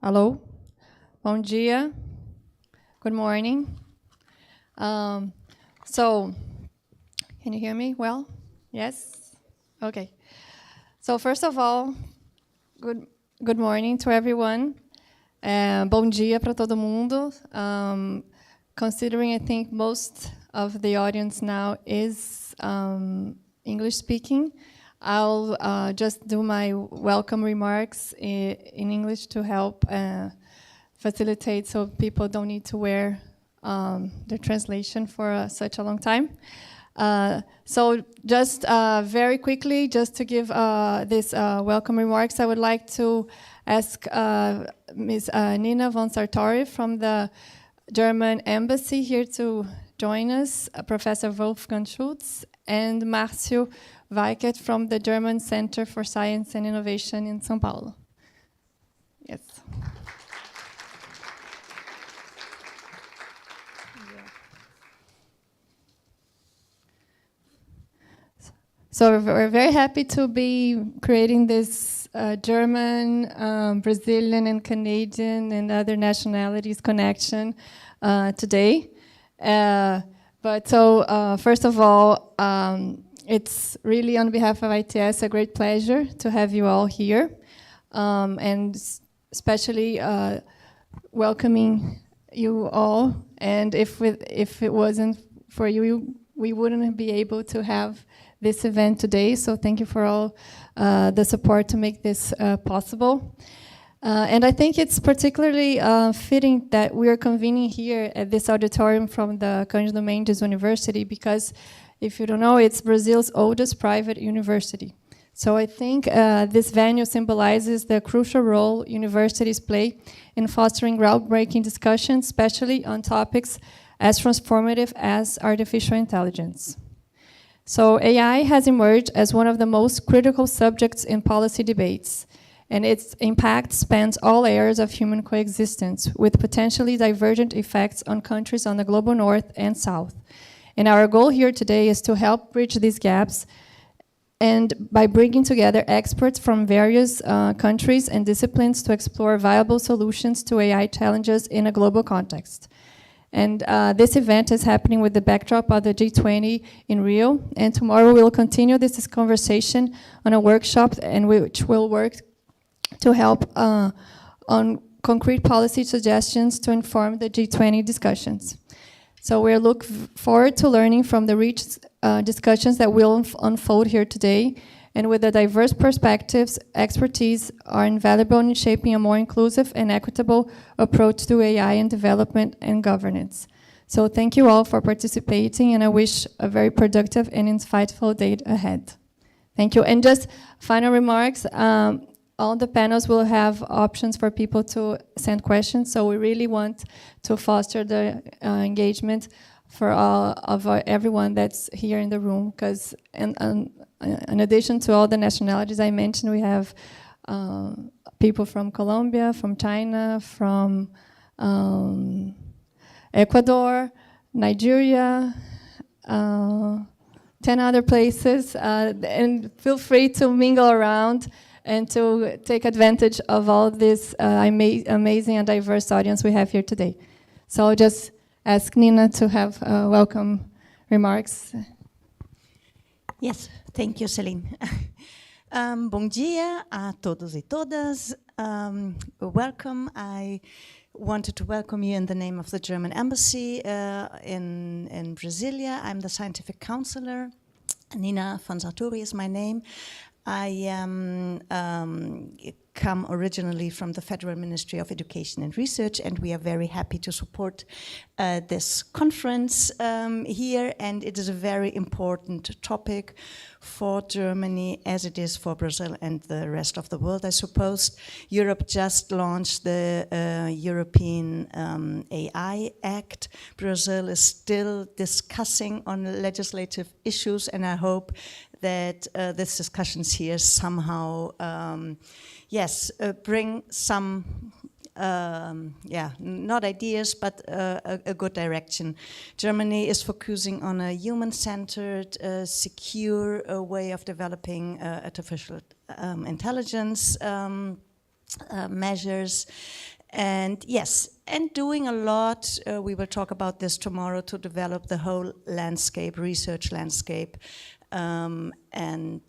Hello. Bom dia. Good morning. So, can you hear me well? Yes? Okay. So first of all, good morning to everyone. Bom dia para todo mundo. Considering I think most of the audience now is English speaking, I'll just do my welcome remarks in English to help facilitate so people don't need to wear the translation for such a long time. So just very quickly, just to give this welcome remarks, I would like to ask Ms. Nina von Sartori from the German Embassy here to join us, Professor Wolfgang Schulz, and Márcio Weickert from the German Center for Science and Innovation in São Paulo. Yes. So we're very happy to be creating this German, Brazilian, and Canadian and other nationalities connection today. First of all, it's really on behalf of ITS a great pleasure to have you all here, and especially welcoming you all. And if it wasn't for you, we wouldn't be able to have this event today. So thank you for all the support to make this possible. And I think it's particularly fitting that we are convening here at this auditorium from the Cândido Mendes University because, if you don't know, it's Brazil's oldest private university. So I think this venue symbolizes the crucial role universities play in fostering groundbreaking discussions, especially on topics as transformative as artificial intelligence. So AI has emerged as one of the most critical subjects in policy debates, and its impact spans all areas of human coexistence, with potentially divergent effects on countries on the global north and south. And our goal here today is to help bridge these gaps, and by bringing together experts from various countries and disciplines to explore viable solutions to AI challenges in a global context. And this event is happening with the backdrop of the G20 in Rio. And tomorrow we'll continue this conversation on a workshop and which will work to help on concrete policy suggestions to inform the G20 discussions. So we're looking forward to learning from the rich discussions that will unfold here today. And with the diverse perspectives, expertise are invaluable in shaping a more inclusive and equitable approach to AI in development and governance. So thank you all for participating, and I wish a very productive and insightful day ahead. Thank you. And just final remarks, all the panels will have options for people to send questions, so we really want to foster the engagement for all of everyone that's here in the room, because in addition to all the nationalities I mentioned, we have people from Colombia, from China, from Ecuador, Nigeria, 10 other places, and feel free to mingle around and to take advantage of all this amazing and diverse audience we have here today. So I'll just ask Nina to have welcome remarks. Yes, thank you, Celine. Bom dia a todos e todas. Welcome. I wanted to welcome you in the name of the German Embassy in Brasilia. I'm the scientific counselor. Nina von Sartori is my name. I come originally from the Federal Ministry of Education and Research, and we are very happy to support this conference here, and it is a very important topic for Germany as it is for Brazil and the rest of the world, I suppose. Europe just launched the European AI Act. Brazil is still discussing on legislative issues, and I hope that this discussions here somehow bring some, not ideas, but a good direction. Germany is focusing on a human-centered, secure way of developing artificial intelligence. measures. And yes, and doing a lot, we will talk about this tomorrow, to develop the whole landscape, research landscape, and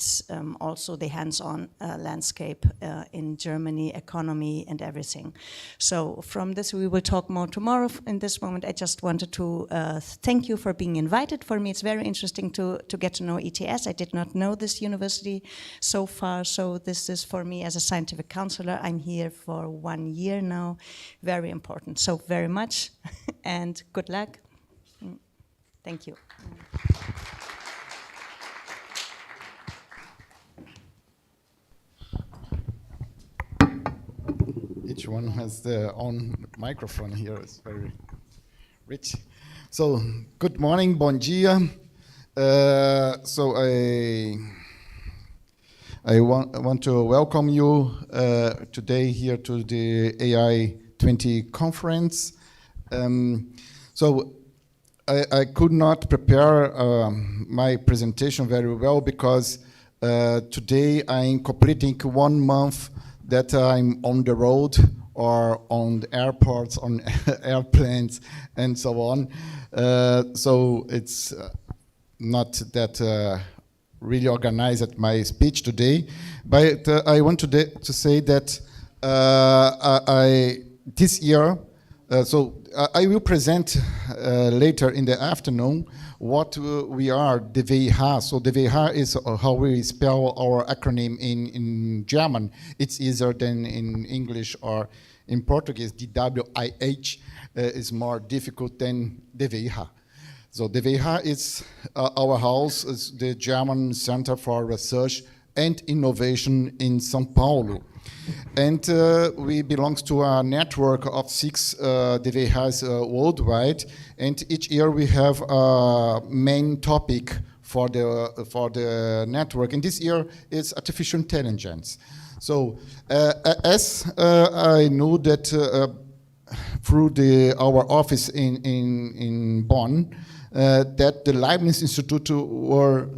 also the hands-on landscape in Germany, economy and everything. So from this we will talk more tomorrow. In this moment I just wanted to thank you for being invited. For me it's very interesting to get to know ETS. I did not know this university so far, so this is for me as a scientific counselor. I'm here for 1 year now, very important. So very much and good luck. Thank you. Each one has their own microphone here. It's very rich. So, good morning, bon dia. So I want to welcome you today here to the AI20 conference. So I could not prepare my presentation very well because today I'm completing 1 month that I'm on the road or on the airports, on airplanes, and so on. So it's not that really organized my speech today, but I want to say that this year, I will present later in the afternoon what we are, DWIH. So DWIH is how we spell our acronym in German. It's easier than in English or in Portuguese. DWIH is more difficult than DWIH. So DWIH is our house, is the German Center for Research and Innovation in São Paulo. And we belong to a network of 6 DWIHs worldwide, and each year we have a main topic for the network. And this year is artificial intelligence. So as I know that through our office in Bonn, that the Leibniz Institute were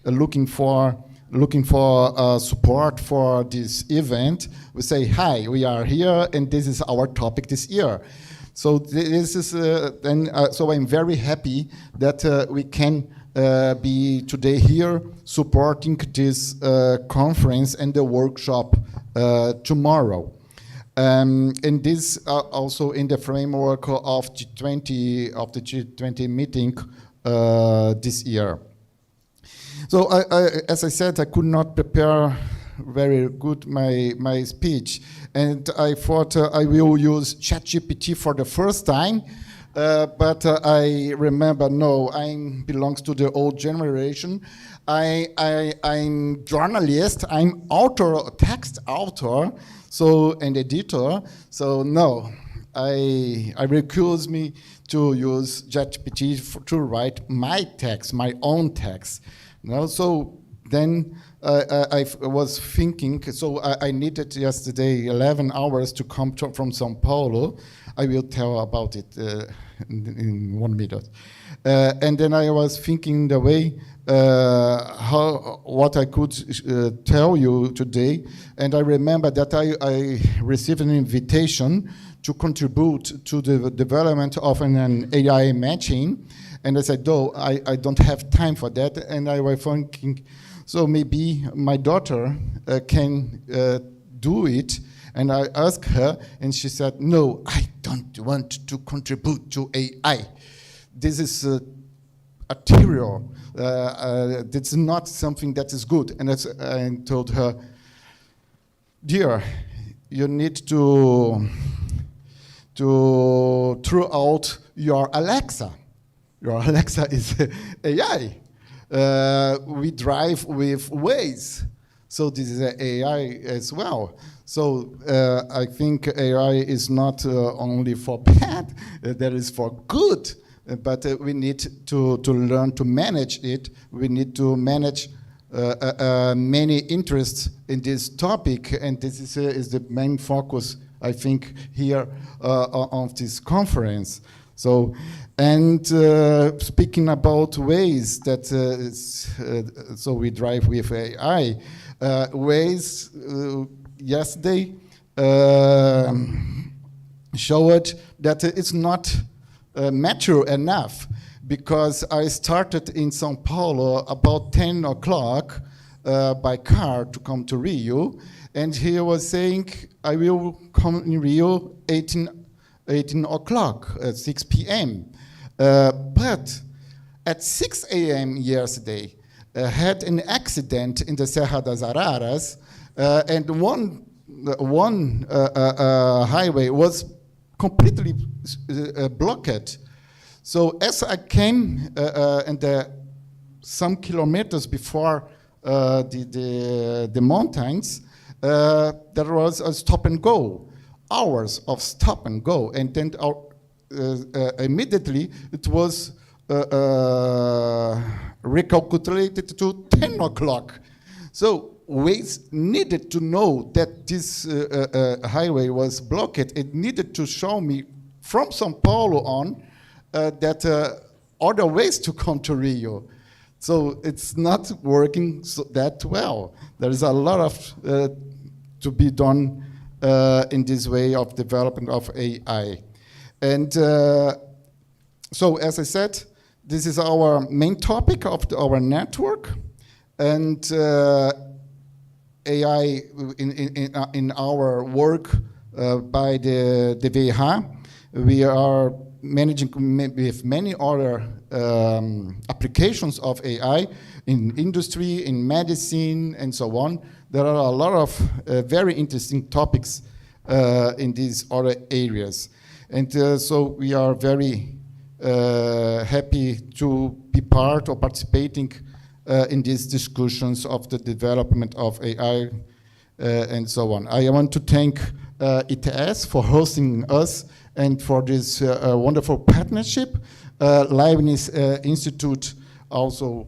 looking for support for this event. We say, hi, we are here, and this is our topic this year. So this is, so I'm very happy that we can be today here supporting this conference and the workshop tomorrow. And this also in the framework of the G20 meeting this year. So as I said, I could not prepare very good my speech, and I thought I will use ChatGPT for the first time, but I remember, no, I belongs to the old generation. I'm journalist, I'm text author, so and editor. So no, I recuse me to use ChatGPT to write my text, my own text. No, so then I was thinking, so I needed yesterday 11 hours to come from São Paulo. I will tell about it in 1 minute. And then I was thinking the way what I could tell you today. And I remember that I received an invitation to contribute to the development of an AI matching. And I said, no, I don't have time for that. And I was thinking, so maybe my daughter can do it. And I asked her, and she said, no, I don't want to contribute to AI. This is arterial. It's not something that is good. And I told her, dear, you need to throw out your Alexa. Your Alexa is AI. We drive with Waze, so this is AI as well. So I think AI is not only for bad, that is for good, but we need to learn to manage it. We need to manage many interests in this topic, and this is the main focus, I think, here of this conference. So, and speaking about ways that, so we drive with AI, ways yesterday showed that it's not mature enough, because I started in São Paulo about 10 o'clock by car to come to Rio, and he was saying I will come in Rio 18 o'clock at 6 p.m. But at 6 a.m. yesterday, had an accident in the Serra das Araras, and one highway was completely blocked. So as I came and some kilometers before the mountains, there was a stop and go, hours of stop and go, and then immediately it was recalculated to 10 o'clock. So Waze needed to know that this highway was blocked. It needed to show me from São Paulo on that other ways to come to Rio. So it's not working that well. There is a lot of to be done in this way of development of AI. And so, as I said, this is our main topic of our network. And AI in our work by the DWIH, we are managing with many other applications of AI in industry, in medicine, and so on. There are a lot of very interesting topics in these other areas. And so we are very happy to be part or participating in these discussions of the development of AI and so on. I want to thank ITS for hosting us and for this wonderful partnership. Leibniz Institute, also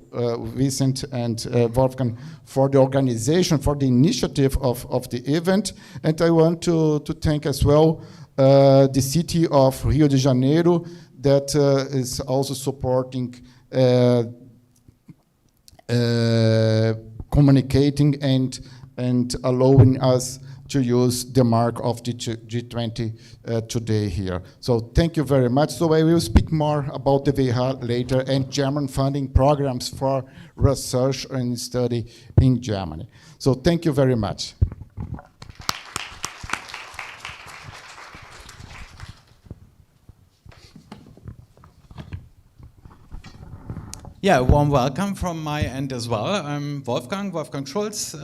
Vincent and Wolfgang, for the organization, for the initiative of the event. And I want to thank as well the city of Rio de Janeiro that is also supporting communicating and allowing us to use the mark of the G20 today here. So thank you very much. So I will speak more about the DWIH later and German funding programs for research and study in Germany. So thank you very much. Yeah, a warm welcome from my end as well. I'm Wolfgang Schulz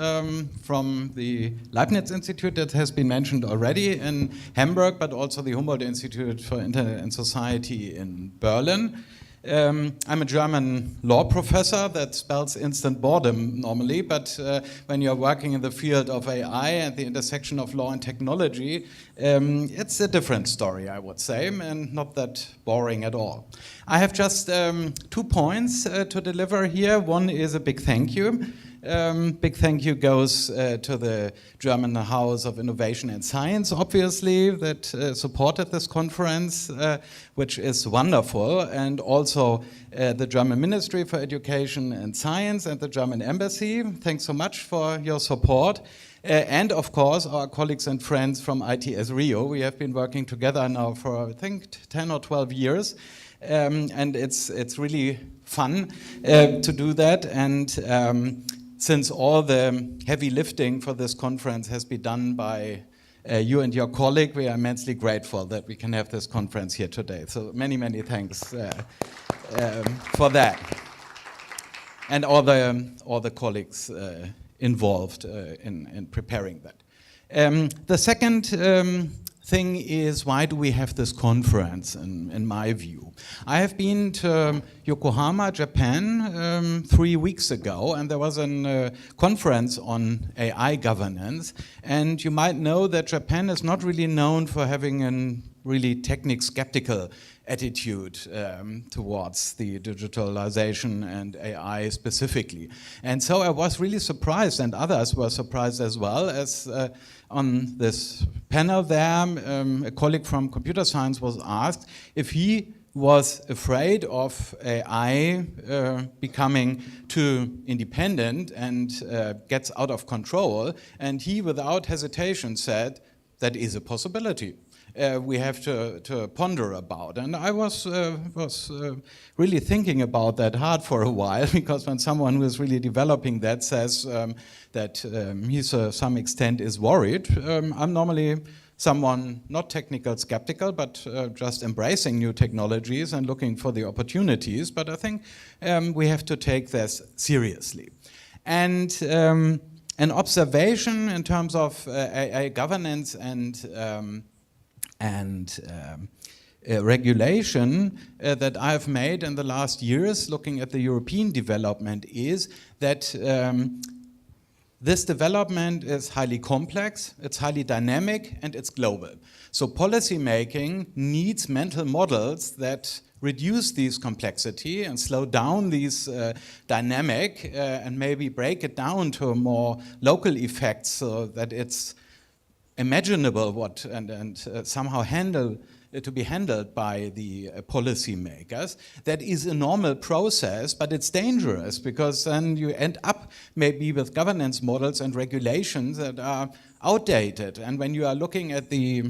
from the Leibniz Institute that has been mentioned already in Hamburg, but also the Humboldt Institute for Internet and Society in Berlin. I'm a German law professor. That spells instant boredom normally, but when you're working in the field of AI and the intersection of law and technology, it's a different story, I would say, and not that boring at all. I have just 2 points to deliver here. One is a big thank you. Big thank you goes to the German House of Innovation and Science, obviously, that supported this conference, which is wonderful, and also the German Ministry for Education and Science and the German Embassy. Thanks so much for your support. And of course, our colleagues and friends from ITS Rio. We have been working together now for, I think, 10 or 12 years. And it's really fun to do that. And since all the heavy lifting for this conference has been done by you and your colleague, we are immensely grateful that we can have this conference here today. So many, many thanks for that. And all the colleagues involved in preparing that. The second thing is, why do we have this conference, in my view? I have been to Yokohama, Japan, 3 weeks ago, and there was a conference on AI governance. And you might know that Japan is not really known for having a really technic-skeptical attitude towards the digitalization and AI specifically. And so I was really surprised, and others were surprised as well, as on this panel there, a colleague from computer science was asked if he was afraid of AI becoming too independent and gets out of control, and he, without hesitation, said that is a possibility. We have to ponder about. And I was really thinking about that hard for a while, because when someone who is really developing that says that he to some extent is worried, I'm normally someone not technical skeptical, but just embracing new technologies and looking for the opportunities. But I think we have to take this seriously. And an observation in terms of AI governance and regulation that I've made in the last years, looking at the European development, is that this development is highly complex, it's highly dynamic, and it's global. So policy making needs mental models that reduce this complexity and slow down these dynamic and maybe break it down to more local effects so that it's imaginable what and somehow to be handled by the policy makers. That is a normal process, but it's dangerous, because then you end up maybe with governance models and regulations that are outdated. And when you are looking at the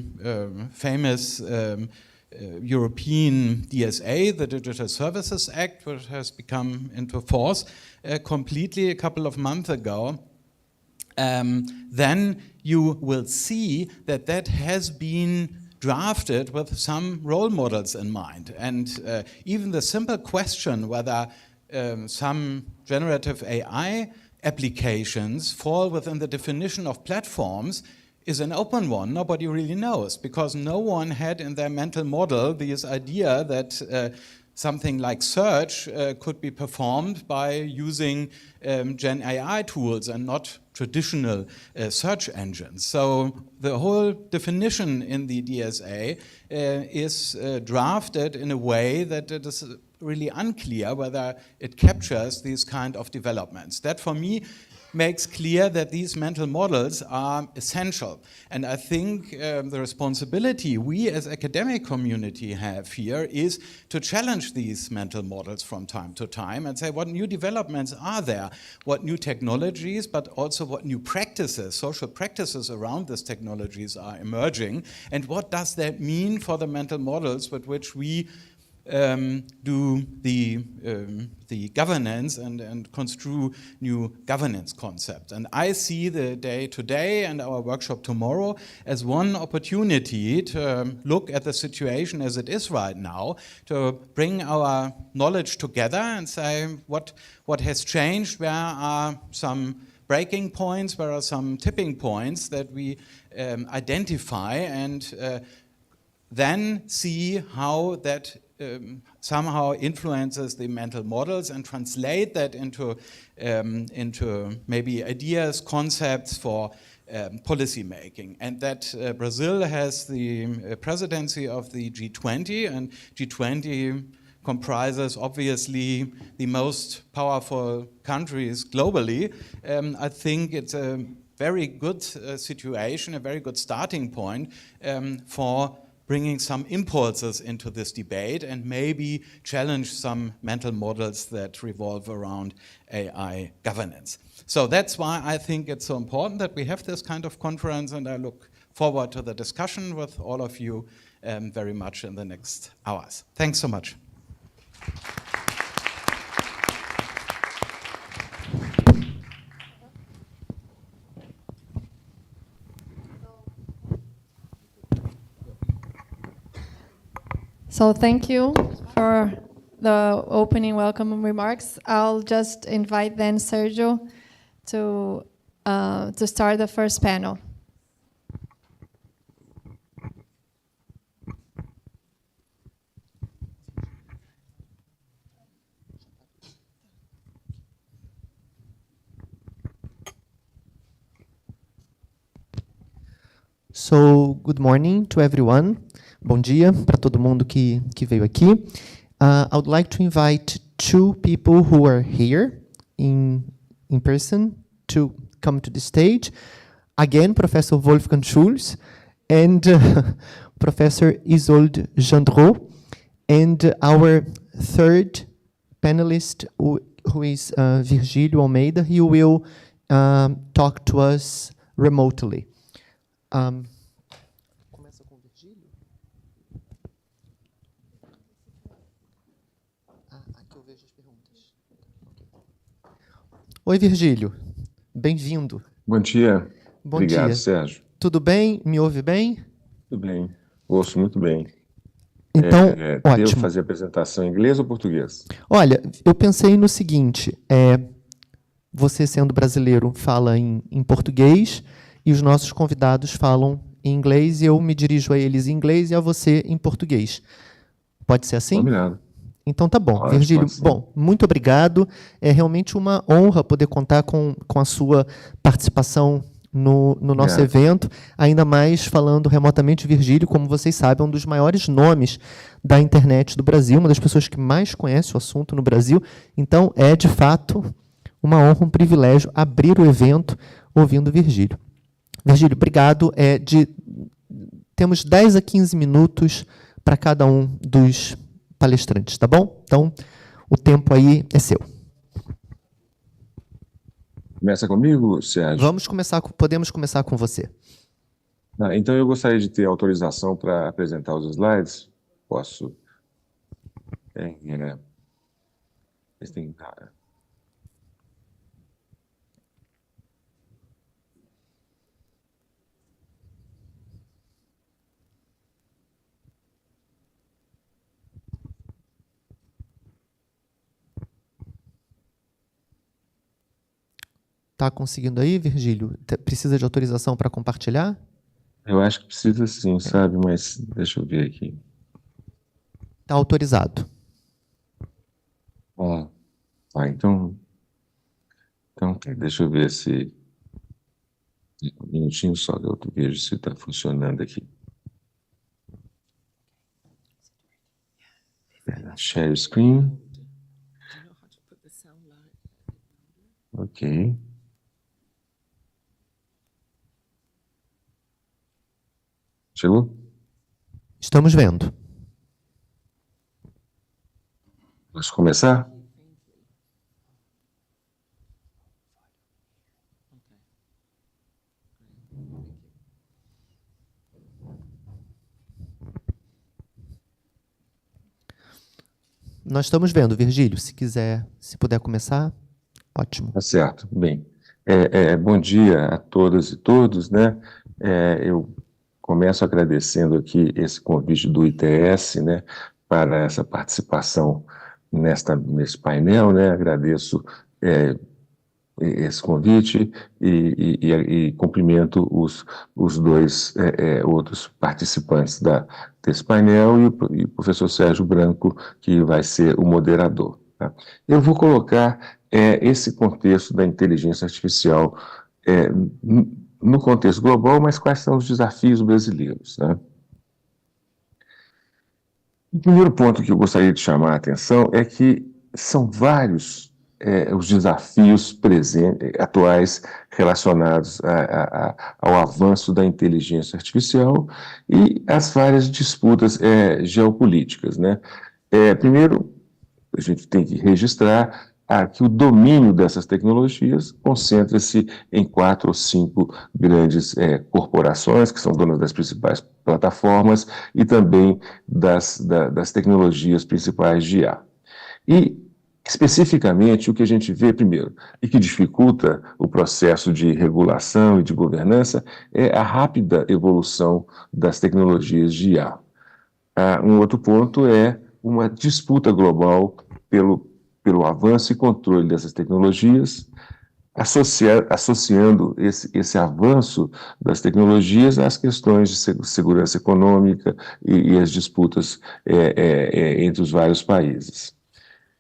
famous European DSA, the Digital Services Act, which has become into force completely a couple of months ago, then you will see that that has been drafted with some role models in mind. And even the simple question whether some generative AI applications fall within the definition of platforms is an open one. Nobody really knows, because no one had in their mental model this idea that something like search could be performed by using Gen AI tools and not traditional search engines. So the whole definition in the DSA is drafted in a way that it is really unclear whether it captures these kind of developments. That, for me, makes clear that these mental models are essential. And I think the responsibility we as academic community have here is to challenge these mental models from time to time and say what new developments are there, what new technologies, but also what new practices, social practices around these technologies are emerging, and what does that mean for the mental models with which we do the governance and construe new governance concepts. And I see the day today and our workshop tomorrow as one opportunity to look at the situation as it is right now, to bring our knowledge together and say what has changed, where are some breaking points, where are some tipping points that we identify, and then see how that somehow influences the mental models and translate that into maybe ideas, concepts for policy making. And that Brazil has the presidency of the G20, and G20 comprises obviously the most powerful countries globally. I think it's a very good situation, a very good starting point for bringing some impulses into this debate and maybe challenge some mental models that revolve around AI governance. So that's why I think it's so important that we have this kind of conference, and I look forward to the discussion with all of you very much in the next hours. Thanks so much. So thank you for the opening welcome remarks. I'll just invite then Sergio to start the first panel. So, good morning to everyone. Bom dia para todo mundo que veio aqui. I would like to invite two people who are here in person to come to the stage. Again, Professor Wolfgang Schulz and Professor Isolde Gendreau. And our third panelist, who is Virgílio Almeida, he will talk to us remotely. Começa com o Virgílio? Aqui eu vejo as perguntas. Oi, Virgílio. Bem-vindo. Bom dia. Bom Obrigado, dia. Sérgio. Tudo bem? Me ouve bem? Tudo bem. Ouço muito bem. Então, Devo ótimo. fazer a apresentação em inglês ou português? Olha, eu pensei no seguinte, você sendo brasileiro fala em português e os nossos convidados falam em inglês e eu me dirijo a eles em inglês e a você em português. Pode ser assim? Combinado. Então tá bom. Pode, Virgílio, pode sim. bom, muito obrigado. É realmente uma honra poder contar com a sua participação no nosso Obrigado. evento, ainda mais falando remotamente. Virgílio, como vocês sabem, é um dos maiores nomes da internet do Brasil, uma das pessoas que mais conhece o assunto no Brasil. Então, é, de fato, uma honra, um privilégio abrir o evento ouvindo o Virgílio. Virgílio, obrigado. Temos 10 a 15 minutos para cada um dos palestrantes, tá bom? Então, o tempo aí é seu. Começa comigo, Sérgio? Podemos começar com você. Então, eu gostaria de ter autorização para apresentar os slides. Posso? Está conseguindo aí, Virgílio? Precisa de autorização para compartilhar? Eu acho que precisa sim, sabe? Mas deixa eu ver aqui. Está autorizado. Então, deixa eu ver se... Um minutinho só que eu vejo se está funcionando aqui. Share screen. Ok. Chegou? Estamos vendo. Posso começar? Nós estamos vendo, Virgílio. Se puder começar, ótimo. Tá certo. Bem, bom dia a todas e todos, né? Eu começo agradecendo aqui esse convite do ITS, né, para essa participação nesse painel, né? Agradeço esse convite e cumprimento os dois outros participantes desse painel e o professor Sérgio Branco, que vai ser o moderador. Tá? Eu vou colocar esse contexto da inteligência artificial no contexto global, mas quais são os desafios brasileiros, né? O primeiro ponto que eu gostaria de chamar a atenção é que são vários os desafios atuais relacionados ao avanço da inteligência artificial e as várias disputas geopolíticas, né? Primeiro, a gente tem que registrar que o domínio dessas tecnologias concentra-se em 4 ou 5 grandes corporações, que são donas das principais plataformas e também das tecnologias principais de IA. E, especificamente, o que a gente vê primeiro, e que dificulta o processo de regulação e de governança, é a rápida evolução das tecnologias de IA. Um outro ponto é uma disputa global pelo avanço e controle dessas tecnologias, associando esse avanço das tecnologias às questões de segurança econômica e as disputas entre os vários países.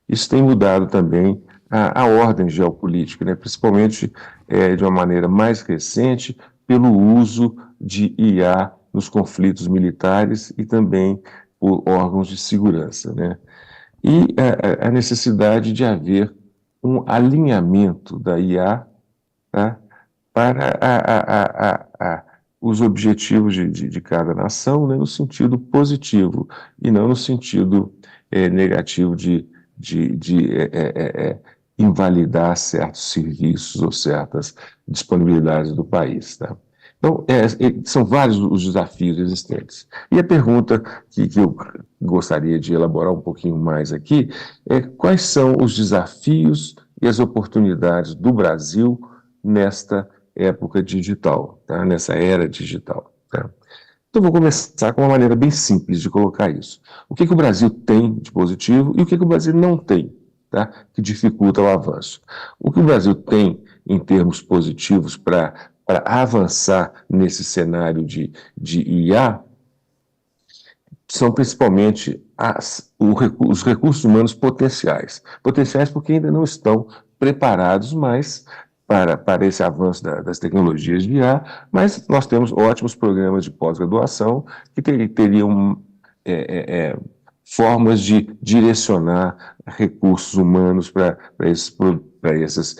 Isso tem mudado também a ordem geopolítica, né, principalmente de uma maneira mais recente, pelo uso de IA nos conflitos militares e também por órgãos de segurança, né? E a necessidade de haver um alinhamento da IA, tá, para os objetivos de cada nação, né, no sentido positivo e não no sentido negativo de invalidar certos serviços ou certas disponibilidades do país. Tá? Então, são vários os desafios existentes. E a pergunta que eu gostaria de elaborar um pouquinho mais aqui é quais são os desafios e as oportunidades do Brasil nesta época digital, tá? Nessa era digital. Tá? Então, vou começar com uma maneira bem simples de colocar isso. O que o Brasil tem de positivo e o que o Brasil não tem, tá? Que dificulta o avanço. O que o Brasil tem em termos positivos para avançar nesse cenário de IA são principalmente os recursos humanos potenciais. Potenciais porque ainda não estão preparados mais para esse avanço das tecnologias de IA, mas nós temos ótimos programas de pós-graduação que teriam formas de direcionar recursos humanos para esses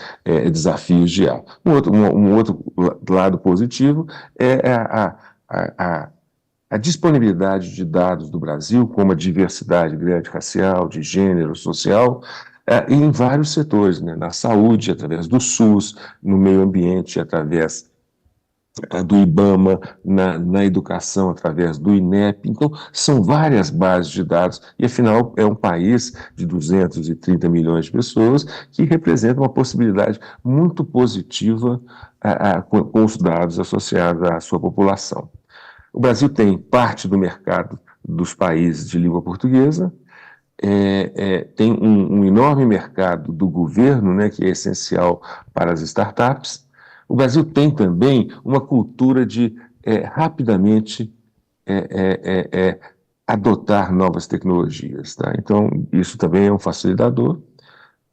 desafios de IA. Um outro lado positivo é a disponibilidade de dados do Brasil, como a diversidade grande racial, de gênero, social, em vários setores, né? Na saúde, através do SUS, no meio ambiente, através do IBAMA, na educação, através do INEP. Então, são várias bases de dados, e afinal é um país de 230 milhões de pessoas que representa uma possibilidade muito positiva com os dados associados à sua população. O Brasil tem parte do mercado dos países de língua portuguesa, tem um enorme mercado do governo, né, que é essencial para as startups. O Brasil tem também uma cultura de rapidamente adotar novas tecnologias. Tá? Então, isso também é um facilitador.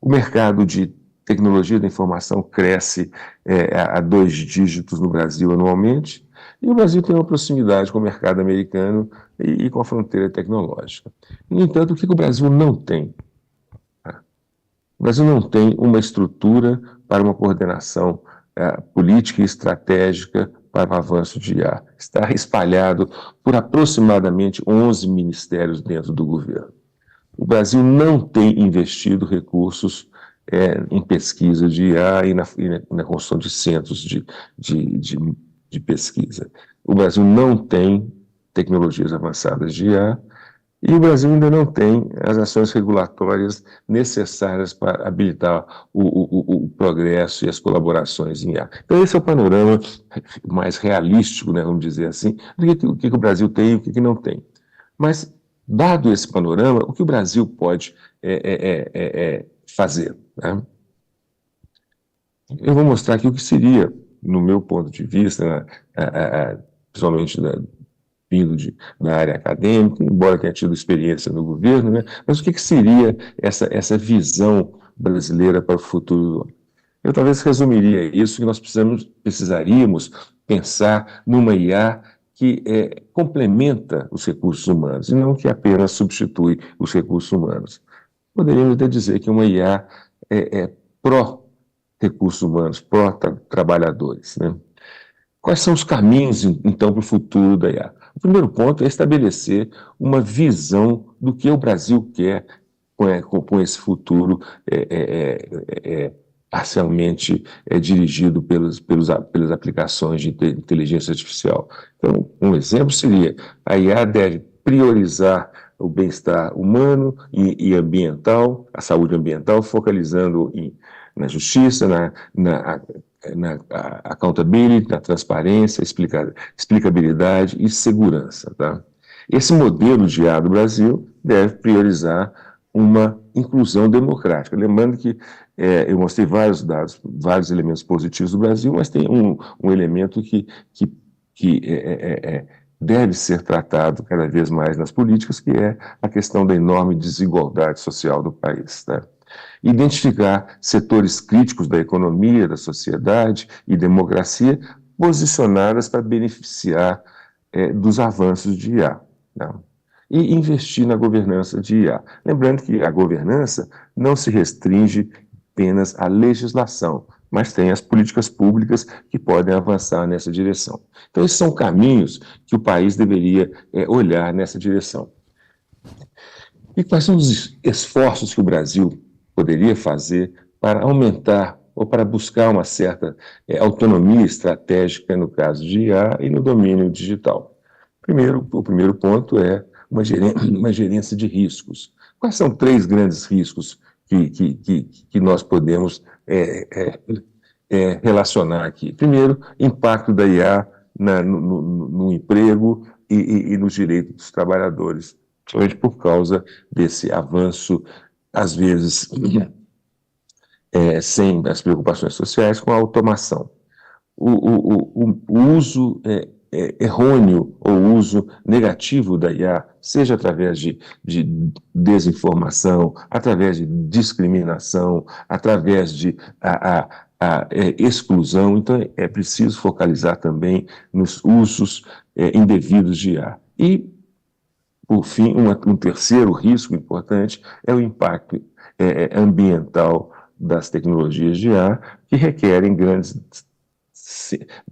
O mercado de tecnologia da informação cresce a 2 dígitos no Brasil anualmente, e o Brasil tem uma proximidade com o mercado americano e com a fronteira tecnológica. No entanto, o que o Brasil não tem? O Brasil não tem uma estrutura para uma coordenação política e estratégica para o avanço de IA. Está espalhado por aproximadamente 11 ministérios dentro do governo. O Brasil não tem investido recursos em pesquisa de IA e na construção de centros de pesquisa. O Brasil não tem tecnologias avançadas de IA e o Brasil ainda não tem as ações regulatórias necessárias para habilitar o progresso e as colaborações em IA. Então, esse é o panorama mais realístico, né, vamos dizer assim, do que o Brasil tem e o que não tem. Mas, dado esse panorama, o que o Brasil pode fazer? Né? Eu vou mostrar aqui o que seria, no meu ponto de vista, principalmente vindo da área acadêmica, embora tenha tido experiência no governo, né? Mas o que seria essa visão brasileira para o futuro? Eu talvez resumiria isso, que nós precisaríamos pensar numa IA que complementa os recursos humanos, e não que apenas substitui os recursos humanos. Poderíamos até dizer que uma IA é pró-recursos humanos, pró-trabalhadores, né? Quais são os caminhos, então, para o futuro da IA? O primeiro ponto é estabelecer uma visão do que o Brasil quer com esse futuro parcialmente dirigido pelas aplicações de inteligência artificial. Então, um exemplo seria: a IA deve priorizar o bem-estar humano e ambiental, a saúde ambiental, focalizando na justiça, na accountability, na transparência, explicabilidade e segurança. Tá? Esse modelo de IA do Brasil deve priorizar uma inclusão democrática. Lembrando que eu mostrei vários dados, vários elementos positivos do Brasil, mas tem um elemento que deve ser tratado cada vez mais nas políticas, que é a questão da enorme desigualdade social do país. Tá? Identificar setores críticos da economia, da sociedade e democracia posicionadas para beneficiar dos avanços de IA. Tá? E investir na governança de IA. Lembrando que a governança não se restringe apenas à legislação, mas tem as políticas públicas que podem avançar nessa direção. Então, esses são caminhos que o país deveria olhar nessa direção. E quais são os esforços que o Brasil poderia fazer para aumentar ou para buscar uma certa autonomia estratégica no caso de IA e no domínio digital? O primeiro ponto é uma gerência de riscos. Quais são 3 grandes riscos que nós podemos relacionar aqui? Primeiro, impacto da IA no emprego e nos direitos dos trabalhadores, principalmente por causa desse avanço, às vezes, sem as preocupações sociais, com a automação. O uso errôneo ou uso negativo da IA, seja através de desinformação, através de discriminação, através de exclusão. Então, é preciso focalizar também nos usos indevidos de IA. E, por fim, um terceiro risco importante é o impacto ambiental das tecnologias de IA, que requerem grandes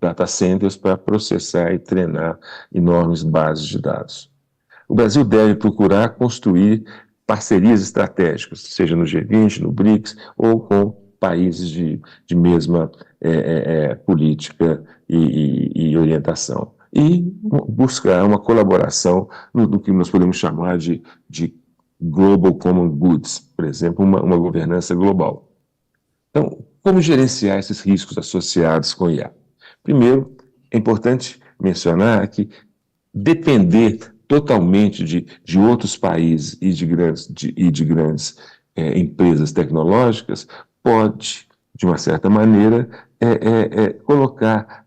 data centers para processar e treinar enormes bases de dados. O Brasil deve procurar construir parcerias estratégicas, seja no G20, no BRICS, ou com países de mesma política e orientação. E buscar uma colaboração no que nós podemos chamar de Global Common Goods, por exemplo, uma governança global. Então, como gerenciar esses riscos associados com IA? Primeiro, é importante mencionar que depender totalmente de outros países e de grandes empresas tecnológicas pode, de uma certa maneira, colocar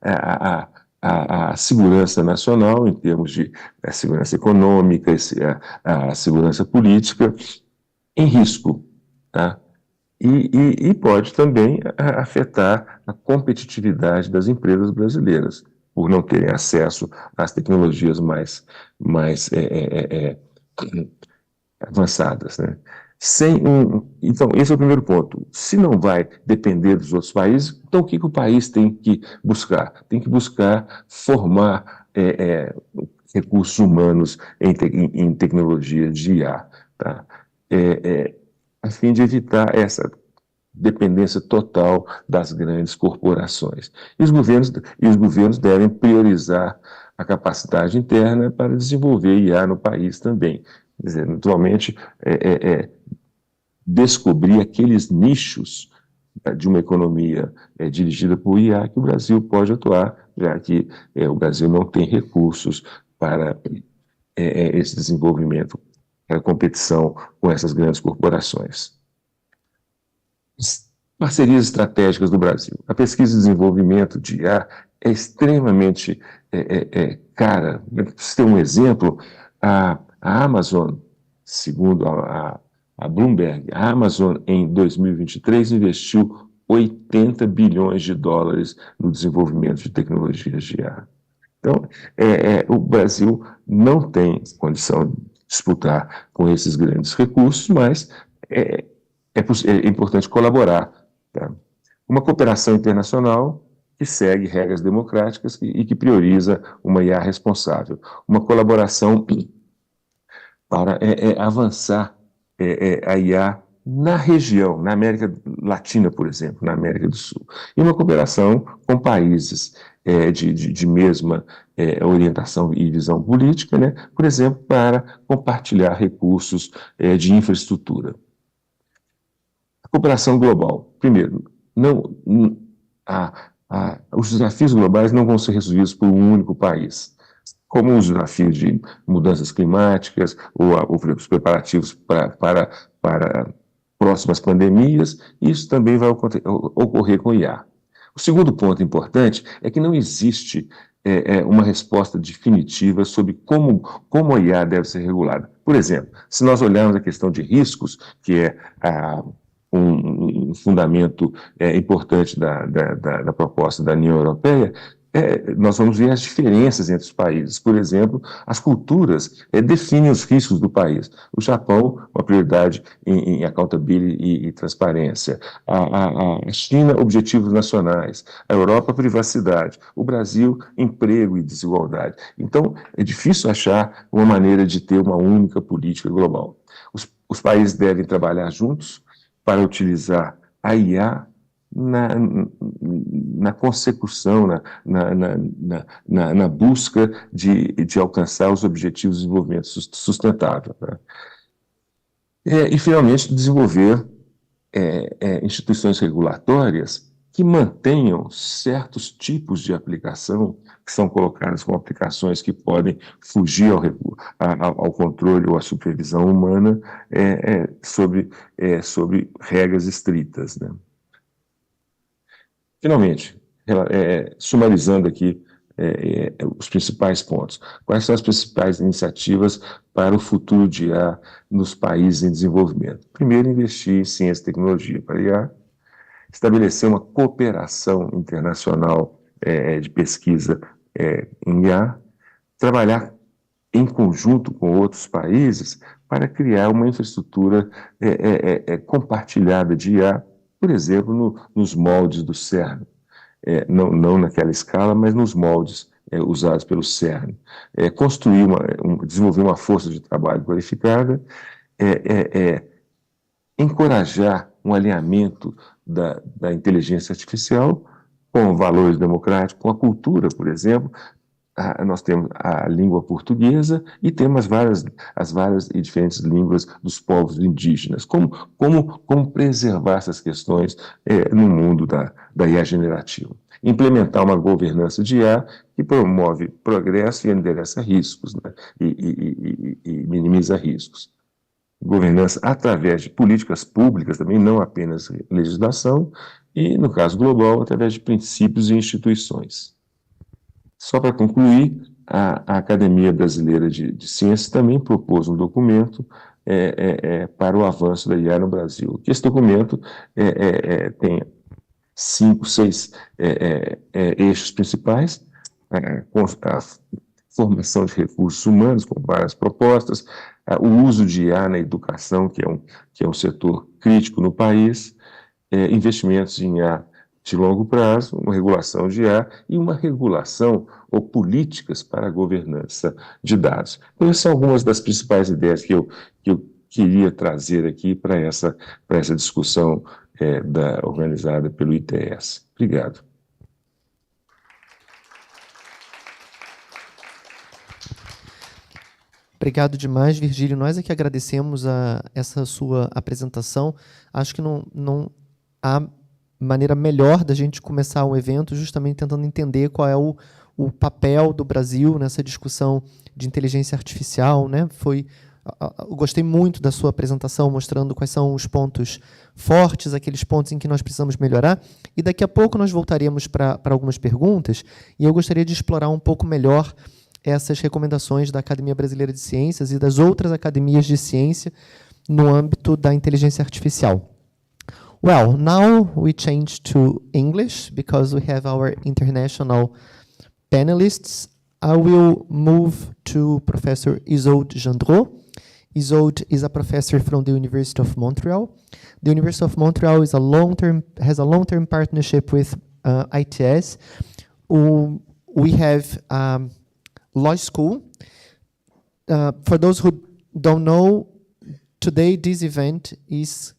a segurança nacional, em termos de segurança econômica, a segurança política, em risco, tá? E pode também afetar a competitividade das empresas brasileiras, por não terem acesso às tecnologias mais avançadas, né? Então, esse é o primeiro ponto. Se não vai depender dos outros países, então o que o país tem que buscar? Tem que buscar formar recursos humanos em tecnologia de IA, tá? A fim de evitar essa dependência total das grandes corporações. E os governos devem priorizar a capacidade interna para desenvolver IA no país também. Quer dizer, naturalmente, descobrir aqueles nichos de uma economia dirigida por IA que o Brasil pode atuar, já que o Brasil não tem recursos para esse desenvolvimento, a competição com essas grandes corporações. Parcerias estratégicas do Brasil. A pesquisa e desenvolvimento de IA é extremamente cara. Para você ter um exemplo, a Amazon, segundo a Bloomberg, a Amazon em 2023 investiu 80 bilhões de dólares no desenvolvimento de tecnologias de IA. Então, o Brasil não tem condição de disputar com esses grandes recursos, mas é importante colaborar. Tá? Uma cooperação internacional que segue regras democráticas e que prioriza uma IA responsável. Uma colaboração para avançar a IA na região, na América Latina, por exemplo, na América do Sul. E uma cooperação com países de mesma orientação e visão política, né? Por exemplo, para compartilhar recursos de infraestrutura. A cooperação global. Primeiro, os desafios globais não vão ser resolvidos por um único país, como os desafios de mudanças climáticas ou os preparativos para próximas pandemias. Isso também vai ocorrer com IA. O segundo ponto importante é que não existe uma resposta definitiva sobre como a IA deve ser regulada. Por exemplo, se nós olharmos a questão de riscos, que é um fundamento importante da proposta da União Europeia, nós vamos ver as diferenças entre os países. Por exemplo, as culturas definem os riscos do país. O Japão, uma prioridade em accountability e transparência. A China, objetivos nacionais. A Europa, privacidade. O Brasil, emprego e desigualdade. Então, é difícil achar uma maneira de ter uma única política global. Os países devem trabalhar juntos para utilizar a IA na consecução, na busca de alcançar os objetivos de desenvolvimento sustentável. Né? E, finalmente, desenvolver instituições regulatórias que mantenham certos tipos de aplicação que são colocadas como aplicações que podem fugir ao controle ou à supervisão humana sobre regras estritas. Né? Finalmente, sumarizando aqui os principais pontos. Quais são as principais iniciativas para o futuro de IA nos países em desenvolvimento? Primeiro, investir em ciência e tecnologia para IA, estabelecer uma cooperação internacional de pesquisa em IA, trabalhar em conjunto com outros países para criar uma infraestrutura compartilhada de IA, por exemplo, nos moldes do CERN. Não naquela escala, mas nos moldes usados pelo CERN. Desenvolver uma força de trabalho qualificada, encorajar um alinhamento da inteligência artificial com valores democráticos, com a cultura, por exemplo. Nós temos a língua portuguesa e temos as várias e diferentes línguas dos povos indígenas. Como preservar essas questões no mundo da IA generativa? Implementar uma governança de IA que promove progresso e endereça riscos, né? e minimiza riscos. Governança através de políticas públicas também, não apenas legislação, e, no caso global, através de princípios e instituições. Só para concluir, a Academia Brasileira de Ciências também propôs um documento para o avanço da IA no Brasil. Esse documento tem 5, 6 eixos principais, com a formação de recursos humanos, com várias propostas, o uso de IA na educação, que é um setor crítico no país, investimentos em IA de longo prazo, uma regulação de IA e uma regulação ou políticas para a governança de dados. Então, essas são algumas das principais ideias que eu queria trazer aqui para essa discussão organizada pelo ITS. Obrigado. Obrigado demais, Virgílio. Nós é que agradecemos essa sua apresentação. Acho que não há maneira melhor da gente começar o evento justamente tentando entender qual é o papel do Brasil nessa discussão de inteligência artificial, né? Eu gostei muito da sua apresentação, mostrando quais são os pontos fortes, aqueles pontos em que nós precisamos melhorar, e daqui a pouco nós voltaremos para algumas perguntas, e eu gostaria de explorar um pouco melhor essas recomendações da Academia Brasileira de Ciências e das outras academias de ciência no âmbito da inteligência artificial. Well, now we change to English because we have our international panelists. I will move to Professor Isolde Gendreau. Isolde is a professor from the University of Montreal. The University of Montreal has a long-term partnership with ITS. We have law school. For those who don't know, today this event is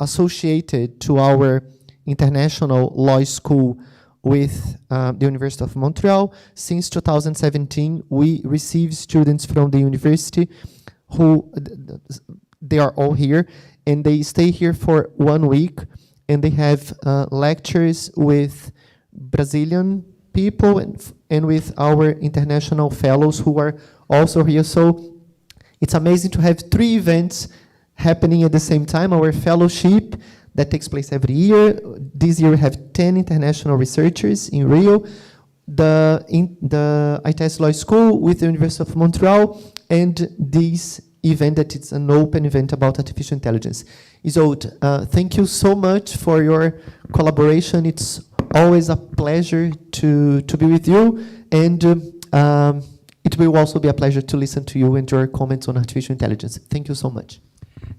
associated to our international law school with the University of Montreal. Since 2017, we receive students from the university who, they are all here, and they stay here for 1 week, and they have lectures with Brazilian people and with our international fellows who are also here. So it's amazing to have 3 events happening at the same time. Our fellowship that takes place every year. This year we have 10 international researchers in Rio. The ITS Law School with the University of Montreal, and this event that it's an open event about artificial intelligence. Isolde, thank you so much for your collaboration. It's always a pleasure to be with you, and it will also be a pleasure to listen to you and your comments on artificial intelligence. Thank you so much.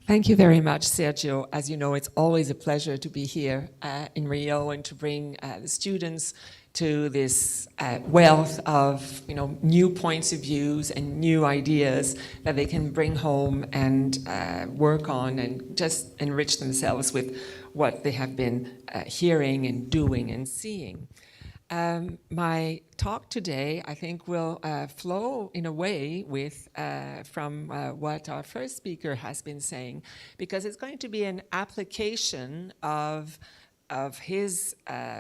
Thank you very much, Sergio. As you know, it's always a pleasure to be here in Rio and to bring the students to this wealth of new points of views and new ideas that they can bring home and work on and just enrich themselves with what they have been hearing and doing and seeing. My talk today, I think, will flow in a way with from what our first speaker has been saying, because it's going to be an application of his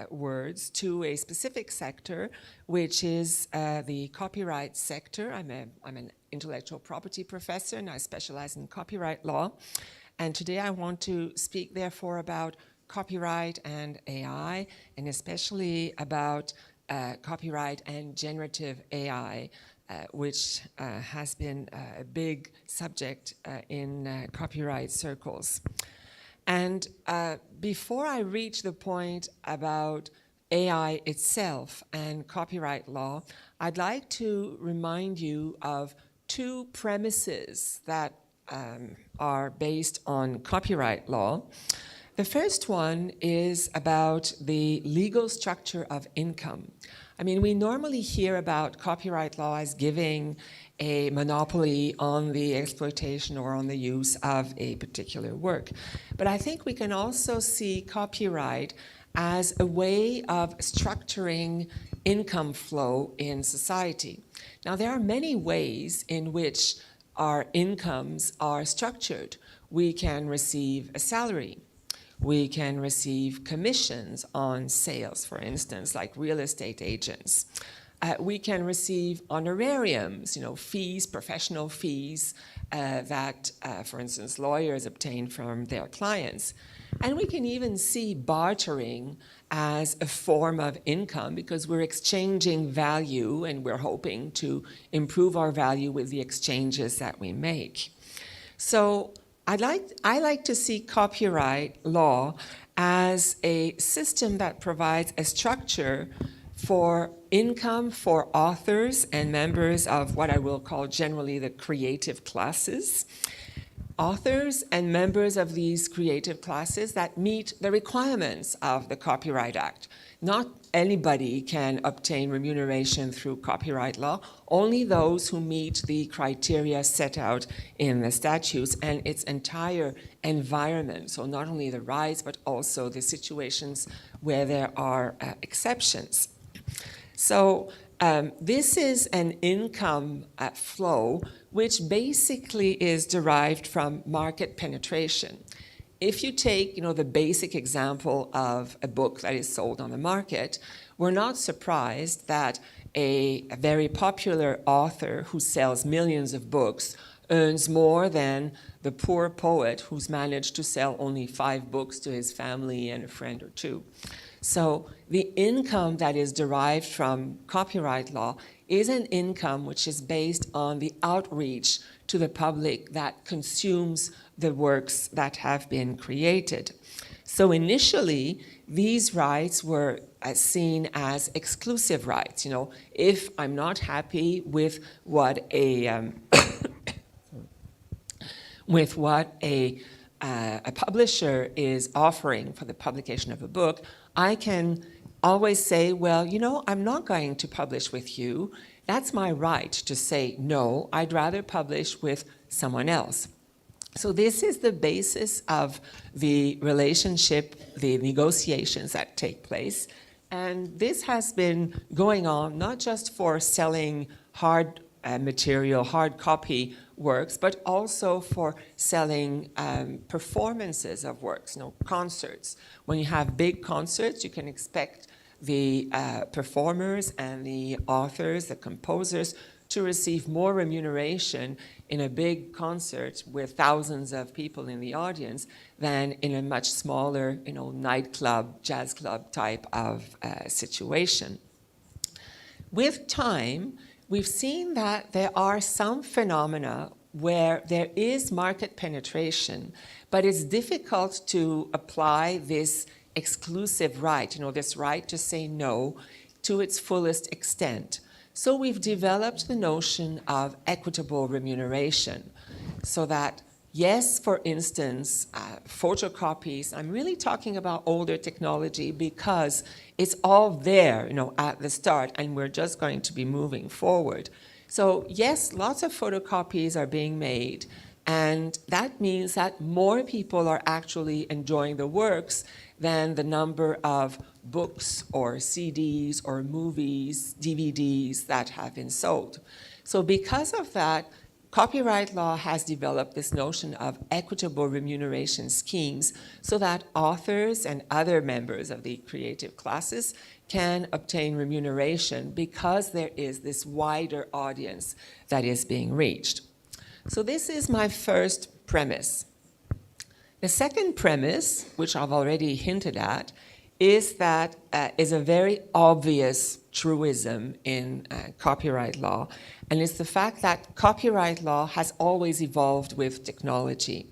words to a specific sector, which is the copyright sector. I'm an intellectual property professor, and I specialize in copyright law. And today I want to speak, therefore, about copyright and AI, and especially about copyright and generative AI, which has been a big subject in copyright circles. And before I reach the point about AI itself and copyright law, I'd like to remind you of two premises that are based on copyright law. The first one is about the legal structure of income. I mean, we normally hear about copyright law as giving a monopoly on the exploitation or on the use of a particular work. But I think we can also see copyright as a way of structuring income flow in society. Now, there are many ways in which our incomes are structured. We can receive a salary. We can receive commissions on sales, for instance, like real estate agents. We can receive honorariums, fees, professional fees that, for instance, lawyers obtain from their clients. And we can even see bartering as a form of income because we're exchanging value and we're hoping to improve our value with the exchanges that we make. So I like to see copyright law as a system that provides a structure for income for authors and members of what I will call generally the creative classes. Authors and members of these creative classes that meet the requirements of the Copyright Act. Not anybody can obtain remuneration through copyright law, only those who meet the criteria set out in the statutes and its entire environment. So not only the rights, but also the situations where there are exceptions. So this is an income flow which basically is derived from market penetration. If you take, the basic example of a book that is sold on the market, we're not surprised that a very popular author who sells millions of books earns more than the poor poet who's managed to sell only 5 books to his family and a friend or two. So the income that is derived from copyright law is an income which is based on the outreach to the public that consumes the works that have been created. So initially, these rights were seen as exclusive rights. If I'm not happy with what a publisher is offering for the publication of a book, I can always say, well, I'm not going to publish with you. That's my right to say, no, I'd rather publish with someone else. So this is the basis of the relationship, the negotiations that take place. And this has been going on not just for selling hard material, hard copy works, but also for selling performances of works, concerts. When you have big concerts, you can expect the performers and the authors, the composers, to receive more remuneration in a big concert with thousands of people in the audience than in a much smaller, nightclub, jazz club type of situation. With time, we've seen that there are some phenomena where there is market penetration, but it's difficult to apply this exclusive right, this right to say no to its fullest extent. So we've developed the notion of equitable remuneration, so that, yes, for instance, photocopies, I'm really talking about older technology because it's all there, at the start, and we're just going to be moving forward. So yes, lots of photocopies are being made, and that means that more people are actually enjoying the works than the number of books or CDs or movies, DVDs that have been sold. So because of that, copyright law has developed this notion of equitable remuneration schemes so that authors and other members of the creative classes can obtain remuneration because there is this wider audience that is being reached. So this is my first premise. The second premise, which I've already hinted at, is that is a very obvious truism in copyright law, and it's the fact that copyright law has always evolved with technology.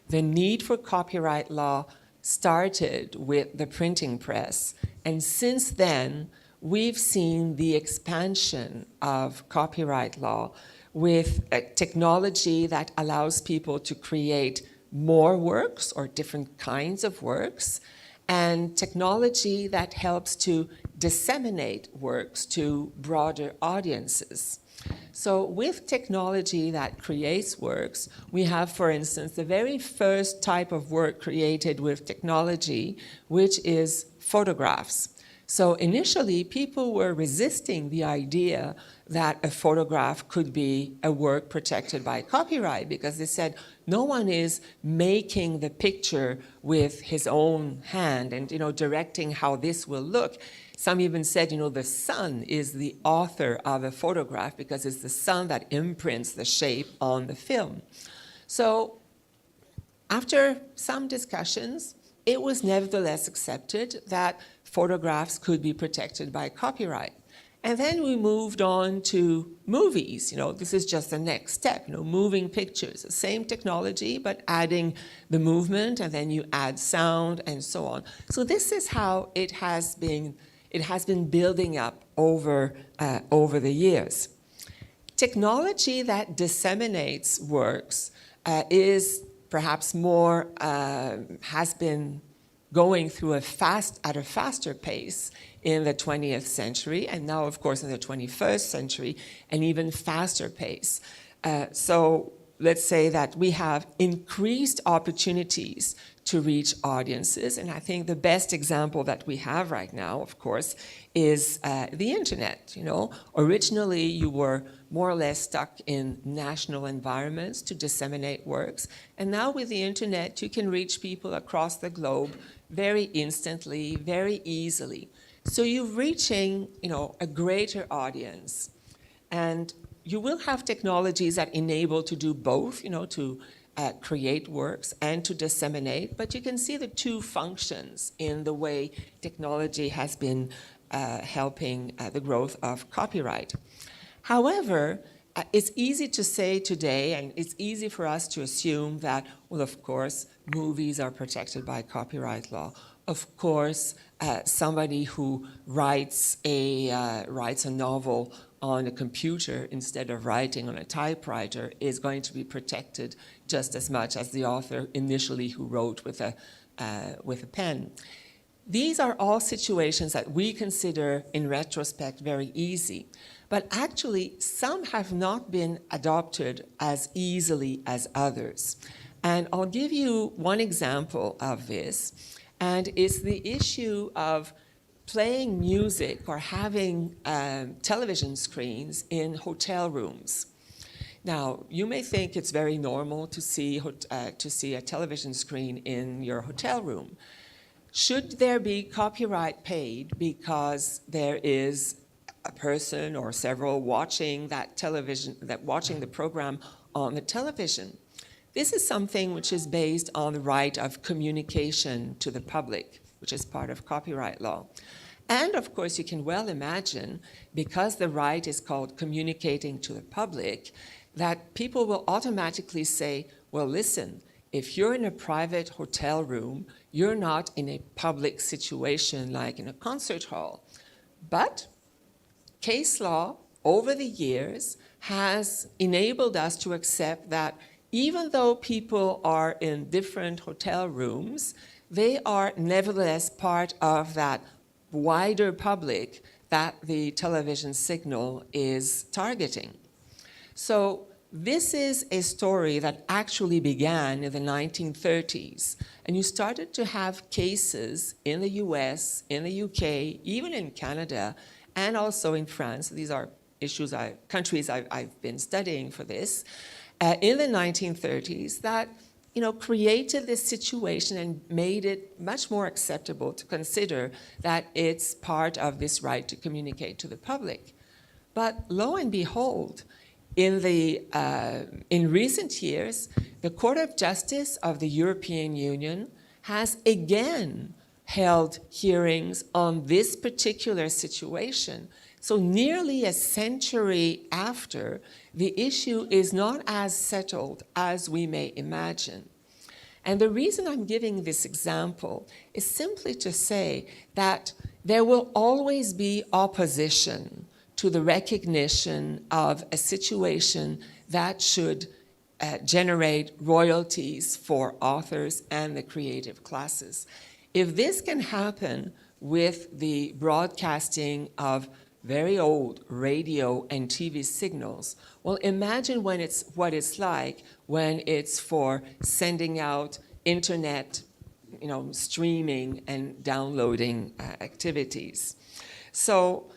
The need for copyright law started with the printing press, and since then, we've seen the expansion of copyright law with a technology that allows people to create more works or different kinds of works, and technology that helps to disseminate works to broader audiences. So with technology that creates works, we have, for instance, the very first type of work created with technology, which is photographs. So initially, people were resisting the idea that a photograph could be a work protected by copyright because they said no one is making the picture with his own hand and directing how this will look. Some even said, the sun is the author of a photograph because it's the sun that imprints the shape on the film. So after some discussions, it was nevertheless accepted that photographs could be protected by copyright. And then we moved on to movies. This is just the next step, moving pictures, the same technology, but adding the movement, and then you add sound and so on. So this is how it has been building up over the years. Technology that disseminates works is perhaps more, has been going through at a faster pace in the 20th century, and now, of course, in the 21st century, an even faster pace. So let's say that we have increased opportunities to reach audiences, and I think the best example that we have right now, of course, is the internet. Originally, you were more or less stuck in national environments to disseminate works, and now with the internet, you can reach people across the globe very instantly, very easily. So you're reaching, a greater audience, and you will have technologies that enable to do both, to create works and to disseminate, but you can see the two functions in the way technology has been helping the growth of copyright. However, it's easy to say today, and it's easy for us to assume that, well, of course, movies are protected by copyright law. Of course, somebody who writes a novel on a computer instead of writing on a typewriter is going to be protected just as much as the author initially who wrote with a pen. These are all situations that we consider in retrospect very easy, but actually some have not been adopted as easily as others. And I'll give you one example of this, and it's the issue of playing music or having television screens in hotel rooms. Now, you may think it's very normal to see a television screen in your hotel room. Should there be copyright paid because there is a person or several watching watching the program on the television? This is something which is based on the right of communication to the public, which is part of copyright law. And of course, you can well imagine, because the right is called communicating to the public, that people will automatically say, well, listen, if you're in a private hotel room, you're not in a public situation like in a concert hall. But case law over the years has enabled us to accept that even though people are in different hotel rooms, they are nevertheless part of that wider public that the television signal is targeting. So this is a story that actually began in the 1930s, and you started to have cases in the US, in the UK, even in Canada, and also in France. These are countries I've been studying for this, in the 1930s that created this situation and made it much more acceptable to consider that it's part of this right to communicate to the public. But lo and behold, in recent years, the Court of Justice of the European Union has again held hearings on this particular situation. So nearly a century after, the issue is not as settled as we may imagine. And the reason I'm giving this example is simply to say that there will always be opposition to the recognition of a situation that should generate royalties for authors and the creative classes. If this can happen with the broadcasting of very old radio and TV signals, well, imagine what it's like when it's for sending out internet, streaming and downloading activities. So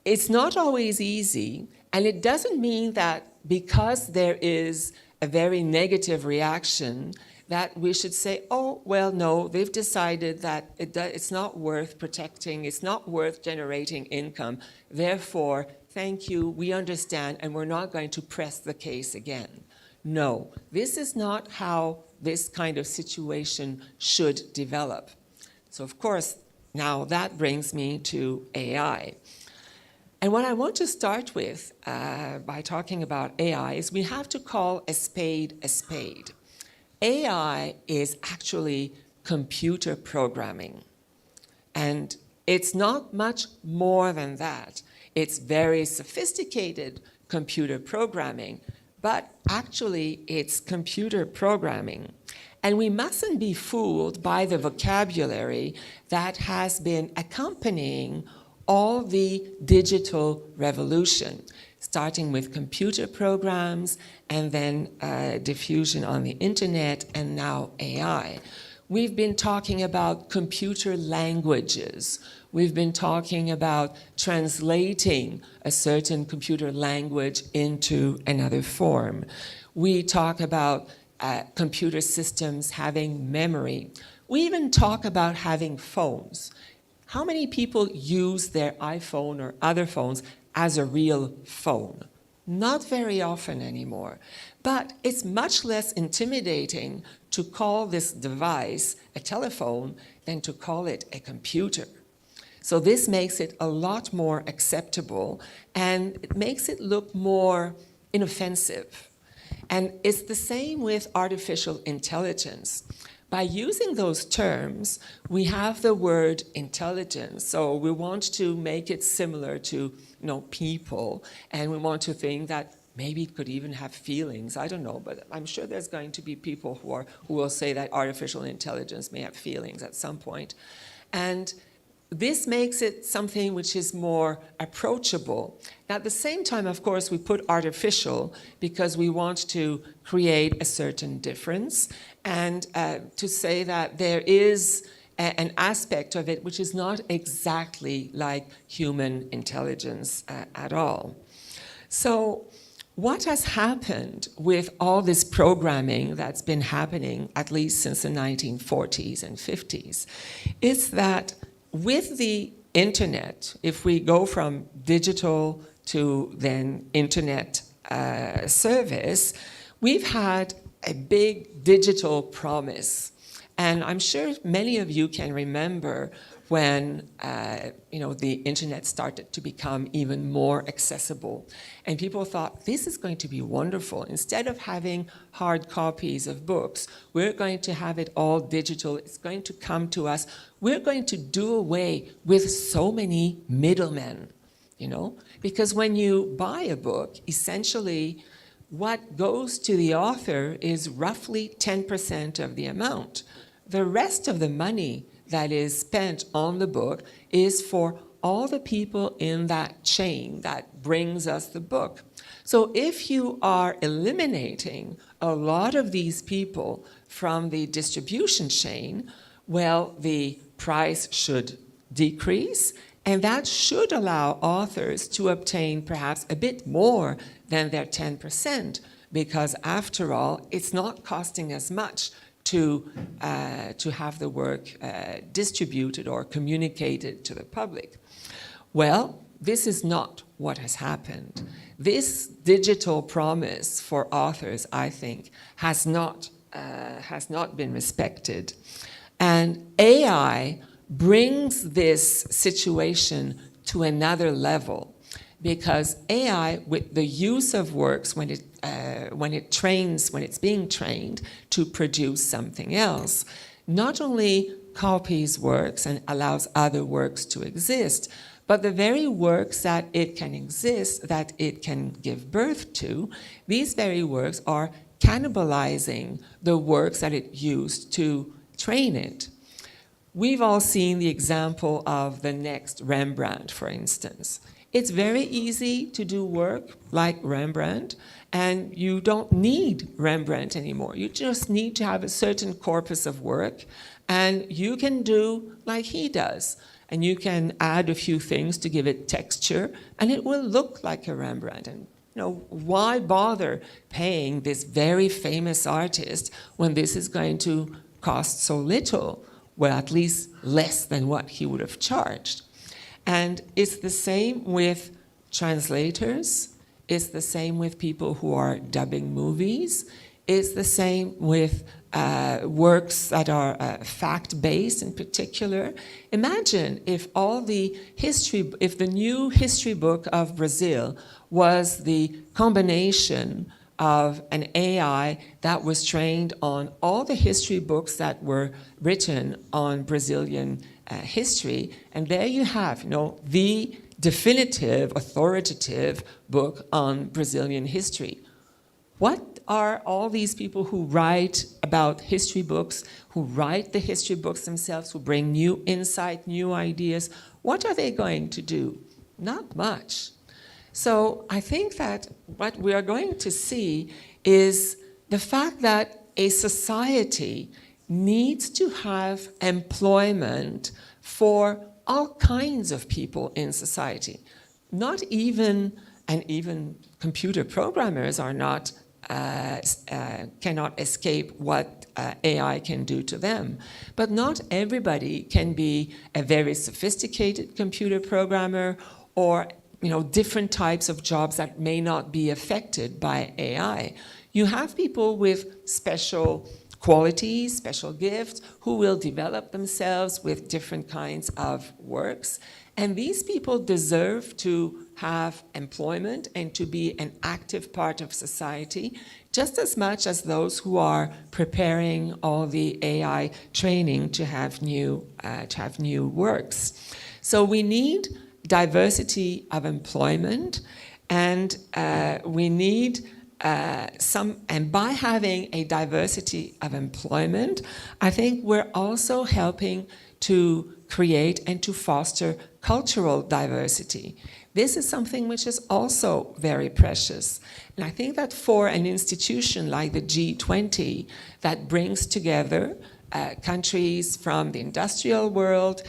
it's not always easy, and it doesn't mean that because there is a very negative reaction that we should say, oh, well, no, they've decided that it's not worth protecting, it's not worth generating income, therefore, thank you, we understand, and we're not going to press the case again. No, this is not how this kind of situation should develop. So, of course, now that brings me to AI. And what I want to start with by talking about AI is we have to call a spade a spade. AI is actually computer programming. And it's not much more than that. It's very sophisticated computer programming, but actually it's computer programming. And we mustn't be fooled by the vocabulary that has been accompanying all the digital revolution, starting with computer programs and then diffusion on the internet and now AI. We've been talking about computer languages. We've been talking about translating a certain computer language into another form. We talk about computer systems having memory. We even talk about having phones. How many people use their iPhone or other phones as a real phone? Not very often anymore. But it's much less intimidating to call this device a telephone than to call it a computer. So this makes it a lot more acceptable, and it makes it look more inoffensive. And it's the same with artificial intelligence. By using those terms, we have the word intelligence. So we want to make it similar to people, and we want to think that maybe it could even have feelings. I don't know, but I'm sure there's going to be people who will say that artificial intelligence may have feelings at some point. And this makes it something which is more approachable. Now, at the same time, of course, we put artificial because we want to create a certain difference and to say that there is an aspect of it which is not exactly like human intelligence at all. So what has happened with all this programming that's been happening, at least since the 1940s and 50s, is that with the internet, if we go from digital to then internet service, we've had a big digital promise. And I'm sure many of you can remember when the internet started to become even more accessible. And people thought, this is going to be wonderful. Instead of having hard copies of books, we're going to have it all digital. It's going to come to us. We're going to do away with so many middlemen, because when you buy a book, essentially what goes to the author is roughly 10% of the amount. The rest of the money that is spent on the book is for all the people in that chain that brings us the book. So if you are eliminating a lot of these people from the distribution chain, well, the price should decrease, and that should allow authors to obtain perhaps a bit more than their 10%, because after all, it's not costing as much to have the work distributed or communicated to the public. Well, this is not what has happened. This digital promise for authors, I think, has not been respected. And AI brings this situation to another level, because AI, with the use of works when it's being trained to produce something else, not only copies works and allows other works to exist, but the very works that it can exist, that it can give birth to, these very works are cannibalizing the works that it used to train it. We've all seen the example of the next Rembrandt, for instance. It's very easy to do work like Rembrandt, and you don't need Rembrandt anymore. You just need to have a certain corpus of work, and you can do like he does. And you can add a few things to give it texture, and it will look like a Rembrandt. And why bother paying this very famous artist when this is going to cost so little? Well, at least less than what he would have charged. And it's the same with translators. It's the same with people who are dubbing movies. It's the same with works that are fact-based in particular. Imagine if the new history book of Brazil was the combination of an AI that was trained on all the history books that were written on Brazilian history, and there you have, the definitive, authoritative book on Brazilian history. What are all these people who write about history books, who write the history books themselves, who bring new insight, new ideas, what are they going to do? Not much. So I think that what we are going to see is the fact that a society needs to have employment for all kinds of people in society. Not even, and even computer programmers are not, cannot escape what AI can do to them. But not everybody can be a very sophisticated computer programmer, or different types of jobs that may not be affected by AI. You have people with special qualities, special gifts, who will develop themselves with different kinds of works. And these people deserve to have employment and to be an active part of society, just as much as those who are preparing all the AI training to have new works. So we need diversity of employment, and we need and by having a diversity of employment, I think we're also helping to create and to foster cultural diversity. This is something which is also very precious. And I think that for an institution like the G20 that brings together countries from the industrial world,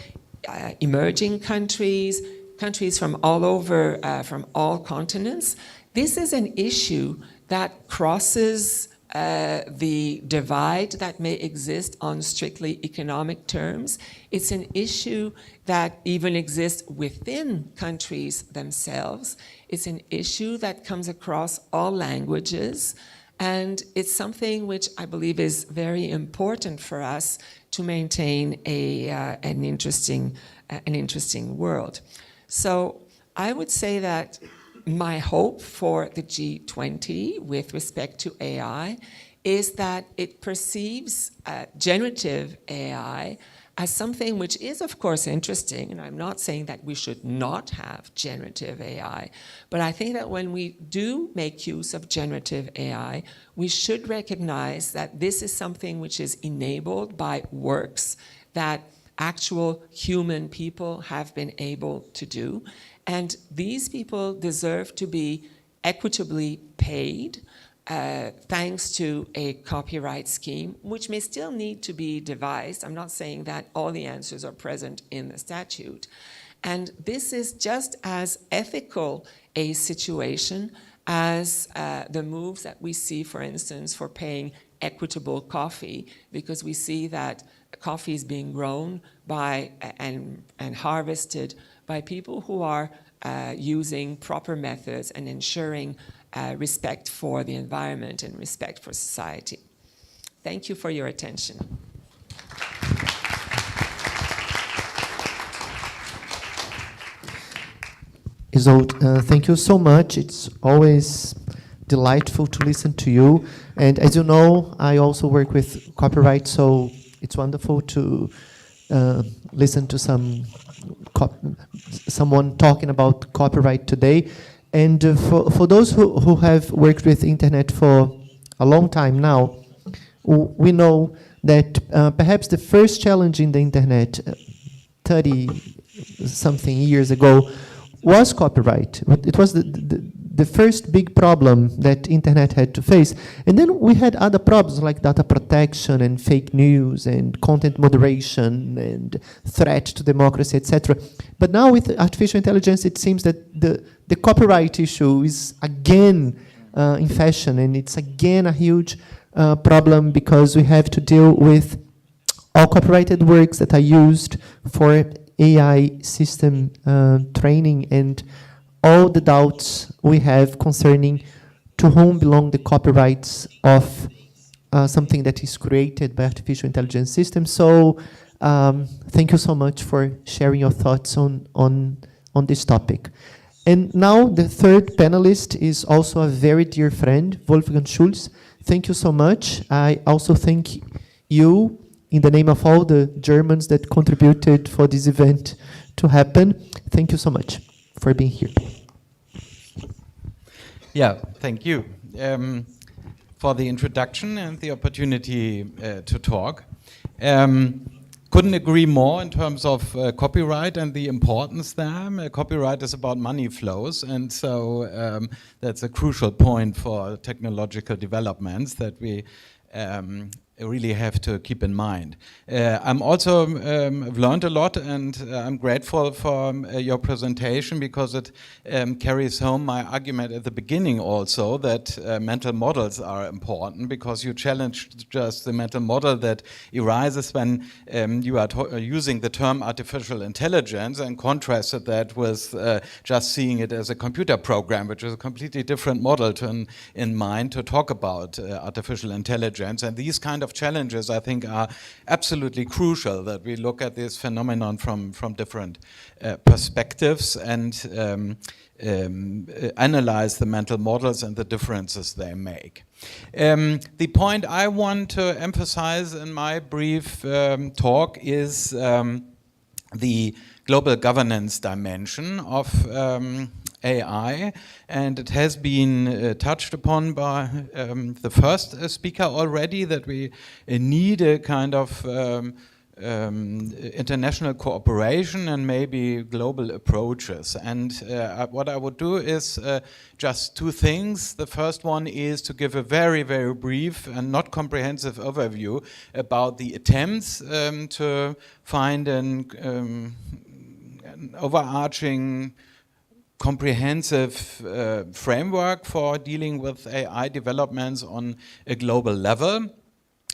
emerging countries, countries from all over, from all continents, this is an issue that crosses the divide that may exist on strictly economic terms. It's an issue that even exists within countries themselves. It's an issue that comes across all languages. And it's something which I believe is very important for us to maintain an interesting world. So I would say that my hope for the G20 with respect to AI is that it perceives generative AI as something which is, of course, interesting, and I'm not saying that we should not have generative AI, but I think that when we do make use of generative AI, we should recognize that this is something which is enabled by works that actual human people have been able to do, and these people deserve to be equitably paid thanks to a copyright scheme, which may still need to be devised. I'm not saying that all the answers are present in the statute. And this is just as ethical a situation as the moves that we see, for instance, for paying equitable coffee, because we see that coffee is being grown by and harvested by people who are using proper methods and ensuring respect for the environment and respect for society. Thank you for your attention. Isolde, thank you so much. It's always delightful to listen to you. And as you know, I also work with copyright, so it's wonderful to listen to someone talking about copyright today. And for those who have worked with internet for a long time now, we know that perhaps the first challenge in the internet 30-something years ago was copyright. It was the first big problem that internet had to face. And then we had other problems like data protection and fake news and content moderation and threat to democracy, etc. But now with artificial intelligence, it seems that the copyright issue is again in fashion, and it's again a huge problem because we have to deal with all copyrighted works that are used for AI system training and all the doubts we have concerning to whom belong the copyrights of something that is created by artificial intelligence systems. So thank you so much for sharing your thoughts on this topic. And now the third panelist is also a very dear friend, Wolfgang Schulz. Thank you so much. I also thank you in the name of all the Germans that contributed for this event to happen. Thank you so much for being here. Yeah, thank you for the introduction and the opportunity to talk. Couldn't agree more in terms of copyright and the importance there. Copyright is about money flows, and so that's a crucial point for technological developments that we really have to keep in mind. I'm also I've learned a lot, and I'm grateful for your presentation because it carries home my argument at the beginning also that mental models are important, because you challenged just the mental model that arises when you are using the term artificial intelligence and contrasted that with just seeing it as a computer program, which is a completely different model in mind to talk about artificial intelligence. And these kind of challenges, I think, are absolutely crucial, that we look at this phenomenon from different perspectives and analyze the mental models and the differences they make. The point I want to emphasize in my brief talk is the global governance dimension of AI, and it has been touched upon by the first speaker already, that we need a kind of international cooperation and maybe global approaches. And what I would do is just two things. The first one is to give a very, very brief and not comprehensive overview about the attempts to find an overarching comprehensive framework for dealing with AI developments on a global level.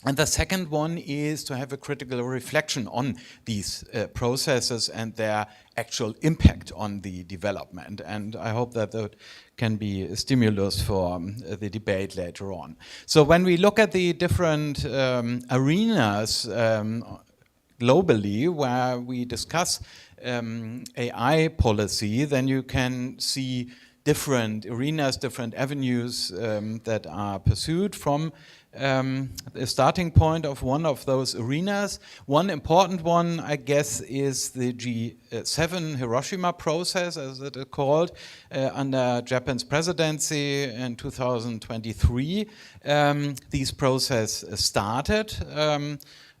And the second one is to have a critical reflection on these processes and their actual impact on the development. And I hope that that can be a stimulus for the debate later on. So when we look at the different arenas globally where we discuss AI policy, then you can see different arenas, different avenues that are pursued from the starting point of one of those arenas. One important one, I guess, is the G7 Hiroshima process, as it is called, under Japan's presidency in 2023. This process started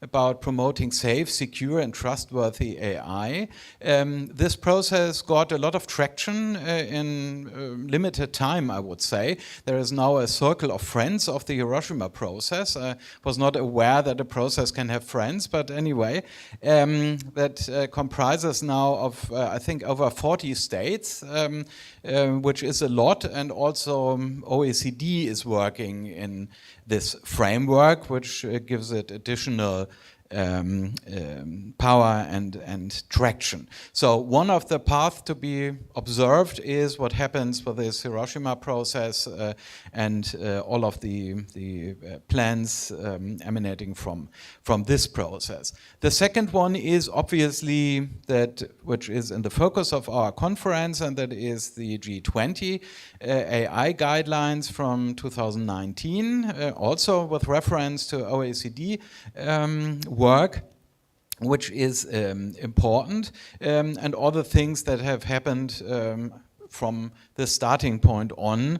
about promoting safe, secure, and trustworthy AI. This process got a lot of traction in limited time, I would say. There is now a circle of friends of the Hiroshima process. I was not aware that a process can have friends, but anyway, that comprises now of, I think, over 40 states, which is a lot, and also OECD is working in this framework, which gives it additional power and traction. So one of the paths to be observed is what happens with this Hiroshima process and all of the plans emanating from this process. The second one is obviously that, which is in the focus of our conference, and that is the G20 AI guidelines from 2019, also with reference to OECD work, which is important, and all the things that have happened from the starting point on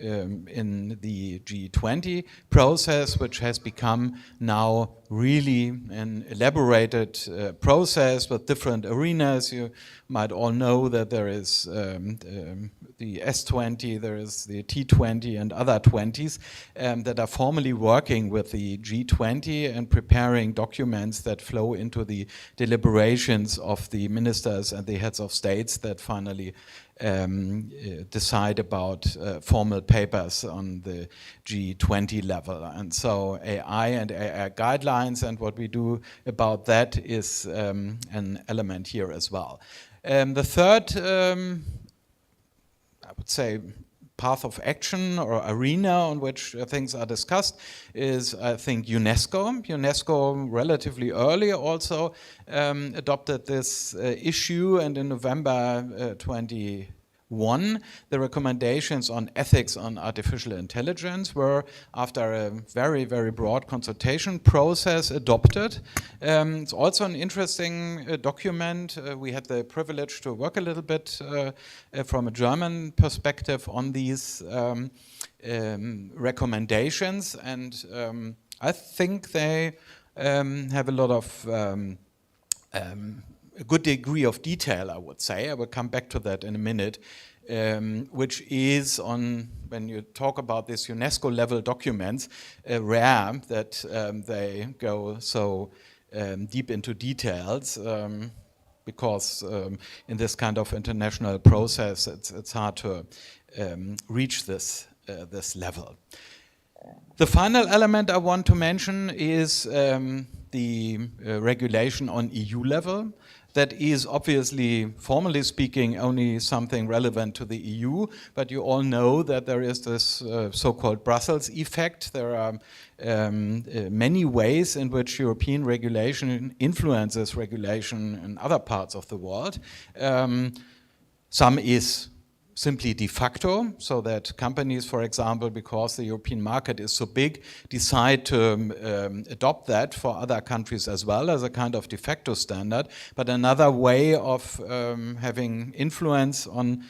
in the G20 process, which has become now really an elaborated process with different arenas. You might all know that there is the S20, there is the T20 and other 20s that are formally working with the G20 and preparing documents that flow into the deliberations of the ministers and the heads of states that finally decide about formal papers on the G20 level. And so AI and AI guidelines and what we do about that is an element here as well. The third, I would say, path of action or arena on which things are discussed is, I think, UNESCO. UNESCO relatively early also adopted this issue, and in November 21, the recommendations on ethics on artificial intelligence were, after a very, very broad consultation process, adopted. It's also an interesting document. We had the privilege to work a little bit from a German perspective on these recommendations, and I think they have a lot of a good degree of detail, I would say. I will come back to that in a minute, which is on, when you talk about these UNESCO level documents, rare that they go so deep into details, because in this kind of international process, it's hard to reach this level. The final element I want to mention is the regulation on EU level. That is obviously, formally speaking, only something relevant to the EU, but you all know that there is this so-called Brussels effect. There are many ways in which European regulation influences regulation in other parts of the world. Some is simply de facto, so that companies, for example, because the European market is so big, decide to adopt that for other countries as well as a kind of de facto standard. But another way of having influence on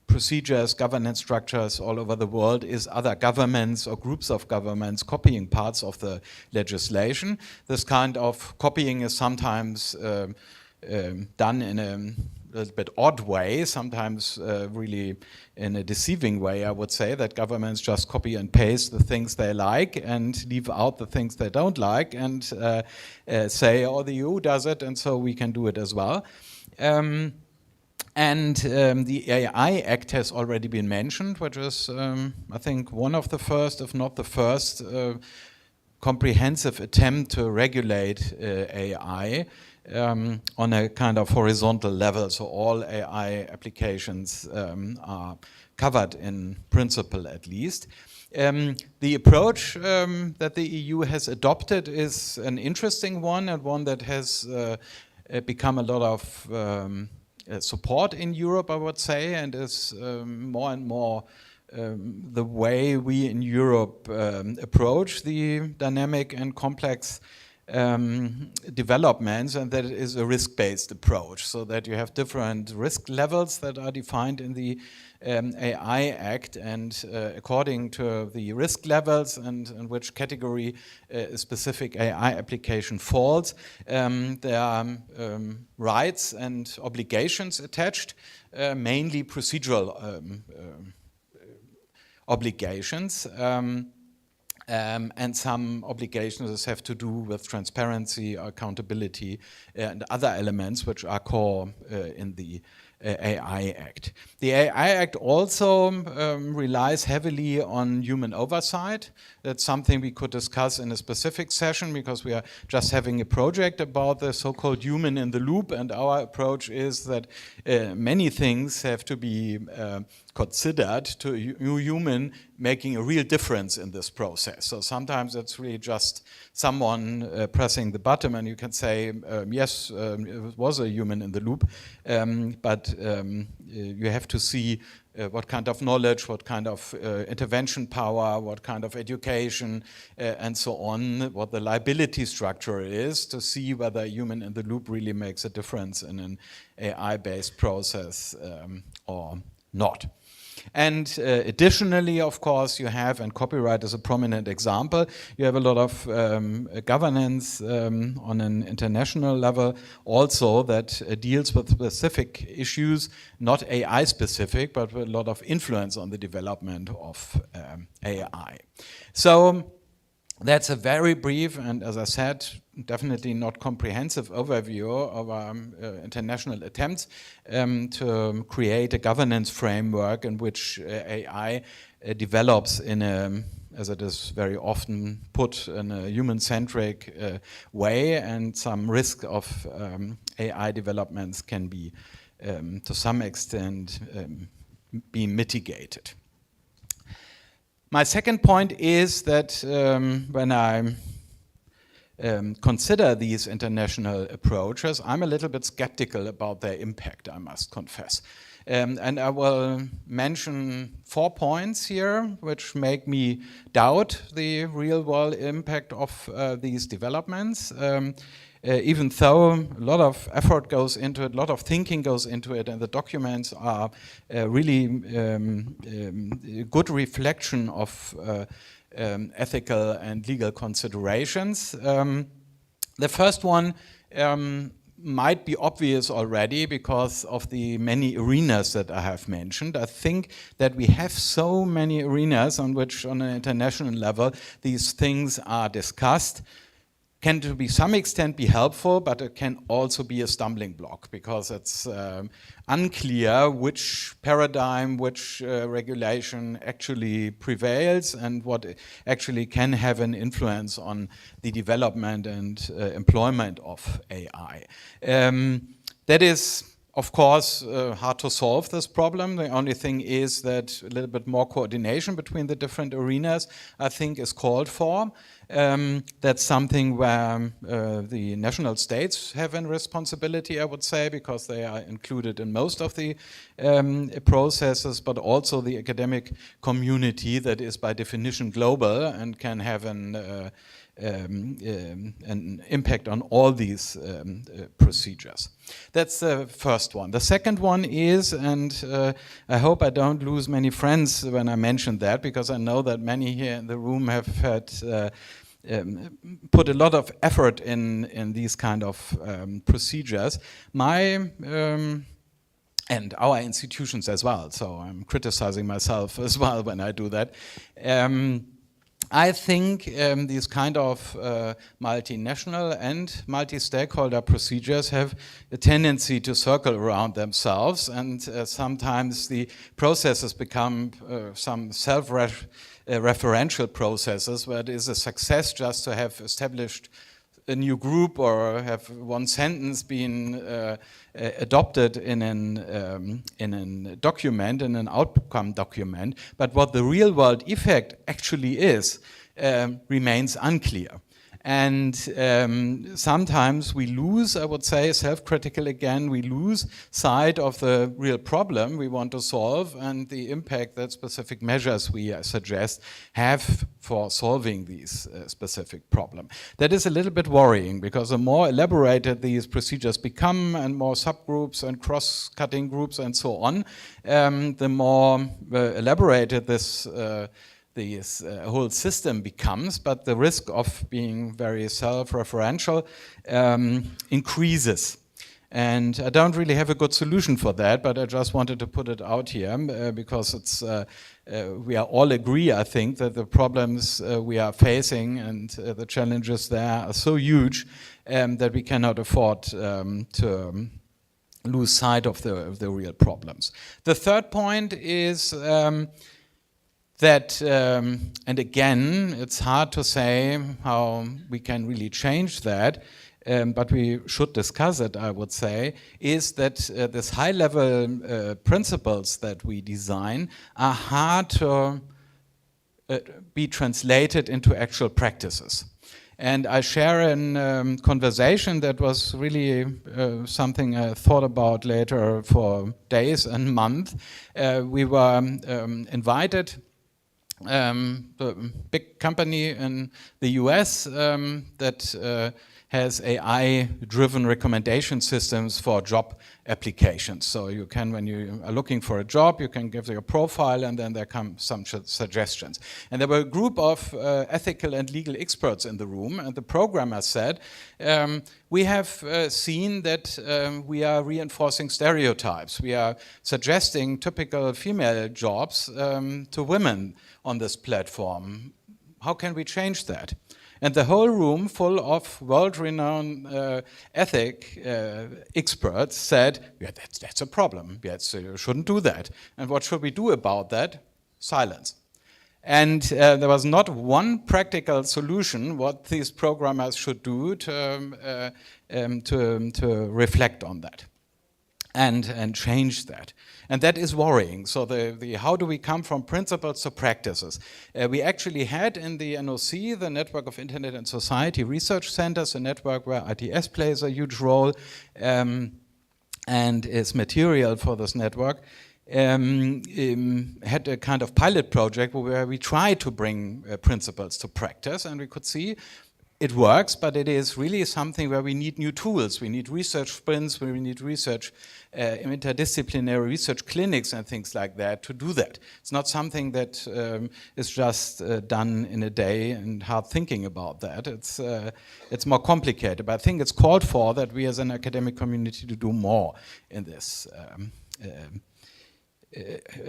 procedures, governance structures all over the world is other governments or groups of governments copying parts of the legislation. This kind of copying is sometimes done in a little bit odd way, sometimes really in a deceiving way, I would say, that governments just copy and paste the things they like and leave out the things they don't like and say, oh, the EU does it, and so we can do it as well. And the AI Act has already been mentioned, which is, I think, one of the first, if not the first, comprehensive attempt to regulate AI on a kind of horizontal level. So all AI applications are covered in principle, at least. The approach that the EU has adopted is an interesting one, and one that has become a lot of support in Europe, I would say, and is more and more the way we in Europe approach the dynamic and complex developments, and that is a risk-based approach, so that you have different risk levels that are defined in the AI Act, and according to the risk levels and in which category a specific AI application falls, there are rights and obligations attached, mainly procedural obligations. And some obligations have to do with transparency, accountability, and other elements which are core in the AI Act. The AI Act also relies heavily on human oversight. That's something we could discuss in a specific session, because we are just having a project about the so-called human in the loop, and our approach is that many things have to be considered to a human making a real difference in this process. So sometimes it's really just someone pressing the button, and you can say, yes, it was a human in the loop, but you have to see what kind of knowledge, what kind of intervention power, what kind of education, and so on, what the liability structure is, to see whether a human in the loop really makes a difference in an AI-based process or not. And additionally, of course, you have, and copyright is a prominent example, you have a lot of governance on an international level also that deals with specific issues, not AI specific, but with a lot of influence on the development of AI. So that's a very brief and, as I said, definitely not comprehensive overview of our international attempts to create a governance framework in which AI develops in a, as it is very often put, in a human-centric way, and some risk of AI developments can be, to some extent, be mitigated. My second point is that when I consider these international approaches, I'm a little bit skeptical about their impact, I must confess. And I will mention 4 points here which make me doubt the real-world impact of these developments. Even though a lot of effort goes into it, a lot of thinking goes into it, and the documents are really a good reflection of ethical and legal considerations. The first one might be obvious already because of the many arenas that I have mentioned. I think that we have so many arenas on which, on an international level, these things are discussed. Can to some extent be helpful, but it can also be a stumbling block, because it's unclear which paradigm, which regulation actually prevails, and what actually can have an influence on the development and employment of AI. That is, of course, hard to solve this problem. The only thing is that a little bit more coordination between the different arenas, I think, is called for. That's something where the national states have a responsibility, I would say, because they are included in most of the processes, but also the academic community that is by definition global and can have an impact on all these procedures. That's the first one. The second one is, and I hope I don't lose many friends when I mention that, because I know that many here in the room have had put a lot of effort in these kind of procedures. And our institutions as well, so I'm criticizing myself as well when I do that. I think these kind of multinational and multi-stakeholder procedures have a tendency to circle around themselves, and sometimes the processes become some self-referential processes where it is a success just to have established a new group or have one sentence been adopted in a document, in an outcome document, but what the real world effect actually is remains unclear. And sometimes we lose, I would say, self-critical again, we lose sight of the real problem we want to solve and the impact that specific measures we suggest have for solving these specific problem. That is a little bit worrying, because the more elaborated these procedures become and more subgroups and cross-cutting groups and so on, the more elaborated this whole system becomes, but the risk of being very self-referential increases. And I don't really have a good solution for that, but I just wanted to put it out here because it's we are all agree, I think, that the problems we are facing and the challenges there are so huge that we cannot afford to lose sight of the real problems. The third point is that, and again, it's hard to say how we can really change that, but we should discuss it, I would say, is that this high-level principles that we design are hard to be translated into actual practices. And I share a conversation that was really something I thought about later for days and months. We were invited, the big company in the US that has AI-driven recommendation systems for job applications. So you can, when you are looking for a job, you can give your profile and then there come some suggestions. And there were a group of ethical and legal experts in the room, and the programmer said, we have seen that we are reinforcing stereotypes. We are suggesting typical female jobs to women on this platform. How can we change that? And the whole room full of world-renowned ethic experts said, yeah, that's a problem. Yes, you shouldn't do that. And what should we do about that? Silence. And there was not one practical solution what these programmers should do to reflect on that and change that. And that is worrying. So how do we come from principles to practices? We actually had in the NOC, the Network of Internet and Society Research Centers, a network where ITS plays a huge role and is material for this network, had a kind of pilot project where we tried to bring principles to practice, and we could see it works, but it is really something where we need new tools. We need research sprints, we need research, interdisciplinary research clinics and things like that to do that. It's not something that is just done in a day and hard thinking about that. It's more complicated, but I think it's called for that we as an academic community to do more in this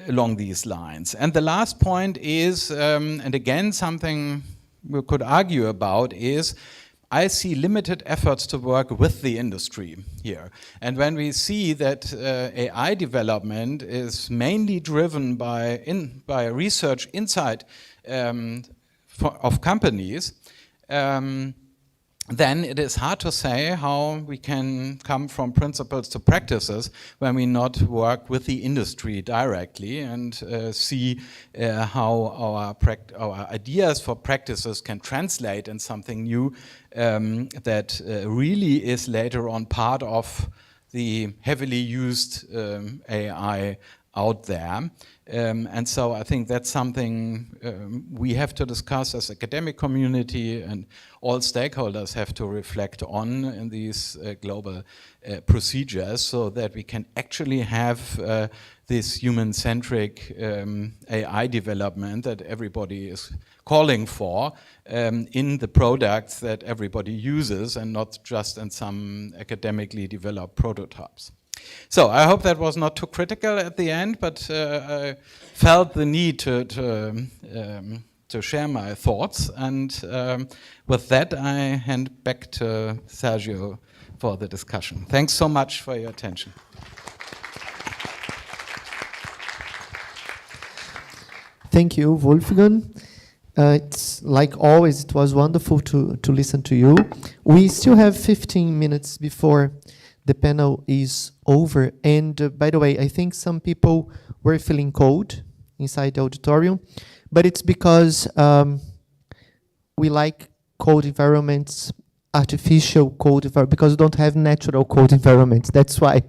along these lines. And the last point is, and again something we could argue about, is I see limited efforts to work with the industry here. And when we see that AI development is mainly driven by research inside of companies, then it is hard to say how we can come from principles to practices when we not work with the industry directly and see how our ideas for practices can translate in something new that really is later on part of the heavily used AI out there. And so I think that's something we have to discuss as academic community, and all stakeholders have to reflect on in these global procedures, so that we can actually have this human-centric AI development that everybody is calling for in the products that everybody uses, and not just in some academically developed prototypes. So I hope that was not too critical at the end, but I felt the need to to share my thoughts. And with that, I hand back to Sergio for the discussion. Thanks so much for your attention. Thank you, Wolfgang. It's like always, it was wonderful to listen to you. We still have 15 minutes before the panel is over. And by the way, I think some people were feeling cold inside the auditorium, but it's because we like cold environments, artificial cold environments, because we don't have natural cold environments. That's why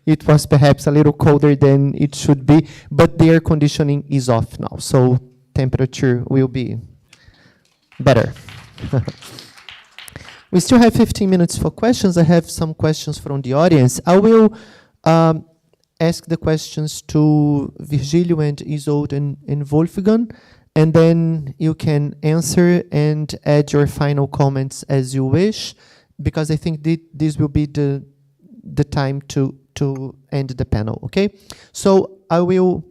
it was perhaps a little colder than it should be, but the air conditioning is off now, so temperature will be better. We still have 15 minutes for questions. I have some questions from the audience. I will ask the questions to Virgílio and Isolde and Wolfgang, and then you can answer and add your final comments as you wish, because I think this will be the time to end the panel, okay? So I will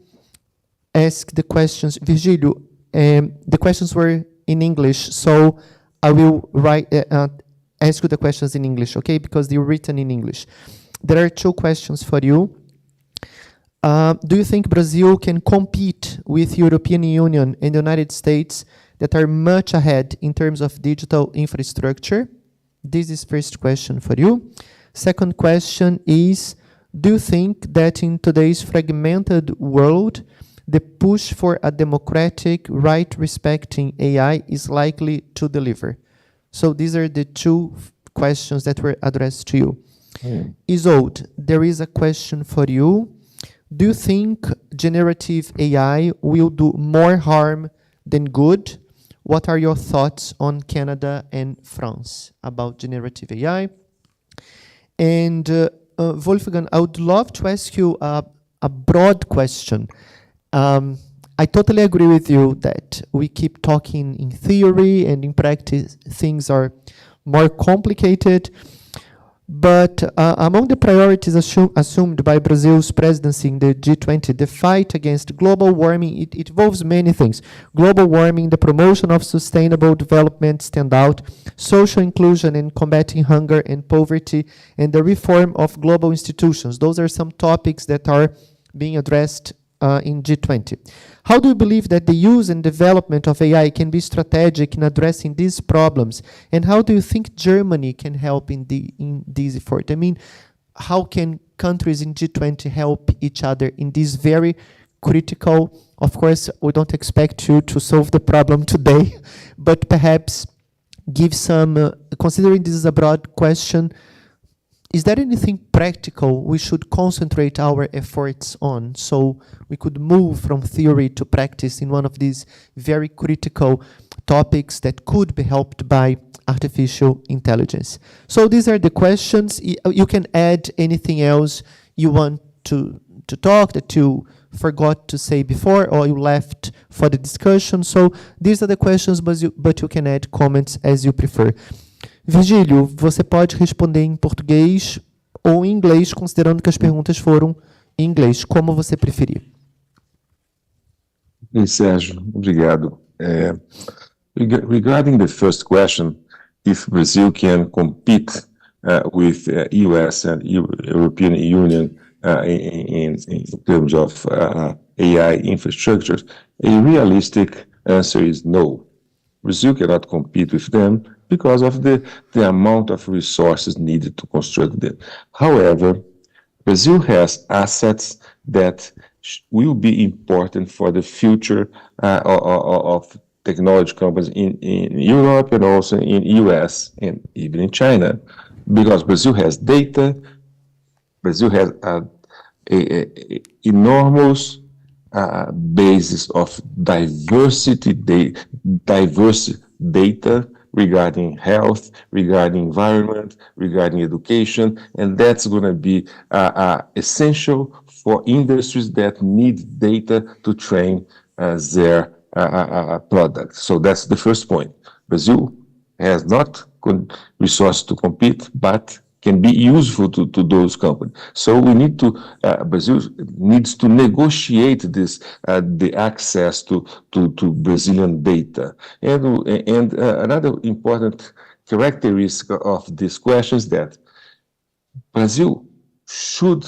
ask the questions. Virgílio, the questions were in English, so I will ask you the questions in English, okay? Because they're written in English. There are 2 questions for you. Do you think Brazil can compete with European Union and the United States that are much ahead in terms of digital infrastructure? This is first question for you. Second question is, do you think that in today's fragmented world, the push for a democratic, right-respecting AI is likely to deliver? So these are the 2 questions that were addressed to you. Isolde, there is a question for you. Do you think generative AI will do more harm than good? What are your thoughts on Canada and France about generative AI? And Wolfgang, I would love to ask you a broad question. I totally agree with you that we keep talking in theory and in practice things are more complicated. But among the priorities assumed by Brazil's presidency in the G20, the fight against global warming, it involves many things. Global warming, the promotion of sustainable development stand out, social inclusion and combating hunger and poverty, and the reform of global institutions. Those are some topics that are being addressed in G20. How do you believe that the use and development of AI can be strategic in addressing these problems? And how do you think Germany can help in this effort? I mean, how can countries in G20 help each other in this very critical, of course, we don't expect you to solve the problem today, but perhaps give some, considering this is a broad question, is there anything practical we should concentrate our efforts on so we could move from theory to practice in one of these very critical topics that could be helped by artificial intelligence? So these are the questions. You can add anything else you want to talk that you forgot to say before or you left for the discussion. So these are the questions, but you can add comments as you prefer. Virgílio, você pode responder em português ou em inglês, considerando que as perguntas foram em inglês, como você preferir. Hey, Sérgio, obrigado. Regarding the first question, if Brazil can compete with US and European Union in terms of AI infrastructure, a realistic answer is no. Brazil cannot compete with them because of the amount of resources needed to construct them. However, Brazil has assets that will be important for the future of technology companies in Europe and also in US and even in China, because Brazil has data, Brazil has a enormous basis of diverse data regarding health, regarding environment, regarding education, and that's going to be essential for industries that need data to train their products. So that's the first point. Brazil has not resources to compete, but can be useful to those companies. So we need to, Brazil needs to negotiate this, the access to Brazilian data. And another important characteristic of this question is that Brazil should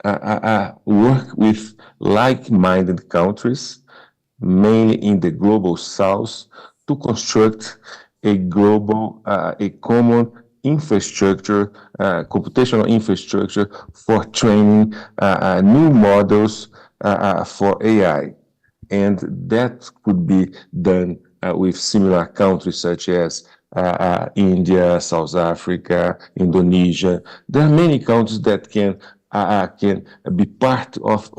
work with like-minded countries, mainly in the global south, to construct a global, a common infrastructure, computational infrastructure for training new models for AI. And that could be done with similar countries such as India, South Africa, Indonesia. There are many countries that can be part of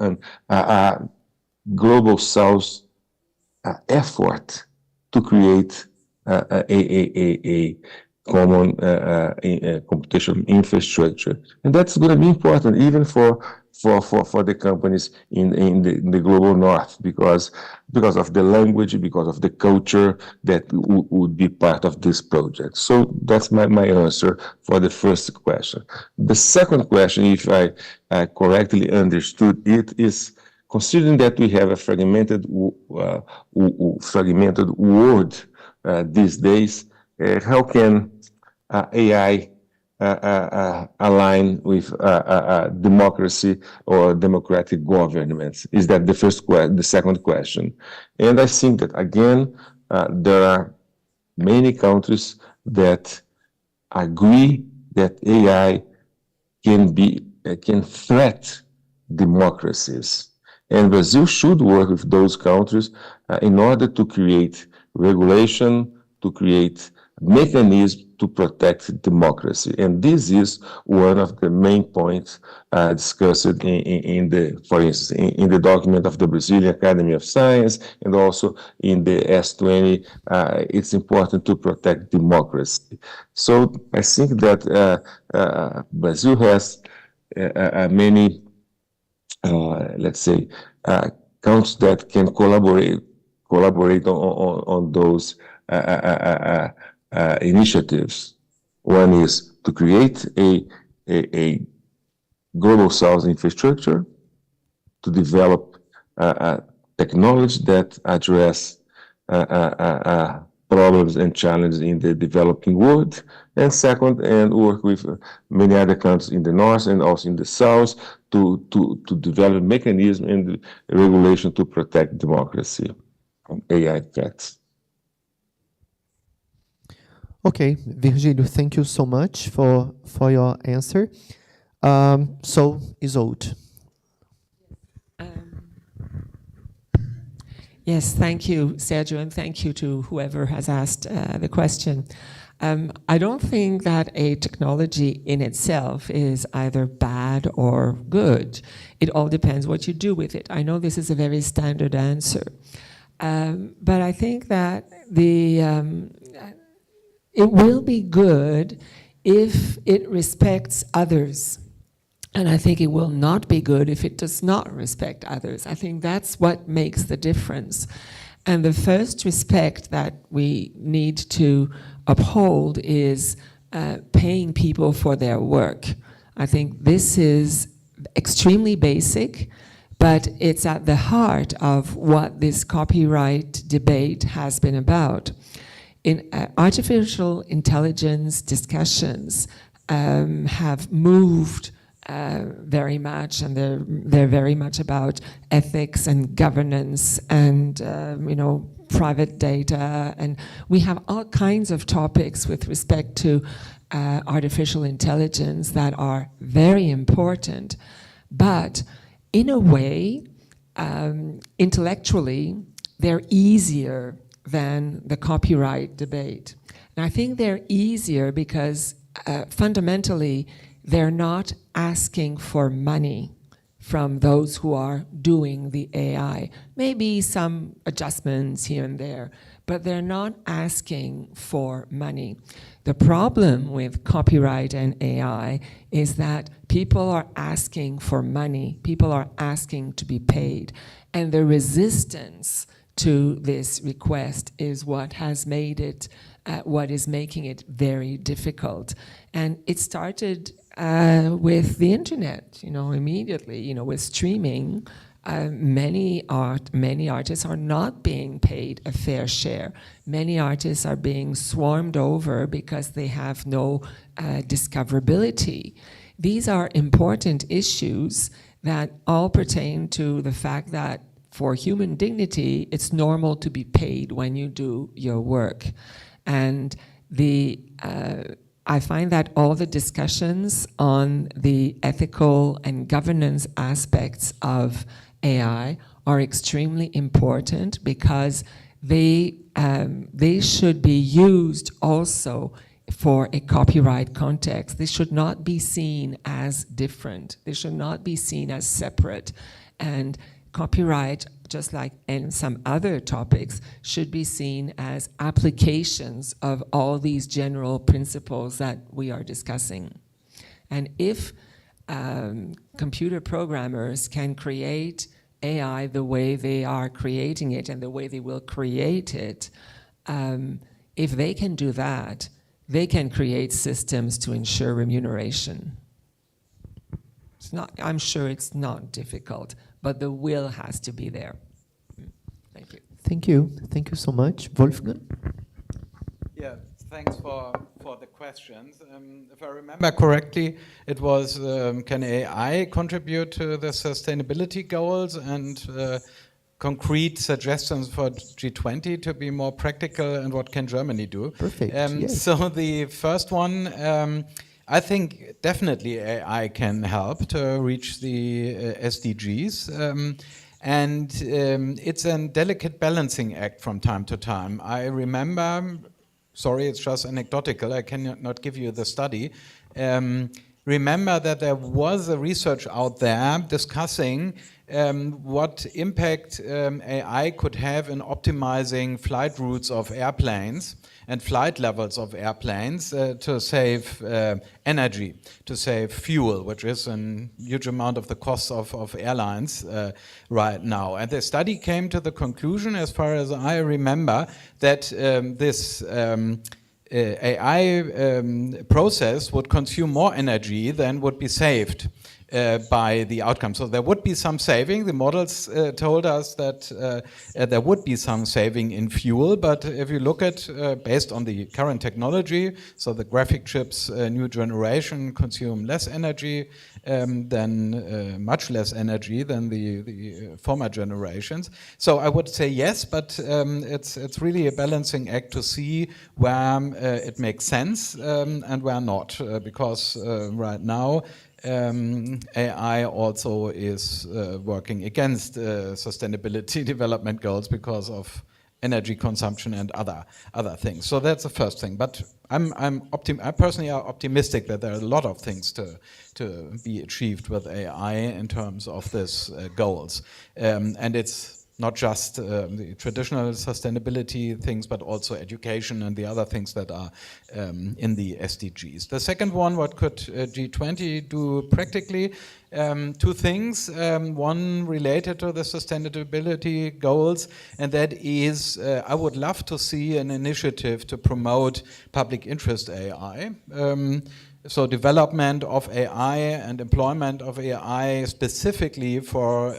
an global South effort to create a common computational infrastructure, and that's going to be important even for the companies in the global north, because of the language, because of the culture that would be part of this project. So that's my answer for the first question. The second question, if I correctly understood it, is considering that we have a fragmented world these days, how can AI align with democracy or democratic governments? Is that the second question? And I think that, again, there are many countries that agree that AI can threat democracies. And Brazil should work with those countries in order to create regulation, to create mechanisms to protect democracy. And this is one of the main points discussed for instance, in the document of the Brazilian Academy of Science, and also in the S20, it's important to protect democracy. So I think that Brazil has many, let's say, countries that can collaborate on those initiatives. One is to create a global South infrastructure, to develop technology that address problems and challenges in the developing world, and second, and work with many other countries in the north and also in the south to develop mechanisms and regulation to protect democracy from AI threats. Okay, Virgílio, thank you so much for your answer. So, Isolde. Yes, thank you, Sergio, and thank you to whoever has asked the question. I don't think that a technology in itself is either bad or good. It all depends what you do with it. I know this is a very standard answer, but I think that it will be good if it respects others. And I think it will not be good if it does not respect others. I think that's what makes the difference. And the first respect that we need to uphold is paying people for their work. I think this is extremely basic, but it's at the heart of what this copyright debate has been about. In artificial intelligence discussions have moved very much, and they're very much about ethics and governance and private data, and we have all kinds of topics with respect to artificial intelligence that are very important, but in a way, intellectually, they're easier than the copyright debate. And I think they're easier because fundamentally, they're not asking for money from those who are doing the AI. Maybe some adjustments here and there, but they're not asking for money. The problem with copyright and AI is that people are asking for money. People are asking to be paid. And the resistance to this request is what has made it what is making it very difficult. And it started with the internet, immediately, with streaming. Many artists are not being paid a fair share. Many artists are being swarmed over because they have no discoverability. These are important issues that all pertain to the fact that for human dignity, it's normal to be paid when you do your work. And I find that all the discussions on the ethical and governance aspects of AI are extremely important because they should be used also for a copyright context. They should not be seen as different. They should not be seen as separate. And copyright, just like in some other topics, should be seen as applications of all these general principles that we are discussing. And if computer programmers can create AI the way they are creating it and the way they will create it, if they can do that, they can create systems to ensure remuneration. I'm sure it's not difficult, but the will has to be there. Thank you. Thank you. Thank you so much. Wolfgang? Yeah, thanks for the questions. If I remember correctly, it was, can AI contribute to the sustainability goals and concrete suggestions for G20 to be more practical, and what can Germany do? Perfect, yes. So the first one, I think definitely AI can help to reach the SDGs. And it's a delicate balancing act from time to time. I remember, sorry, it's just anecdotal, I cannot give you the study. Remember that there was a research out there discussing what impact AI could have in optimizing flight routes of airplanes and flight levels of airplanes to save energy, to save fuel, which is a huge amount of the cost of airlines right now. And the study came to the conclusion, as far as I remember, that this AI process would consume more energy than would be saved by the outcome. So there would be some saving. The models told us that there would be some saving in fuel, but if you look at, based on the current technology, so the graphic chips, new generation consume less energy much less energy than the former generations. So I would say yes, but it's really a balancing act to see where it makes sense and where not, because right now AI also is working against sustainability development goals because of energy consumption and other things. So that's the first thing. But I personally are optimistic that there are a lot of things to be achieved with AI in terms of these goals. And it's not just the traditional sustainability things, but also education and the other things that are in the SDGs. The second one, what could G20 do practically? Two things, one related to the sustainability goals, and that is I would love to see an initiative to promote public interest AI. So development of AI and employment of AI specifically for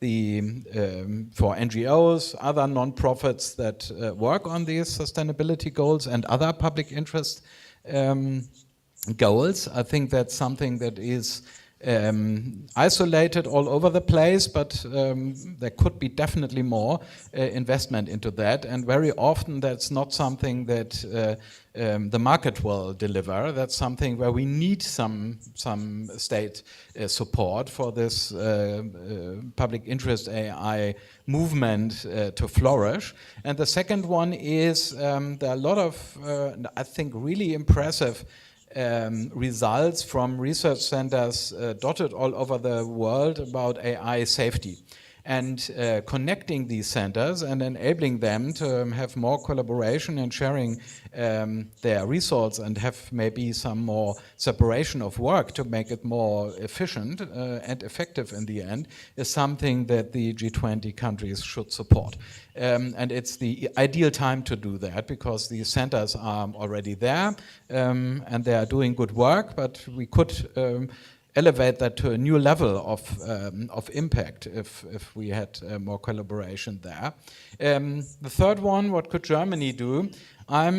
for NGOs, other non-profits that work on these sustainability goals and other public interest goals. I think that's something that is isolated all over the place, but there could be definitely more investment into that, and very often that's not something that the market will deliver. That's something where we need some state support for this public interest AI movement to flourish. And the second one is there are a lot of, I think, really impressive results from research centers dotted all over the world about AI safety. and connecting these centers and enabling them to have more collaboration and sharing their resources and have maybe some more separation of work to make it more efficient and effective in the end is something that the G20 countries should support. And it's the ideal time to do that because the centers are already there and they are doing good work, but we could elevate that to a new level of impact if we had more collaboration there. The third one, what could Germany do? I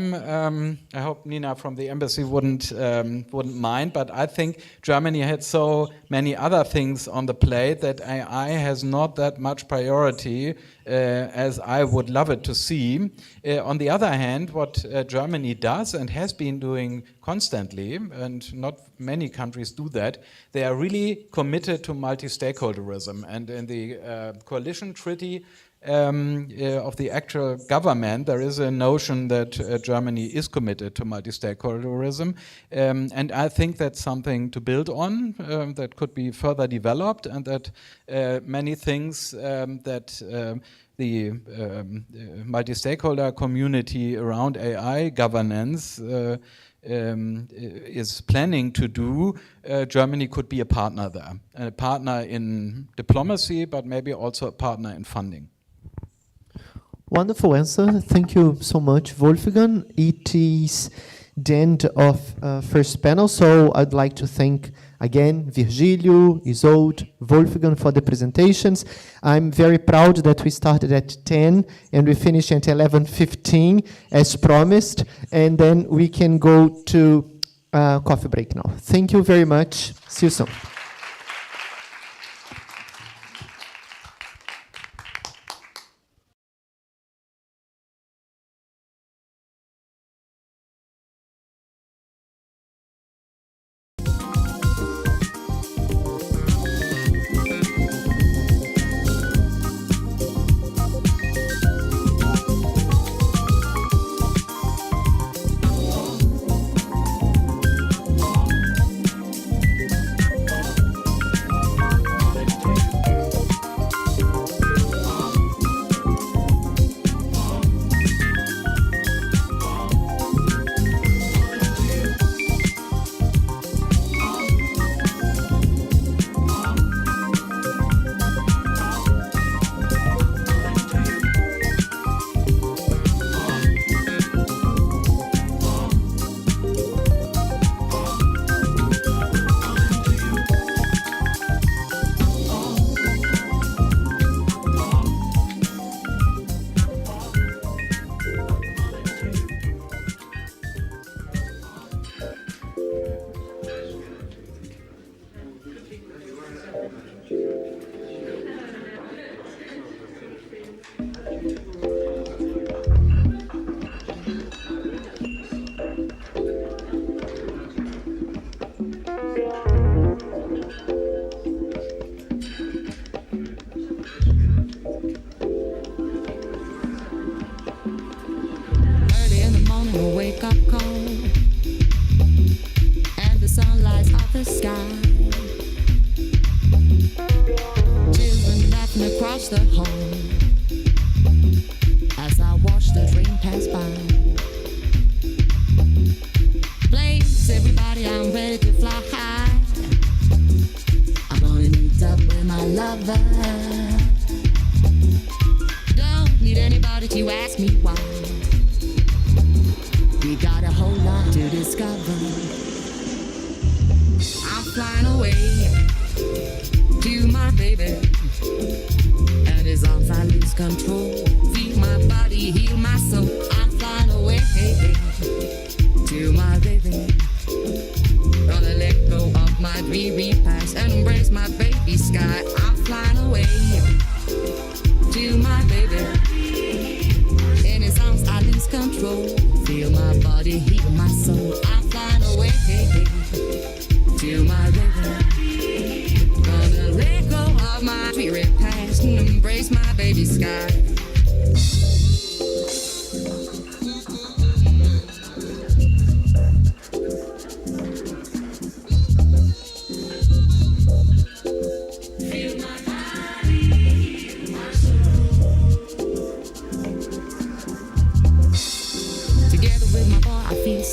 hope Nina from the embassy wouldn't mind, but I think Germany had so many other things on the plate that AI has not that much priority as I would love it to see. On the other hand, what Germany does and has been doing constantly, and not many countries do that, they are really committed to multi-stakeholderism. And in the coalition treaty of the actual government, there is a notion that Germany is committed to multi-stakeholderism, and I think that's something to build on, that could be further developed, and that many things that the multi-stakeholder community around AI governance is planning to do, Germany could be a partner there, a partner in diplomacy, but maybe also a partner in funding. Wonderful answer. Thank you so much, Wolfgang. It is the end of first panel, so I'd like to thank again Virgílio, Isolde, Wolfgang for the presentations. I'm very proud that we started at 10 and we finished at 11:15 as promised, and then we can go to coffee break now. Thank you very much. See you soon.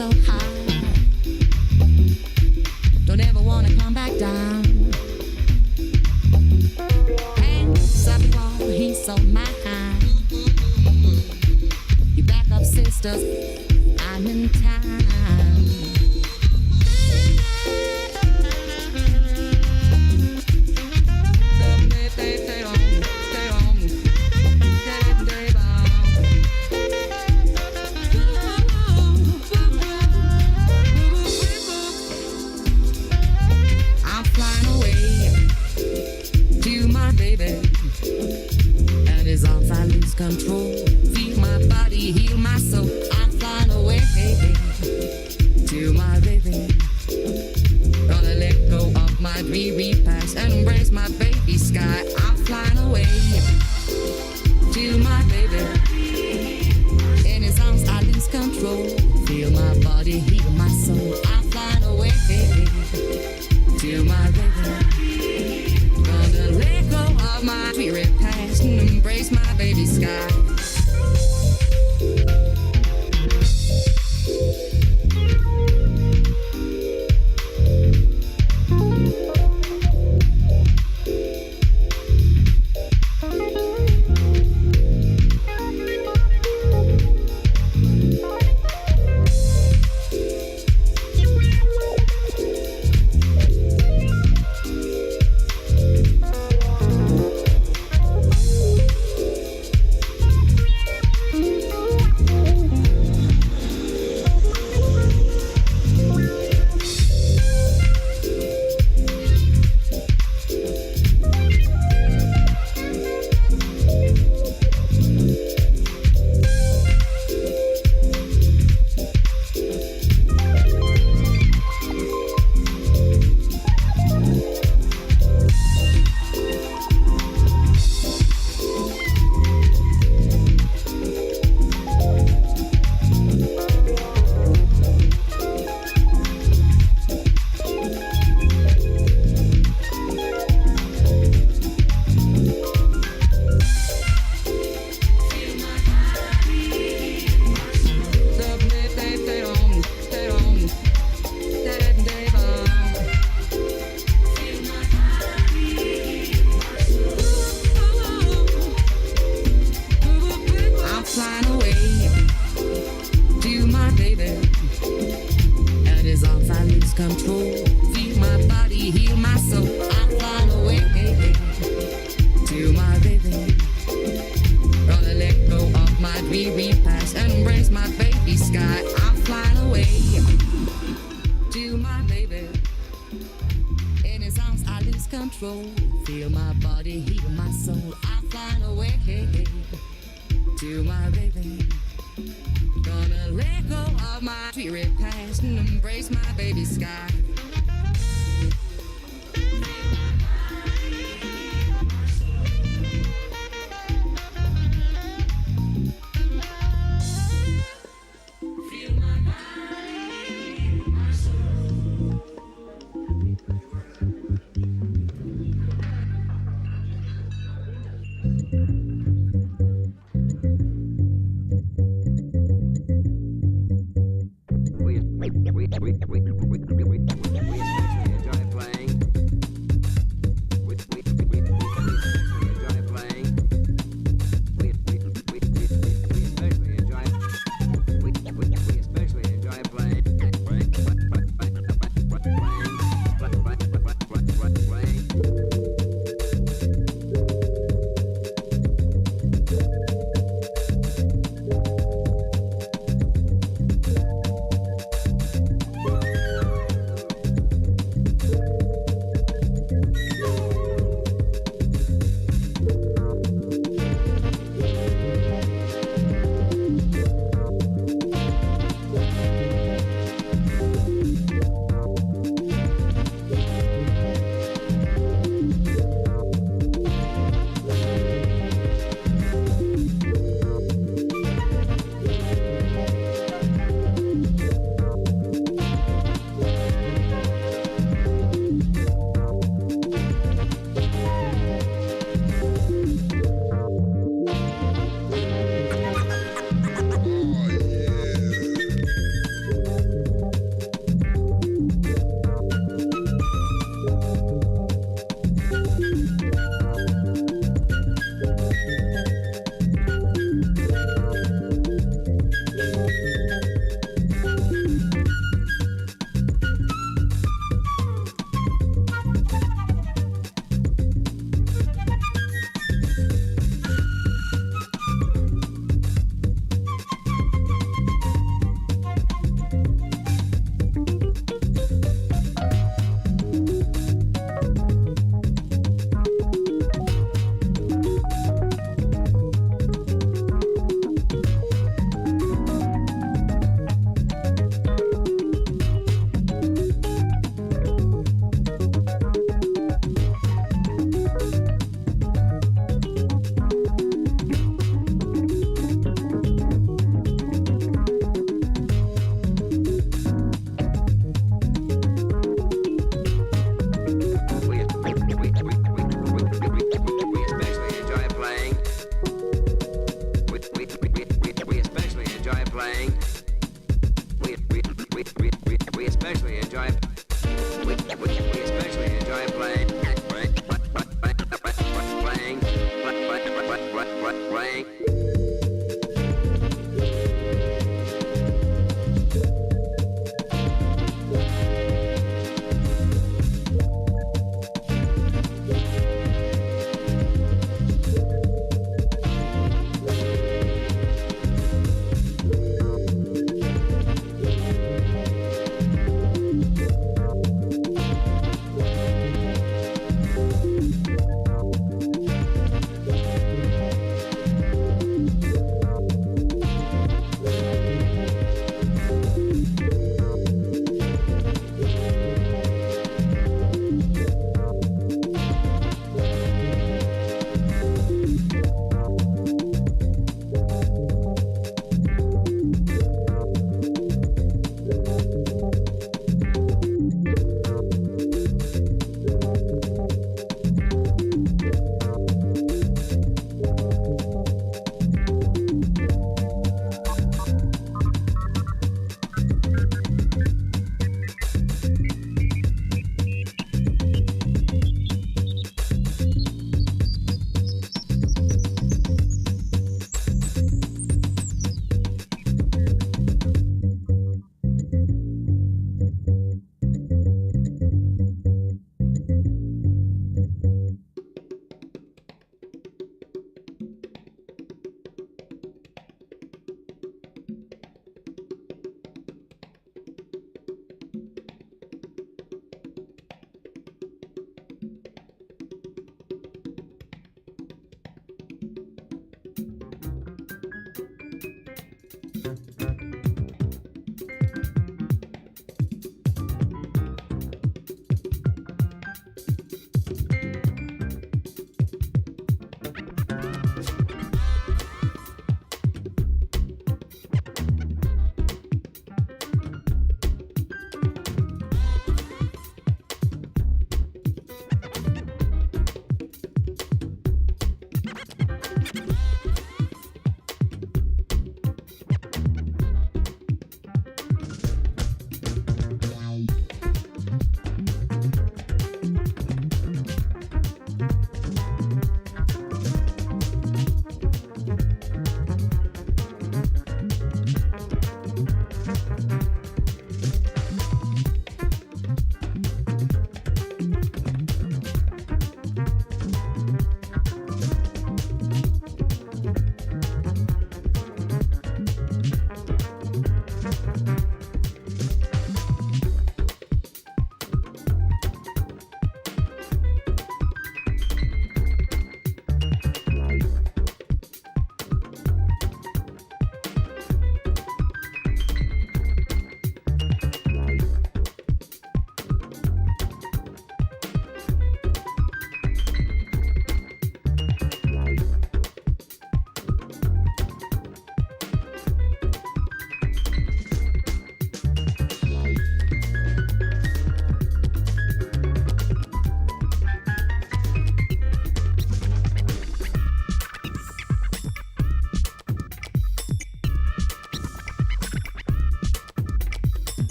so high. Don't ever wanna come back down. And Sabi Wall, he's so mad. You back up, sisters, I'm in time. Control, feel my body, heal my soul. I'm flying away to my baby. Gonna let go of my dreary past and embrace my baby sky. I'm flying away to my baby. In his arms I lose control. Feel my body, heal my soul. I'm flying away to my baby. Gonna let go of my dreary past and embrace my baby sky. Feel my body, heal my soul. I'm flying away to my baby. Gonna let go of my dreary past and embrace my baby sky.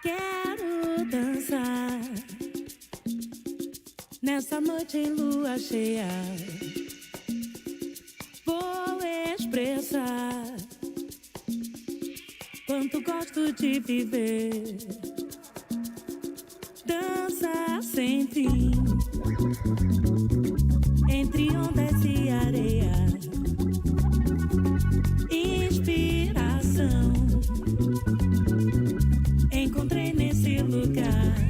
Quero dançar nessa noite em lua cheia. Vou expressar quanto gosto de viver. Dança sem fim entre ondas e areia. Inspiração encontrei nesse lugar.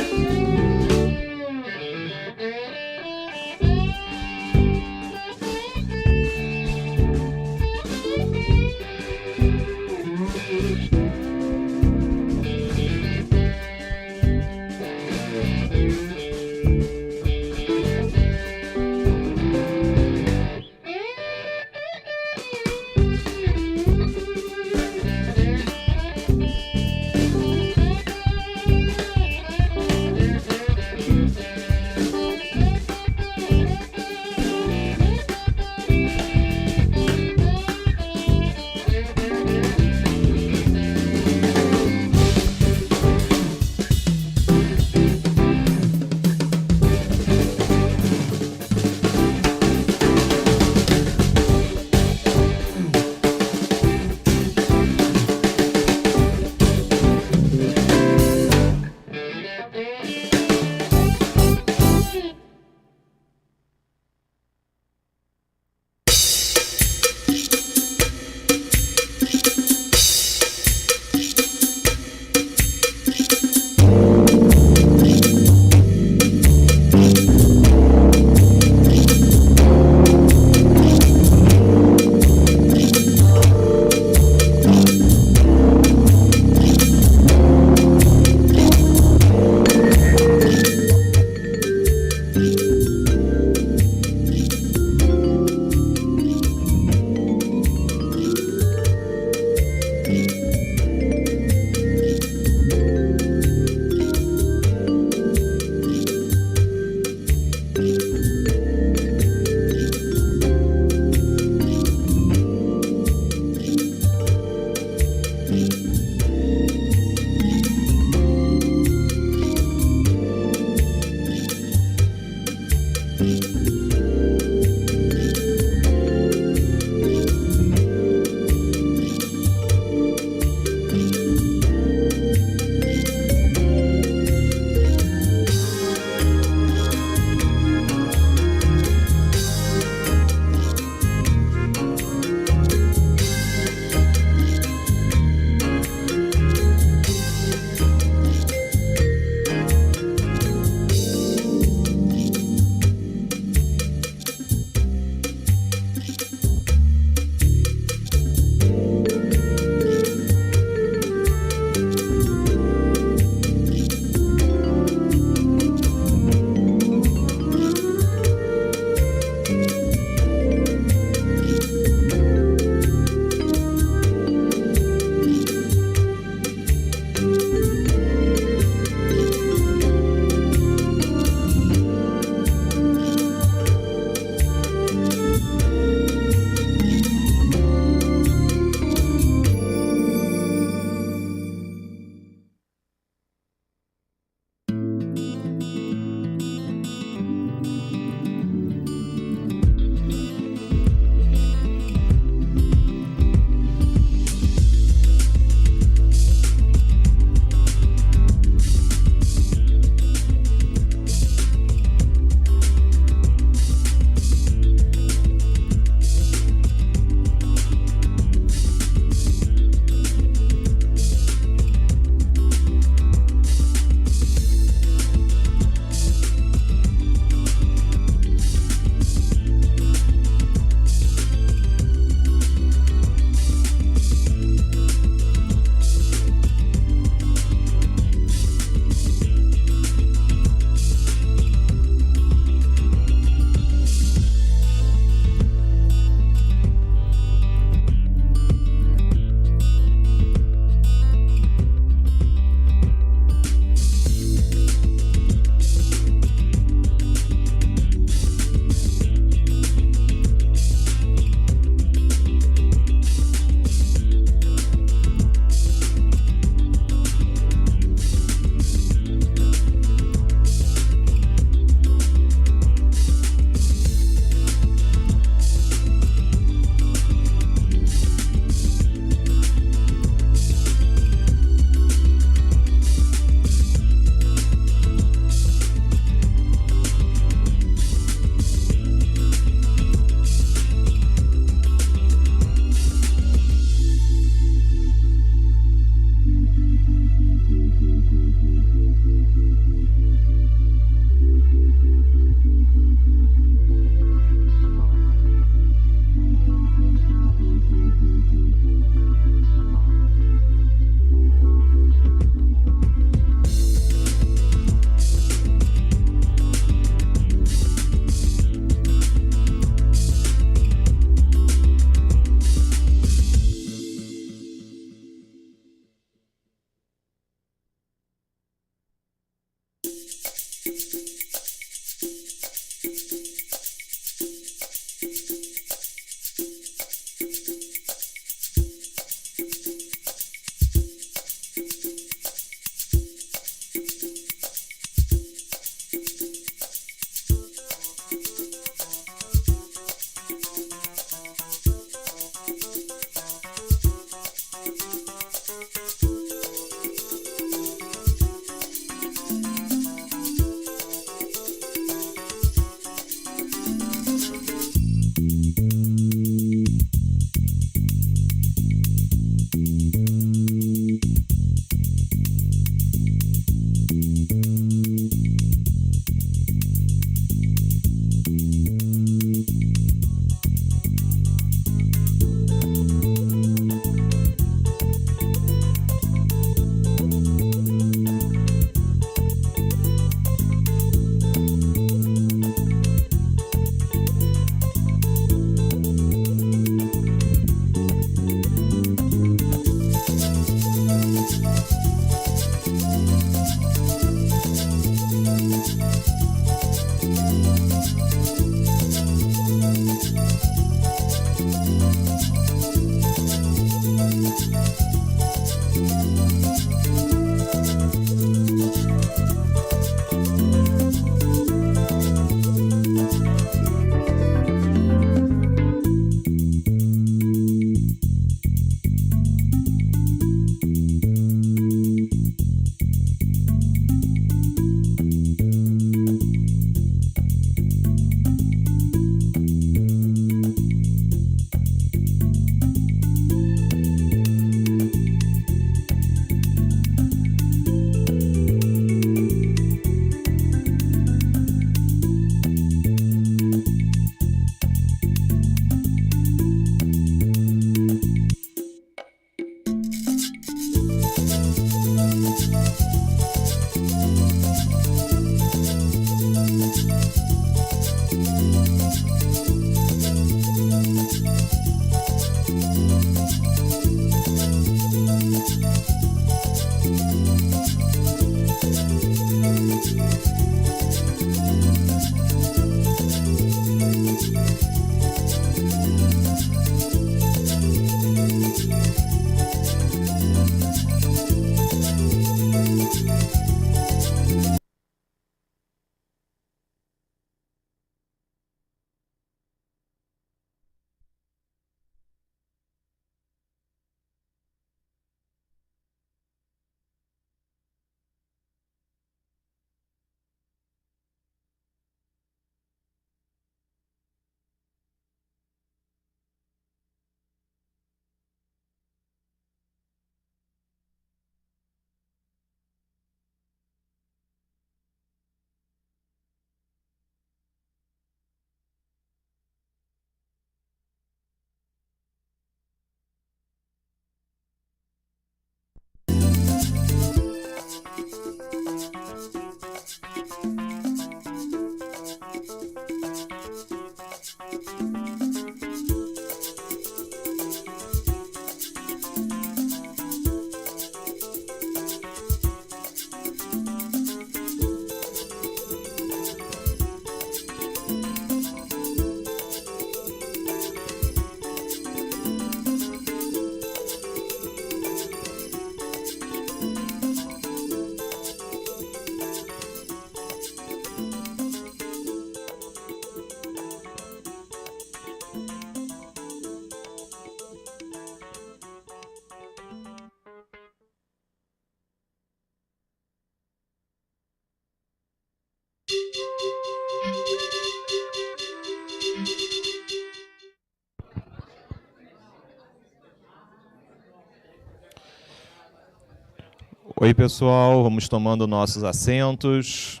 Oi, pessoal, vamos tomando nossos assentos.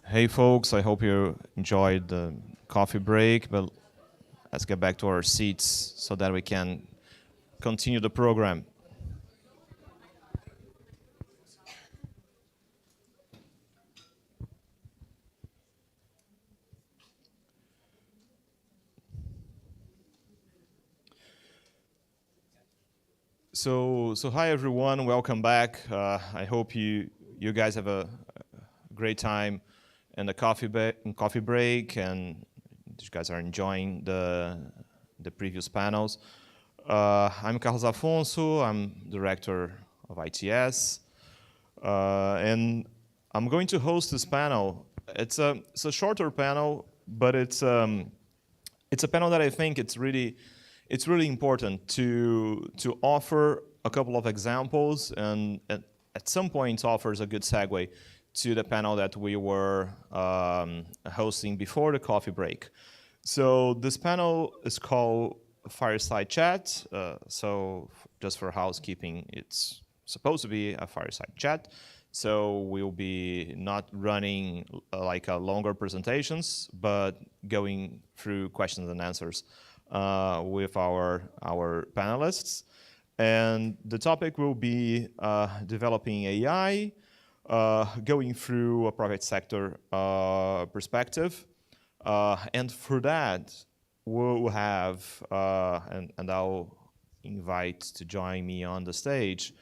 Hey, folks, I hope you enjoyed the coffee break, but let's get back to our seats so that we can continue the program. So hi everyone, welcome back. I hope you guys have a great time in the coffee break, and you guys are enjoying the previous panels. I'm Carlos Afonso. I'm director of ITS, and I'm going to host this panel. It's a shorter panel, but it's a panel that I think it's really important to offer a couple of examples, and at some point offers a good segue to the panel that we were hosting before the coffee break. So this panel is called Fireside Chat. So just for housekeeping, it's supposed to be a fireside chat. So we'll be not running like longer presentations, but going through questions and answers with our panelists. And the topic will be developing AI, going through a private sector perspective. And for that, we'll have, and I'll invite to join me on the stage,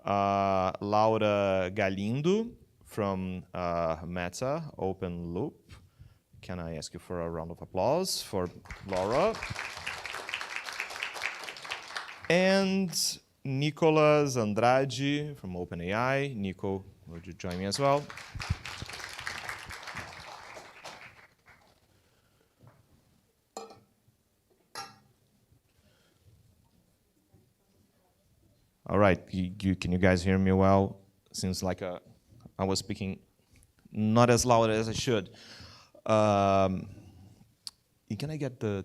Laura Galindo from Meta, Open Loop. Can I ask you for a round of applause for Laura? And Nicolas Andrade from OpenAI. Nico, would you join me as well? All right, can you guys hear me well? Seems like I was speaking not as loud as I should. Can I get the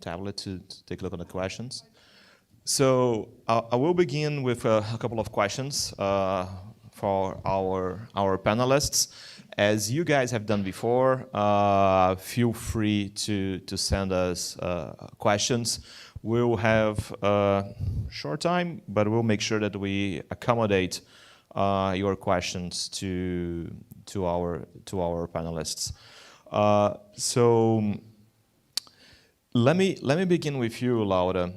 tablet to take a look at the questions? So I will begin with a couple of questions for our panelists. As you guys have done before, feel free to send us questions. We'll have a short time, but we'll make sure that we accommodate your questions to our panelists. So let me begin with you, Laura,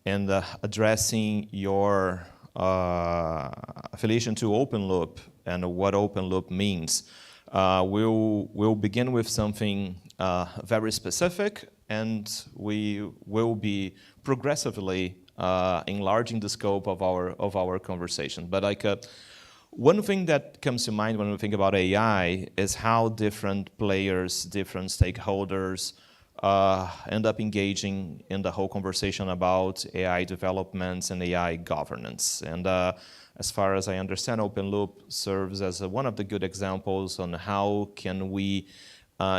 and addressing your affiliation to Open Loop and what Open Loop means. We'll begin with something very specific, and we will be progressively enlarging the scope of our conversation. But one thing that comes to mind when we think about AI is how different players, different stakeholders end up engaging in the whole conversation about AI developments and AI governance. And as far as I understand, Open Loop serves as one of the good examples on how can we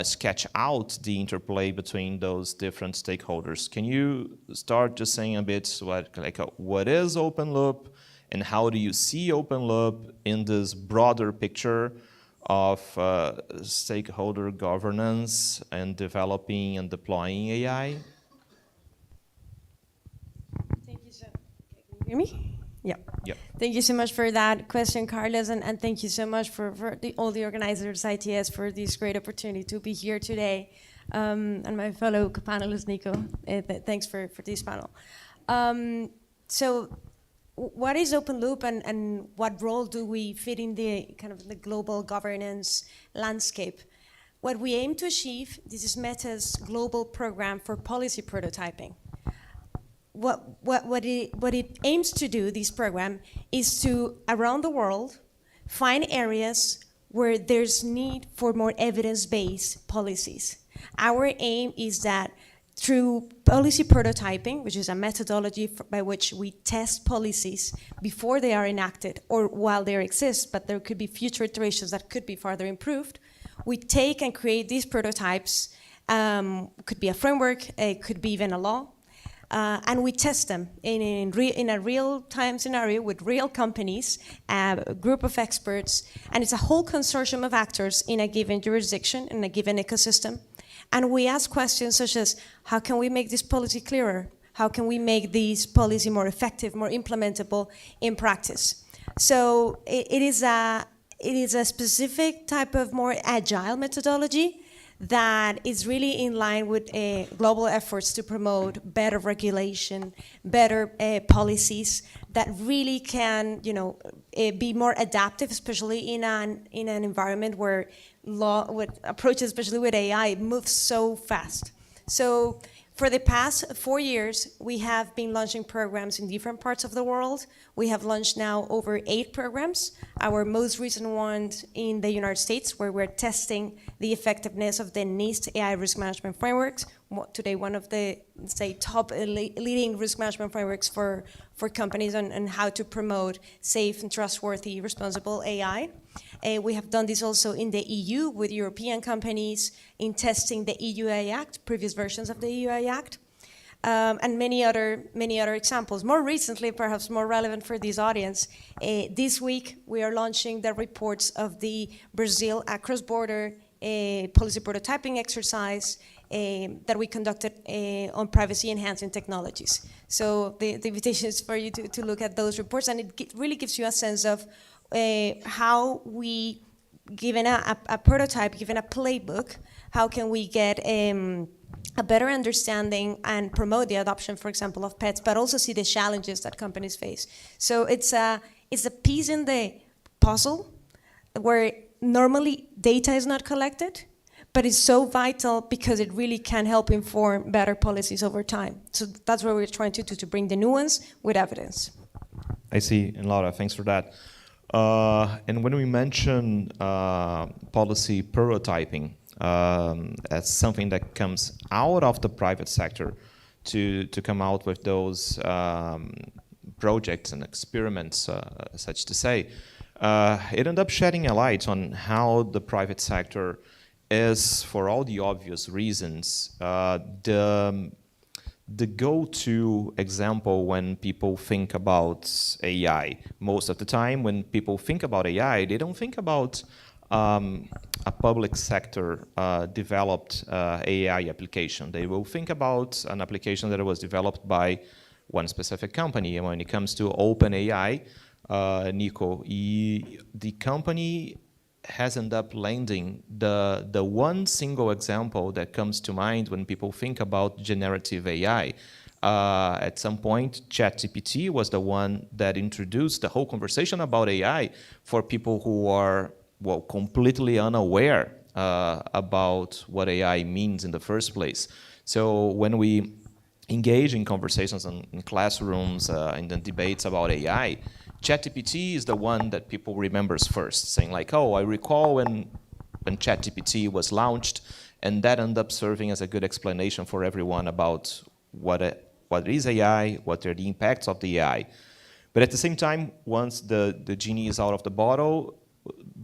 sketch out the interplay between those different stakeholders. Can you start just saying a bit what is Open Loop, and how do you see Open Loop in this broader picture of stakeholder governance and developing and deploying AI? Thank you so much. Can you hear me? Yeah. Yep. Thank you so much for that question, Carlos, and thank you so much for all the organizers, ITS, for this great opportunity to be here today, and my fellow panelist, Nico. Thanks for this panel. So, what is Open Loop, and what role do we fit in the kind of the global governance landscape? What we aim to achieve, this is Meta's global program for policy prototyping. What it aims to do, this program, is to, around the world, find areas where there's need for more evidence-based policies. Our aim is that through policy prototyping, which is a methodology by which we test policies before they are enacted or while they exist, but there could be future iterations that could be further improved, we take and create these prototypes, could be a framework, it could be even a law, and we test them in a real-time scenario with real companies, a group of experts, and it's a whole consortium of actors in a given jurisdiction, in a given ecosystem. And we ask questions such as, how can we make this policy clearer? How can we make this policy more effective, more implementable in practice? So it is a specific type of more agile methodology that is really in line with global efforts to promote better regulation, better policies that really can, be more adaptive, especially in an environment where law, with approaches, especially with AI, moves so fast. So for the past 4 years, we have been launching programs in different parts of the world. We have launched now over 8 programs. Our most recent one in the United States, where we're testing the effectiveness of the NIST AI risk management frameworks. Today, one of the, top leading risk management frameworks for companies on how to promote safe and trustworthy, responsible AI. We have done this also in the EU with European companies in testing the EU AI Act, previous versions of the EU AI Act, and many other examples. More recently, perhaps more relevant for this audience, this week we are launching the reports of the Brazil cross-border policy prototyping exercise that we conducted on privacy-enhancing technologies. So the invitation is for you to look at those reports, and it really gives you a sense of how we, given a prototype, given a playbook, how can we get a better understanding and promote the adoption, for example, of pets, but also see the challenges that companies face. So it's a piece in the puzzle where normally data is not collected, but it's so vital because it really can help inform better policies over time. So that's what we're trying to do, to bring the nuance with evidence. I see, and Laura, thanks for that. And when we mention policy prototyping as something that comes out of the private sector to come out with those projects and experiments, such to say, it ended up shedding a light on how the private sector is, for all the obvious reasons, the go-to example when people think about AI. Most of the time, when people think about AI, they don't think about a public sector developed AI application. They will think about an application that was developed by one specific company. And when it comes to OpenAI, Nico, the company has ended up landing the one single example that comes to mind when people think about generative AI. At some point, ChatGPT was the one that introduced the whole conversation about AI for people who are, well, completely unaware about what AI means in the first place. So when we engage in conversations in classrooms, in the debates about AI, ChatGPT is the one that people remembers first, saying like, oh, I recall when ChatGPT was launched, and that ended up serving as a good explanation for everyone about what is AI, what are the impacts of the AI. But at the same time, once the genie is out of the bottle,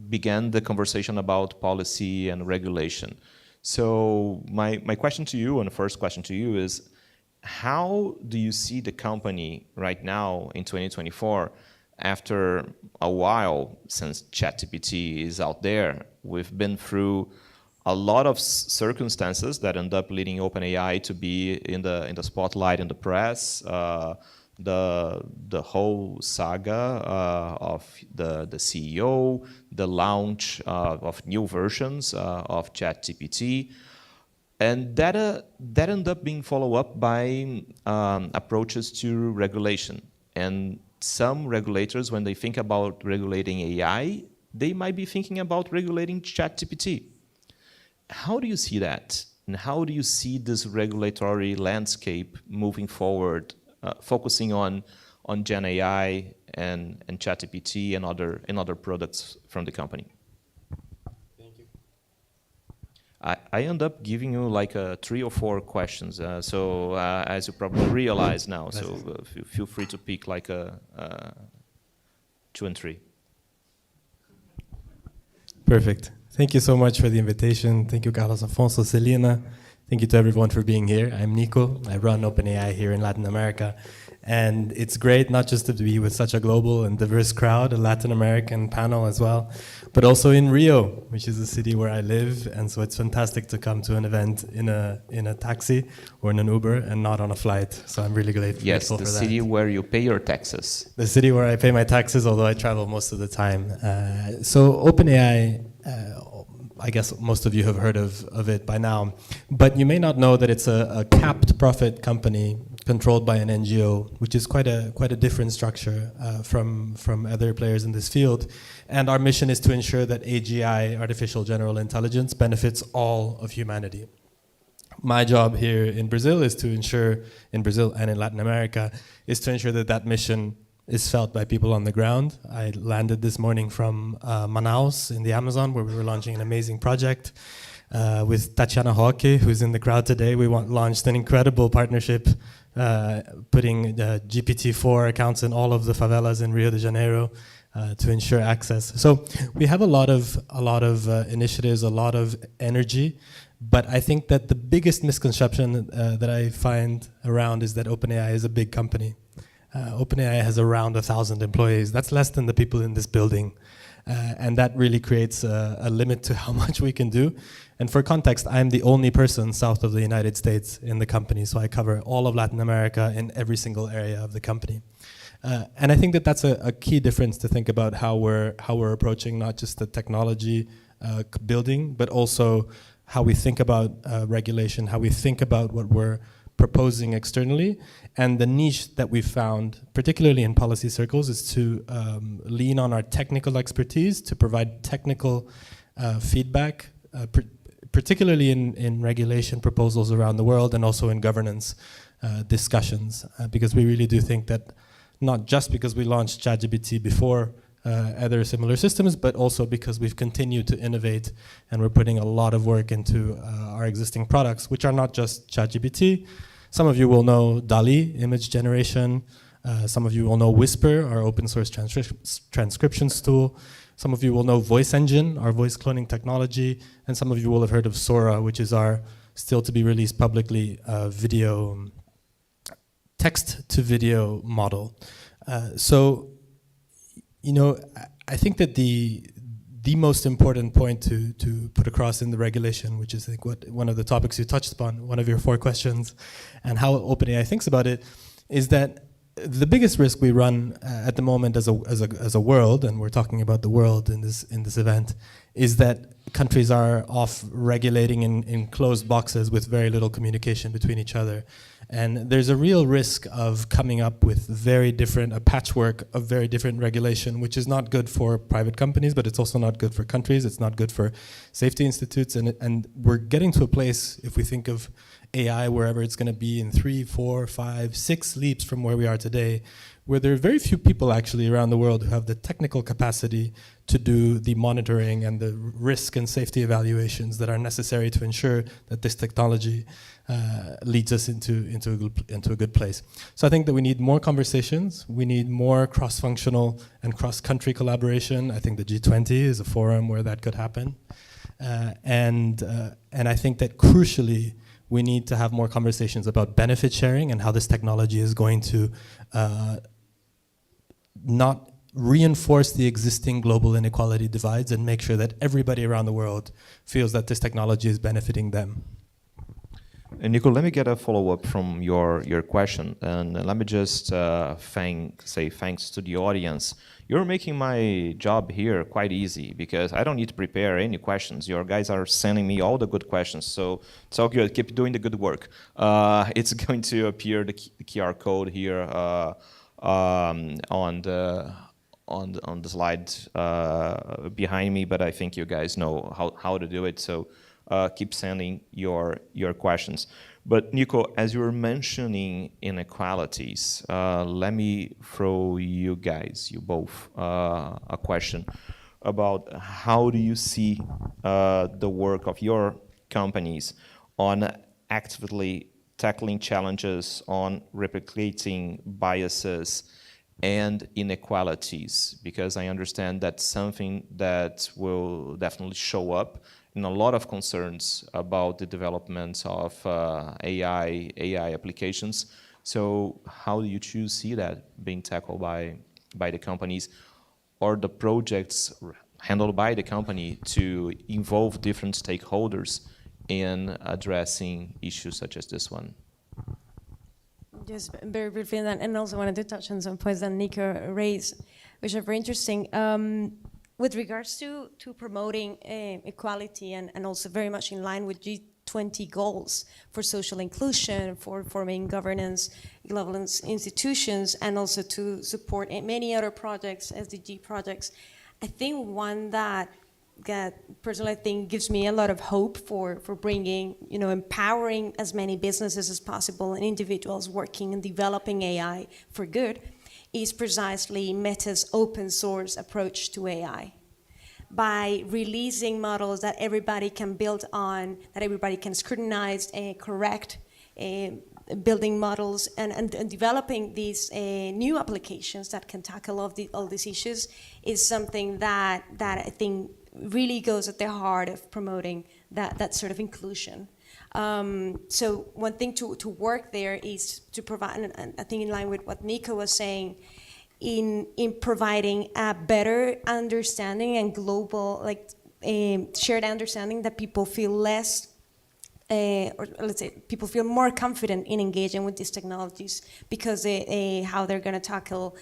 began the conversation about policy and regulation. So my question to you, and the first question to you is, how do you see the company right now in 2024, after a while since ChatGPT is out there? We've been through a lot of circumstances that end up leading OpenAI to be in the spotlight in the press. The whole saga of the CEO, the launch of new versions of ChatGPT, and that ended up being followed up by approaches to regulation. And some regulators, when they think about regulating AI, they might be thinking about regulating ChatGPT. How do you see that? And how do you see this regulatory landscape moving forward, focusing on Gen AI and ChatGPT and other products from the company? Thank you. I end up giving you like 3 or 4 questions, so as you probably realize now, so feel free to pick like 2 and 3. Perfect. Thank you so much for the invitation. Thank you, Carlos Afonso, Celina. Thank you to everyone for being here. I'm Nico. I run OpenAI here in Latin America. And it's great not just to be with such a global and diverse crowd, a Latin American panel as well, but also in Rio, which is the city where I live. And so it's fantastic to come to an event in a taxi or in an Uber and not on a flight. So I'm really grateful for that. Yes, the city where you pay your taxes. The city where I pay my taxes, although I travel most of the time. So OpenAI, I guess most of you have heard of it by now, but you may not know that it's a capped profit company controlled by an NGO, which is quite a different structure from other players in this field. And our mission is to ensure that AGI, artificial general intelligence, benefits all of humanity. My job here in Brazil is to ensure, in Brazil and in Latin America, is to ensure that that mission is felt by people on the ground. I landed this morning from Manaus in the Amazon, where we were launching an amazing project with Tatiana Roque, who's in the crowd today. We launched an incredible partnership putting GPT-4 accounts in all of the favelas in Rio de Janeiro to ensure access. So we have a lot of initiatives, a lot of energy, but I think that the biggest misconception that I find around is that OpenAI is a big company. OpenAI has around 1,000 employees. That's less than the people in this building. And that really creates a limit to how much we can do. And for context, I'm the only person south of the United States in the company, so I cover all of Latin America in every single area of the company. And I think that that's a key difference to think about how we're approaching not just the technology building, but also how we think about regulation, how we think about what we're proposing externally. And the niche that we found, particularly in policy circles, is to lean on our technical expertise to provide technical feedback, particularly in regulation proposals around the world and also in governance discussions, because we really do think that not just because we launched ChatGPT before other similar systems, but also because we've continued to innovate and we're putting a lot of work into our existing products, which are not just ChatGPT. Some of you will know DALL-E, image generation. Some of you will know Whisper, our open source transcriptions tool. Some of you will know Voice Engine, our voice cloning technology. And some of you will have heard of Sora, which is our still to be released publicly video, text to video model. So, you know, I think that the most important point to put across in the regulation, which is I think one of the topics you touched upon, one of your 4 questions, and how OpenAI thinks about it, is that the biggest risk we run at the moment as a world, and we're talking about the world in this event, is that countries are off regulating in closed boxes with very little communication between each other. And there's a real risk of coming up with a patchwork of very different regulation, which is not good for private companies, but it's also not good for countries. It's not good for safety institutes. And we're getting to a place, if we think of AI, wherever it's going to be in 3, 4, 5, 6 leaps from where we are today, where there are very few people actually around the world who have the technical capacity to do the monitoring and the risk and safety evaluations that are necessary to ensure that this technology leads us into a good place. So I think that we need more conversations. We need more cross-functional and cross-country collaboration. I think the G20 is a forum where that could happen. And I think that crucially, we need to have more conversations about benefit sharing and how this technology is going to not reinforce the existing global inequality divides and make sure that everybody around the world feels that this technology is benefiting them. And Nico, let me get a follow-up from your question, and let me just say thanks to the audience. You're making my job here quite easy because I don't need to prepare any questions. Your guys are sending me all the good questions, so it's all good. Keep doing the good work. It's going to appear the QR code here on the slide behind me, but I think you guys know how to do it. So keep sending your questions. But Nico, as you were mentioning inequalities, let me throw you both, a question about how do you see the work of your companies on actively tackling challenges on replicating biases and inequalities, because I understand that's something that will definitely show up in a lot of concerns about the development of AI applications. So how do you see that being tackled by the companies or the projects handled by the company to involve different stakeholders in addressing issues such as this one? Just very briefly, and also wanted to touch on some points that Nico raised, which are very interesting. With regards to promoting equality and also very much in line with G20 goals for social inclusion, for forming governance institutions, and also to support many other projects, SDG projects, I think one that personally I think gives me a lot of hope for bringing, empowering as many businesses as possible and individuals working and developing AI for good is precisely Meta's open source approach to AI. By releasing models that everybody can build on, that everybody can scrutinize and correct, building models and developing these new applications that can tackle all these issues is something that I think really goes at the heart of promoting that sort of inclusion. So one thing to work there is to provide, and I think in line with what Nico was saying, in providing a better understanding and global, shared understanding that people feel less, or let's say people feel more confident in engaging with these technologies because how they're going to tackle,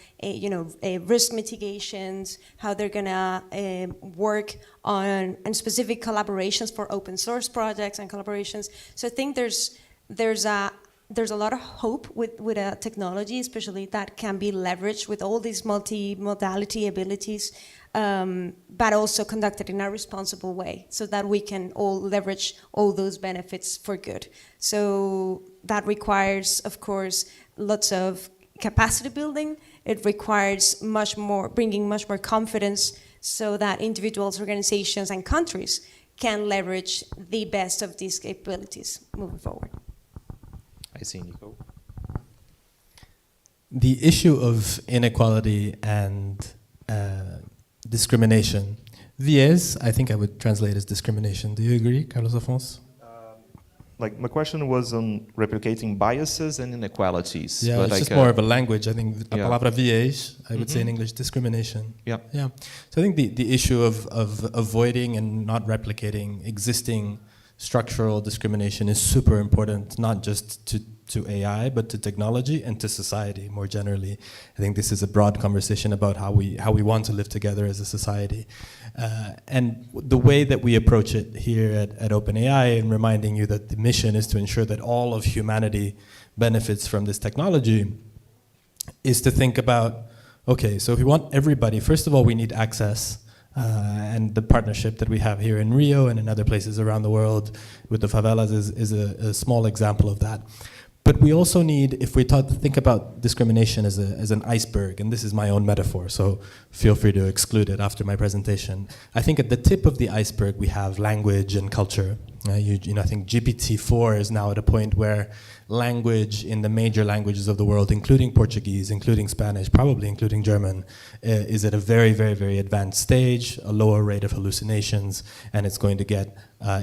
risk mitigations, how they're going to work on specific collaborations for open source projects and collaborations. So I think there's there's a lot of hope with a technology, especially that can be leveraged with all these multi-modality abilities, but also conducted in a responsible way so that we can all leverage all those benefits for good. So that requires, of course, lots of capacity building. It requires bringing much more confidence so that individuals, organizations, and countries can leverage the best of these capabilities moving forward. I see, Nico. The issue of inequality and discrimination. Viés, I think I would translate as discrimination. Do you agree, Carlos Afonso? Like my question was on replicating biases and inequalities. Yeah, but it's like just more of a language. I think a yeah. palabra viés, I would say in English, discrimination. Yeah. Yeah. So I think the issue of avoiding and not replicating existing structural discrimination is super important, not just to AI, but to technology and to society more generally. I think this is a broad conversation about how we want to live together as a society. And the way that we approach it here at OpenAI, and reminding you that the mission is to ensure that all of humanity benefits from this technology, is to think about, okay, so if we want everybody, first of all, we need access. And the partnership that we have here in Rio and in other places around the world with the favelas is a small example of that. But we also need, if we think about discrimination as an iceberg, and this is my own metaphor, so feel free to exclude it after my presentation. I think at the tip of the iceberg we have language and culture. I think GPT-4 is now at a point where language in the major languages of the world, including Portuguese, including Spanish, probably including German, is at a very, very, very advanced stage, a lower rate of hallucinations, and it's going to get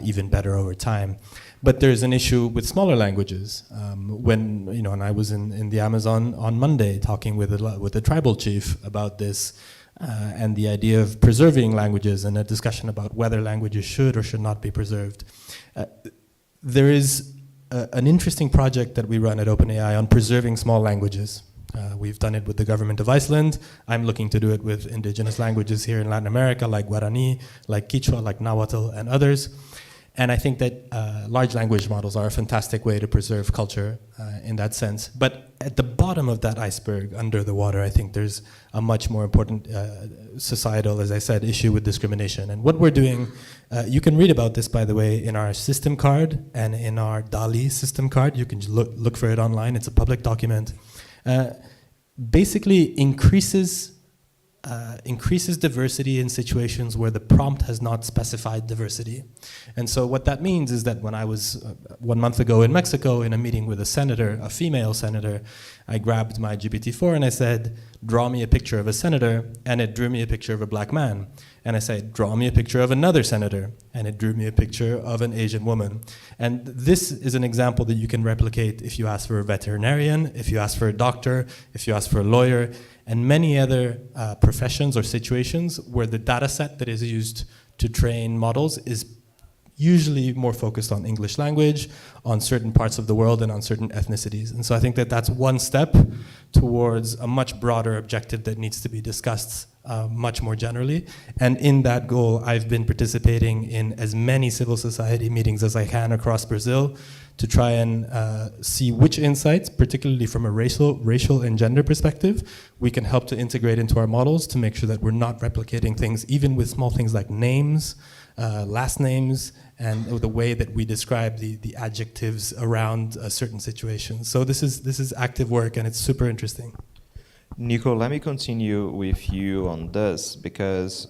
even better over time. But there's an issue with smaller languages. And I was in the Amazon on Monday talking with a tribal chief about this, and the idea of preserving languages and a discussion about whether languages should or should not be preserved. There is an interesting project that we run at OpenAI on preserving small languages. We've done it with the government of Iceland. I'm looking to do it with indigenous languages here in Latin America, like Guarani, like Quechua, like Nahuatl, and others. And I think that large language models are a fantastic way to preserve culture in that sense. But at the bottom of that iceberg, under the water, I think there's a much more important societal, as I said, issue with discrimination. And what we're doing, you can read about this, by the way, in our system card and in our DALI system card. You can look for it online. It's a public document. Basically increases diversity in situations where the prompt has not specified diversity. And so what that means is that when I was 1 month ago in Mexico in a meeting with a senator, a female senator, I grabbed my GPT-4 and I said, draw me a picture of a senator, and it drew me a picture of a black man. And I said, draw me a picture of another senator, and it drew me a picture of an Asian woman. And this is an example that you can replicate if you ask for a veterinarian, if you ask for a doctor, if you ask for a lawyer, and many other professions or situations where the data set that is used to train models is usually more focused on English language, on certain parts of the world, and on certain ethnicities. And so I think that that's one step towards a much broader objective that needs to be discussed much more generally. And in that goal, I've been participating in as many civil society meetings as I can across Brazil to try and see which insights, particularly from a racial and gender perspective, we can help to integrate into our models to make sure that we're not replicating things, even with small things like names, last names, and the way that we describe the adjectives around a certain situation. So this is active work, and it's super interesting. Nico, let me continue with you on this, because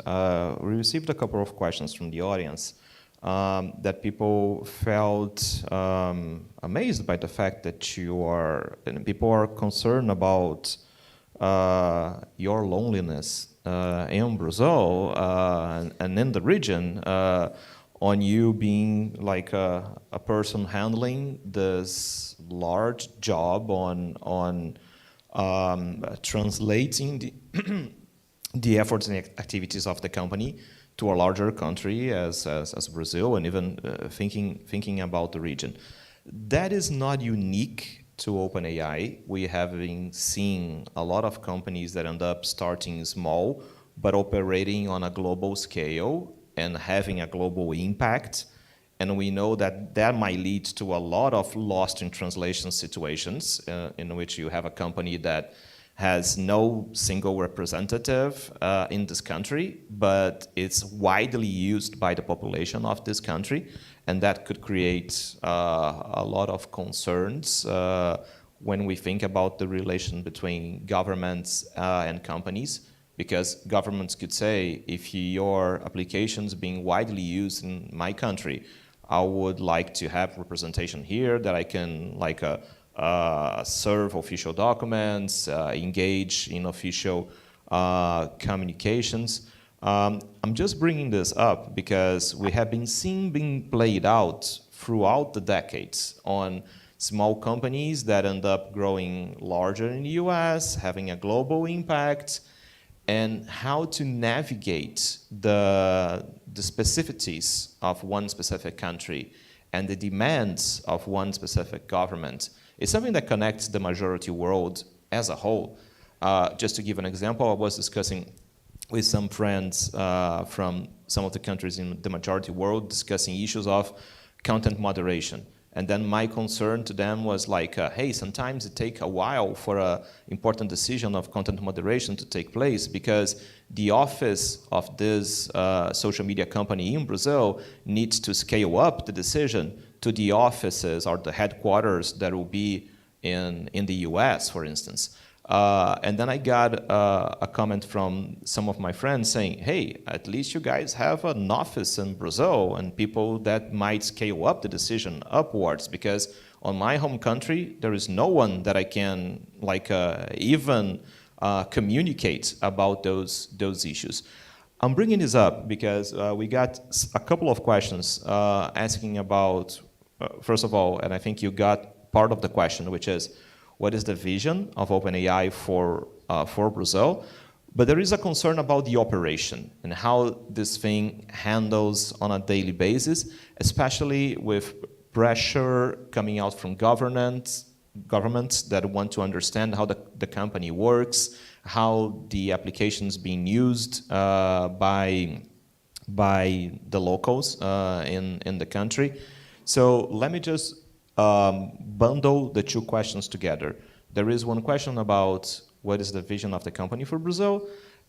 we received a couple of questions from the audience that people felt amazed by the fact that people are concerned about your loneliness in Brazil and in the region, on you being like a person handling this large job on translating the efforts and activities of the company to a larger country as Brazil, and even thinking about the region. That is not unique to OpenAI. We have been seeing a lot of companies that end up starting small, but operating on a global scale and having a global impact. And we know that that might lead to a lot of lost in translation situations in which you have a company that has no single representative in this country, but it's widely used by the population of this country, and that could create a lot of concerns when we think about the relation between governments and companies, because governments could say, if your application is being widely used in my country, I would like to have representation here that I can serve official documents, engage in official communications. I'm just bringing this up because we have been seeing being played out throughout the decades on small companies that end up growing larger in the US, having a global impact, and how to navigate the specificities of one specific country and the demands of one specific government. It's something that connects the majority world as a whole. Just to give an example, I was discussing with some friends from some of the countries in the majority world, discussing issues of content moderation. And then my concern to them was like, hey, sometimes it takes a while for an important decision of content moderation to take place because the office of this social media company in Brazil needs to scale up the decision to the offices or the headquarters that will be in the US, for instance. And then I got a comment from some of my friends saying, hey, at least you guys have an office in Brazil and people that might scale up the decision upwards, because on my home country, there is no one that I can even communicate about those issues. I'm bringing this up because we got a couple of questions asking about, first of all, and I think you got part of the question, which is, what is the vision of OpenAI for Brazil? But there is a concern about the operation and how this thing handles on a daily basis, especially with pressure coming out from governments that want to understand how the company works, how the application is being used by the locals in the country. So let me just bundle the two questions together. There is one question about what is the vision of the company for Brazil,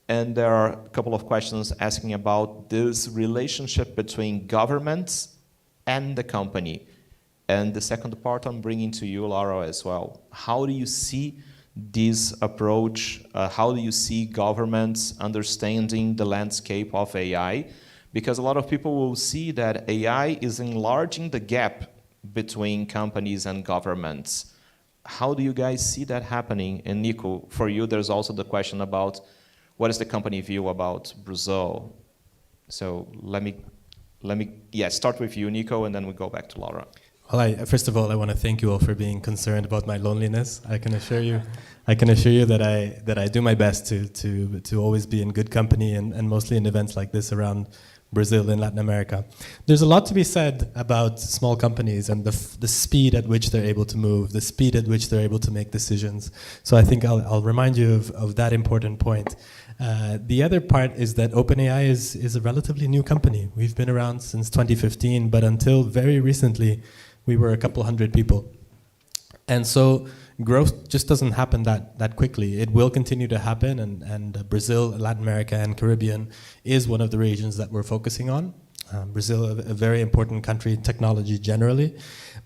and there are a couple of questions asking about this relationship between governments and the company. And the second part I'm bringing to you, Laura, as well. How do you see this approach? How do you see governments understanding the landscape of AI? Because a lot of people will see that AI is enlarging the gap between companies and governments. How do you guys see that happening? And Nico, for you, there's also the question about what is the company view about Brazil? So let me start with you, Nico, and then we go back to Laura. Well, first of all, I want to thank you all for being concerned about my loneliness. I can assure you that I do my best to always be in good company and mostly in events like this around Brazil and Latin America. There's a lot to be said about small companies and the speed at which they're able to move, the speed at which they're able to make decisions. So I think I'll remind you of that important point. The other part is that OpenAI is a relatively new company. We've been around since 2015, but until very recently, we were a couple hundred people. And so growth just doesn't happen that quickly. It will continue to happen, and Brazil, Latin America, and Caribbean is one of the regions that we're focusing on. Brazil, a very important country in technology generally.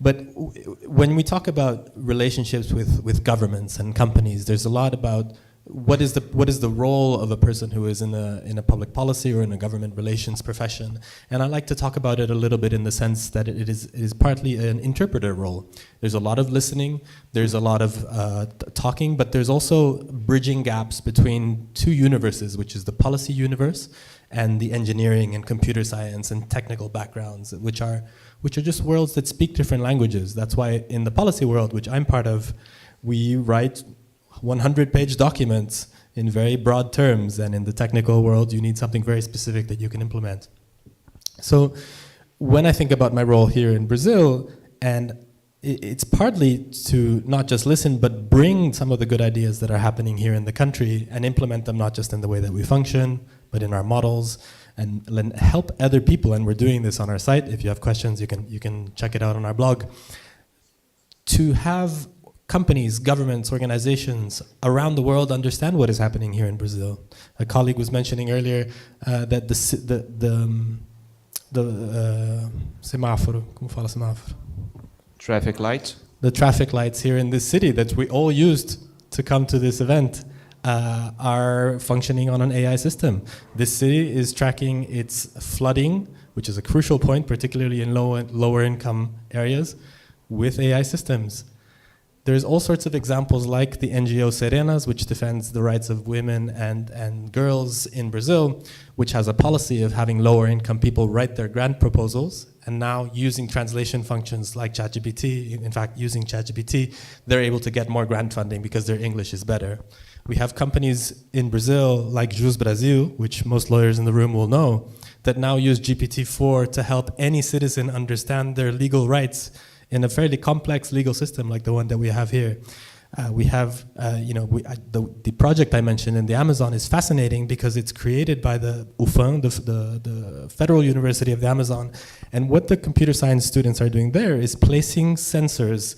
But when we talk about relationships with governments and companies, there's a lot about what is the role of a person who is in a public policy or in a government relations profession. And I like to talk about it a little bit in the sense that it is partly an interpreter role. There's a lot of listening, there's a lot of talking, but there's also bridging gaps between two universes, which is the policy universe and the engineering and computer science and technical backgrounds, which are just worlds that speak different languages. That's why in the policy world, which I'm part of, we write 100-page documents in very broad terms, and in the technical world, you need something very specific that you can implement. So when I think about my role here in Brazil, and it's partly to not just listen, but bring some of the good ideas that are happening here in the country and implement them not just in the way that we function, but in our models, and help other people. And we're doing this on our site. If you have questions, you can check it out on our blog. To have companies, governments, organizations around the world understand what is happening here in Brazil. A colleague was mentioning earlier that the semáforo, como fala semáforo? Traffic light. The traffic lights here in this city that we all used to come to this event are functioning on an AI system. This city is tracking its flooding, which is a crucial point, particularly in lower income areas, with AI systems. There's all sorts of examples like the NGO Serenas, which defends the rights of women and girls in Brazil, which has a policy of having lower income people write their grant proposals, and now using translation functions like ChatGPT, in fact using ChatGPT, they're able to get more grant funding because their English is better. We have companies in Brazil like Jus Brasil, which most lawyers in the room will know, that now use GPT-4 to help any citizen understand their legal rights in a fairly complex legal system like the one that we have here. We have, the project I mentioned in the Amazon is fascinating because it's created by the UFAM, the Federal University of the Amazon. And what the computer science students are doing there is placing sensors,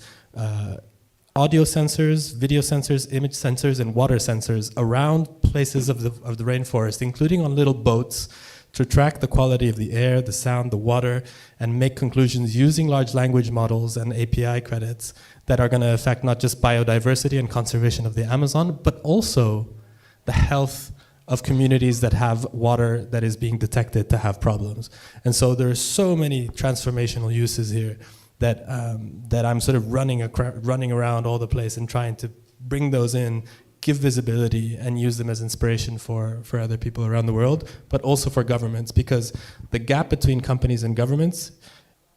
audio sensors, video sensors, image sensors, and water sensors around places of the rainforest, including on little boats, to track the quality of the air, the sound, the water, and make conclusions using large language models and API credits that are going to affect not just biodiversity and conservation of the Amazon, but also the health of communities that have water that is being detected to have problems. And so there are so many transformational uses here that I'm sort of running around all the place and trying to bring those in, give visibility, and use them as inspiration for other people around the world, but also for governments, because the gap between companies and governments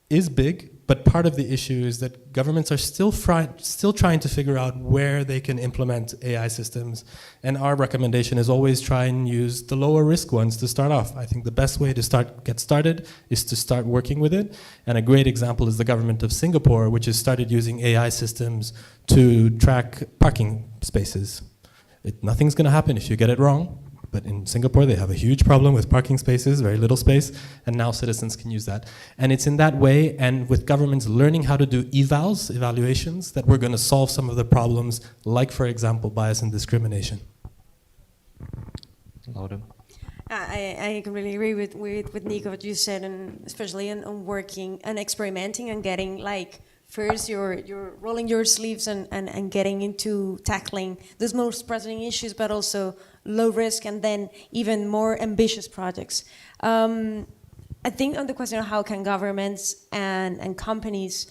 is big, but part of the issue is that governments are still trying to figure out where they can implement AI systems, and our recommendation is always try and use the lower risk ones to start off. I think the best way to get started is to start working with it, and a great example is the government of Singapore, which has started using AI systems to track parking spaces. Nothing's going to happen if you get it wrong, but in Singapore they have a huge problem with parking spaces, very little space, and now citizens can use that. And it's in that way, and with governments learning how to do evaluations, that we're going to solve some of the problems, like, for example, bias and discrimination. Laura? I completely agree with Nico, what you said, and especially on working and experimenting and getting, like, first, you're rolling your sleeves and getting into tackling those most pressing issues, but also low risk and then even more ambitious projects. I think on the question of how can governments and companies,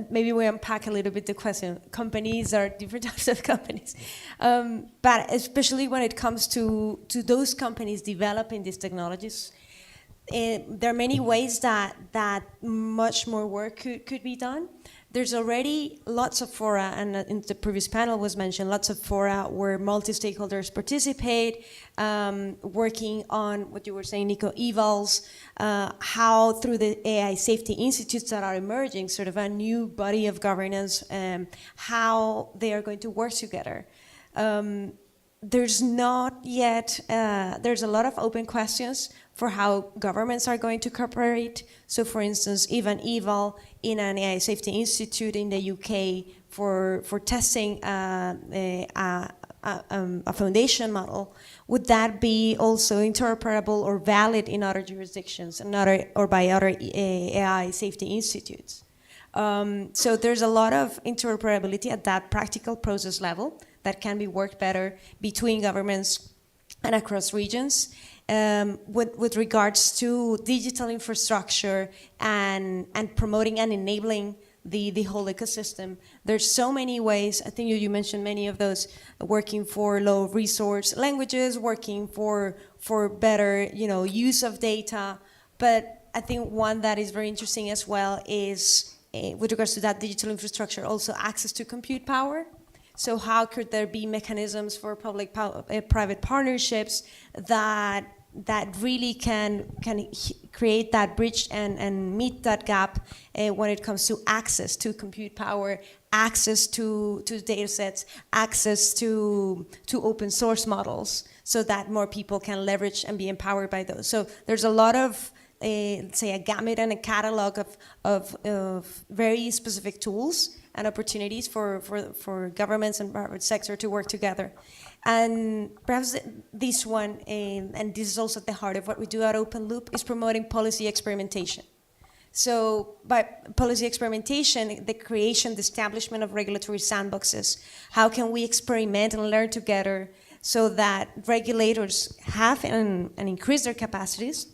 maybe we unpack a little bit the question. Companies are different types of companies, but especially when it comes to those companies developing these technologies, there are many ways that much more work could be done. There's already lots of fora, and in the previous panel was mentioned, lots of fora where multi-stakeholders participate, working on what you were saying, Nico, evals, how through the AI safety institutes that are emerging, sort of a new body of governance, how they are going to work together. There's not yet, there's a lot of open questions for how governments are going to cooperate. So for instance, even eval in an AI safety institute in the UK for testing a foundation model, would that be also interoperable or valid in other jurisdictions or by other AI safety institutes? So there's a lot of interoperability at that practical process level that can be worked better between governments and across regions. With regards to digital infrastructure and promoting and enabling the whole ecosystem, there's so many ways. I think you mentioned many of those, working for low resource languages, working for better use of data. But I think one that is very interesting as well is, with regards to that digital infrastructure, also access to compute power. So how could there be mechanisms for public-private partnerships that really can create that bridge and meet that gap when it comes to access to compute power, access to data sets, access to open source models. so that more people can leverage and be empowered by those. So there's a lot of, let's say, a gamut and a catalog of very specific tools and opportunities for governments and private sector to work together. And perhaps this one, and this is also at the heart of what we do at Open Loop, is promoting policy experimentation. So by policy experimentation, the creation, the establishment of regulatory sandboxes, how can we experiment and learn together so that regulators have and increase their capacities,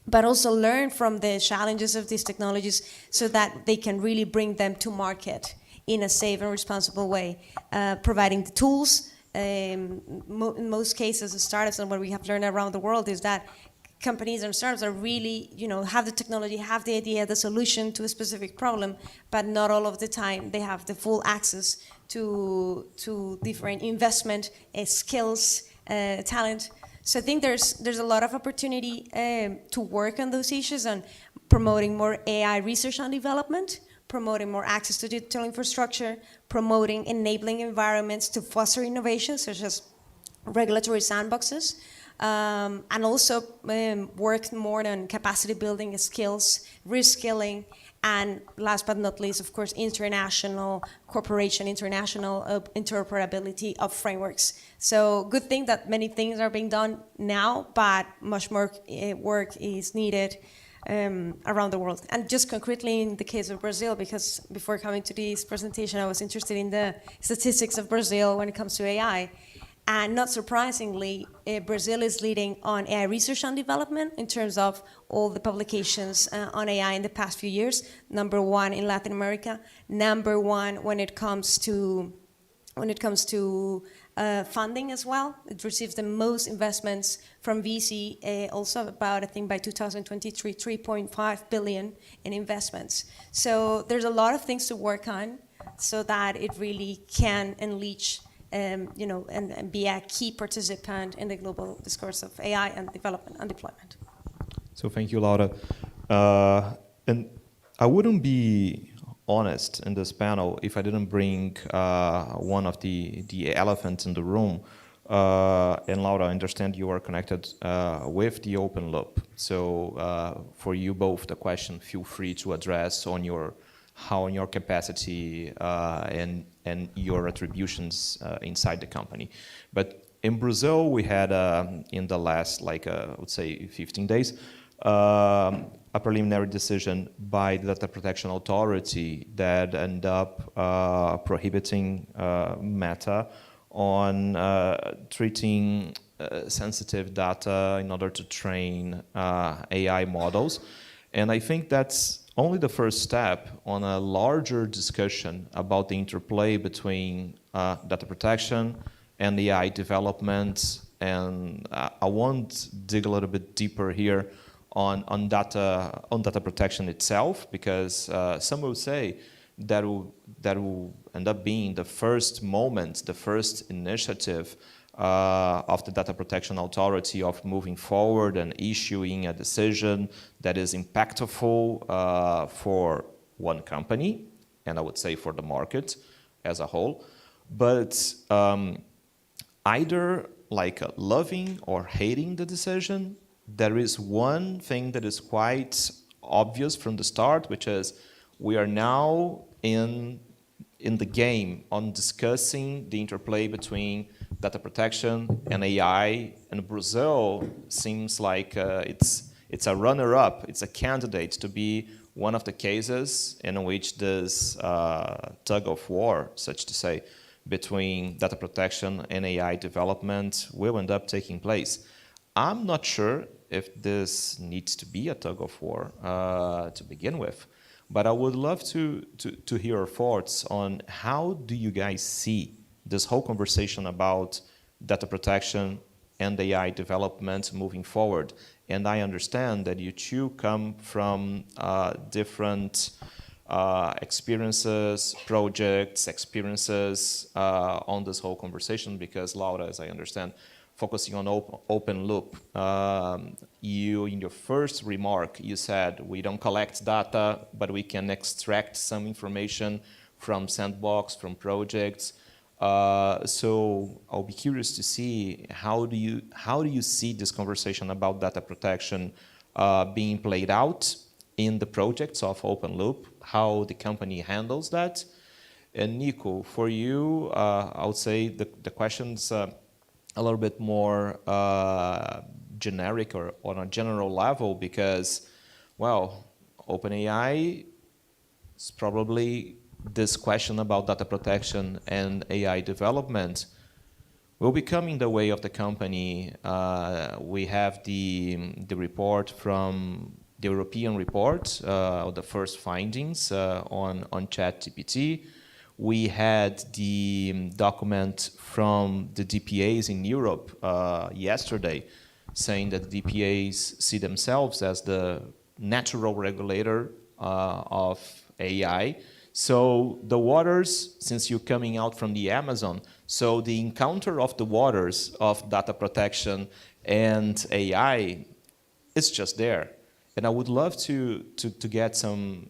but also learn from the challenges of these technologies so that they can really bring them to market in a safe and responsible way, providing the tools. In most cases, the startups, and what we have learned around the world is that companies and startups are really, have the technology, have the idea, the solution to a specific problem, but not all of the time they have the full access to different investment, skills, talent. So I think there's a lot of opportunity to work on those issues and promoting more AI research and development, promoting more access to digital infrastructure, promoting enabling environments to foster innovation, such as regulatory sandboxes, and also work more on capacity building skills, reskilling, and last but not least, of course, international cooperation, international interoperability of frameworks. So good thing that many things are being done now, but much more work is needed around the world. And just concretely in the case of Brazil, because before coming to this presentation, I was interested in the statistics of Brazil when it comes to AI. And not surprisingly, Brazil is leading on AI research and development in terms of all the publications on AI in the past few years. Number one in Latin America. Number one when it comes to funding as well. It receives the most investments from VC, also about, I think by 2023, 3.5 billion in investments. So there's a lot of things to work on so that it really can unleash and be a key participant in the global discourse of AI and development and deployment. So thank you, Laura. And I wouldn't be honest in this panel if I didn't bring one of the elephants in the room. And Laura, I understand you are connected with the Open Loop. So for you both, the question, feel free to address on your capacity and your attributions inside the company. But in Brazil, we had in the last, I would say 15 days, a preliminary decision by the Data Protection Authority that ended up prohibiting Meta on treating sensitive data in order to train AI models. And I think that's only the first step on a larger discussion about the interplay between data protection and AI development. And I want to dig a little bit deeper here on data protection itself, because some will say that will end up being the first moment, the first initiative of the Data Protection Authority of moving forward and issuing a decision that is impactful for one company, and I would say for the market as a whole. But either loving or hating the decision, there is one thing that is quite obvious from the start, which is we are now in the game on discussing the interplay between data protection and AI, and Brazil seems like it's a runner-up, it's a candidate to be one of the cases in which this tug of war, such to say, between data protection and AI development will end up taking place. I'm not sure if this needs to be a tug of war to begin with, but I would love to hear your thoughts on how do you guys see this whole conversation about data protection and AI development moving forward. And I understand that you two come from different experiences, projects, experiences on this whole conversation, because Laura, as I understand, focusing on open loop. You, in your first remark, you said we don't collect data, but we can extract some information from sandbox, from projects. So I'll be curious to see how do you see this conversation about data protection being played out in the projects of Open Loop, how the company handles that. And Nico, for you, I would say the question's a little bit more generic or on a general level because, well, OpenAI is probably this question about data protection and AI development will be coming the way of the company. We have the report from the European report, the first findings on ChatGPT. We had the document from the DPAs in Europe yesterday saying that DPAs see themselves as the natural regulator of AI. So the waters, since you're coming out from the Amazon, so the encounter of the waters of data protection and AI is just there. And I would love to get some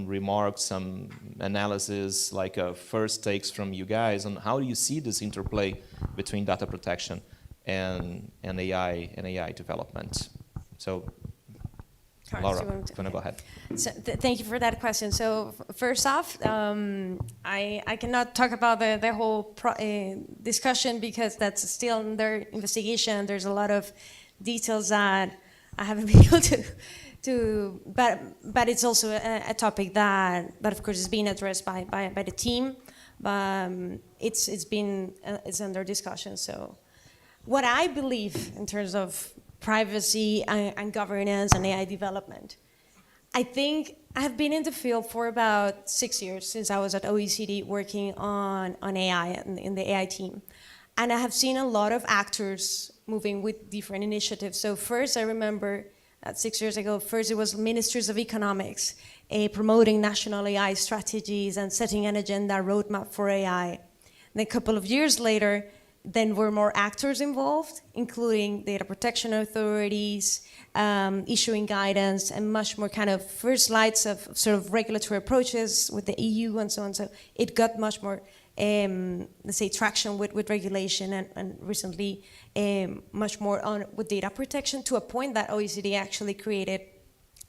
remarks, some analysis, like first takes from you guys on how do you see this interplay between data protection and AI development. So, Laura, you want to go ahead? So thank you for that question. So first off, I cannot talk about the whole discussion because that's still under investigation. There's a lot of details that I haven't been able to but it's also a topic that of course is being addressed by the team. It's under discussion. So what I believe in terms of privacy and governance and AI development, I think I've been in the field for about 6 years since I was at OECD working on AI in the AI team. And I have seen a lot of actors moving with different initiatives. So first I remember that 6 years ago, first it was ministries of economics promoting national AI strategies and setting an agenda roadmap for AI. And a couple of years later, then were more actors involved, including data protection authorities, issuing guidance, and much more kind of first lights of sort of regulatory approaches with the EU and so on. So it got much more, let's say, traction with regulation and recently much more on with data protection to a point that OECD actually created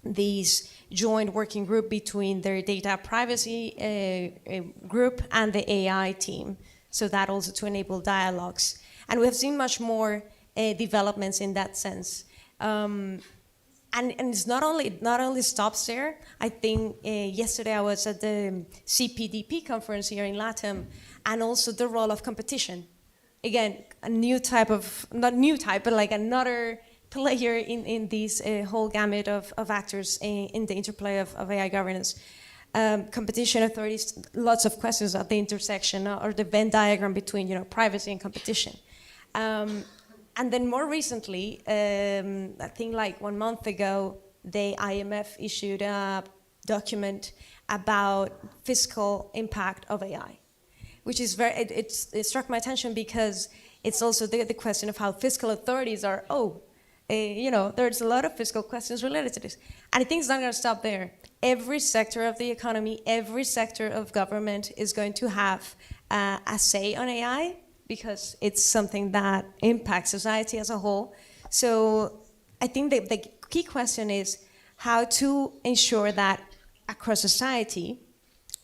these joint working group between their data privacy group and the AI team. So that also to enable dialogues. And we have seen much more developments in that sense. And it's not only stops there. I think yesterday I was at the CPDP conference here in LATAM, and also the role of competition. Again, a new type of, not new type, but like another player in this whole gamut of actors in the interplay of AI governance. Competition authorities, lots of questions at the intersection or the Venn diagram between privacy and competition. And then more recently, I think like 1 month ago, the IMF issued a document about fiscal impact of AI, which is it struck my attention because it's also the question of how fiscal authorities are, there's a lot of fiscal questions related to this. And I think it's not going to stop there. Every sector of the economy, every sector of government is going to have a say on AI because it's something that impacts society as a whole. So I think the key question is how to ensure that across society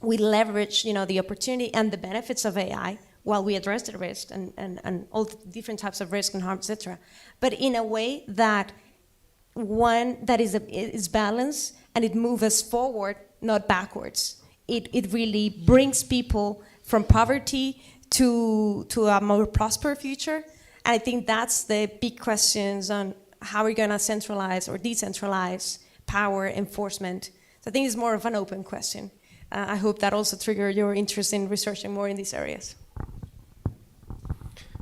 we leverage the opportunity and the benefits of AI while we address the risk and all the different types of risk and harm, etc. But in a way that is balanced and it moves us forward, not backwards. It really brings people from poverty to a more prosperous future. And I think that's the big questions on how we're going to centralize or decentralize power enforcement. So I think it's more of an open question. I hope that also triggered your interest in researching more in these areas.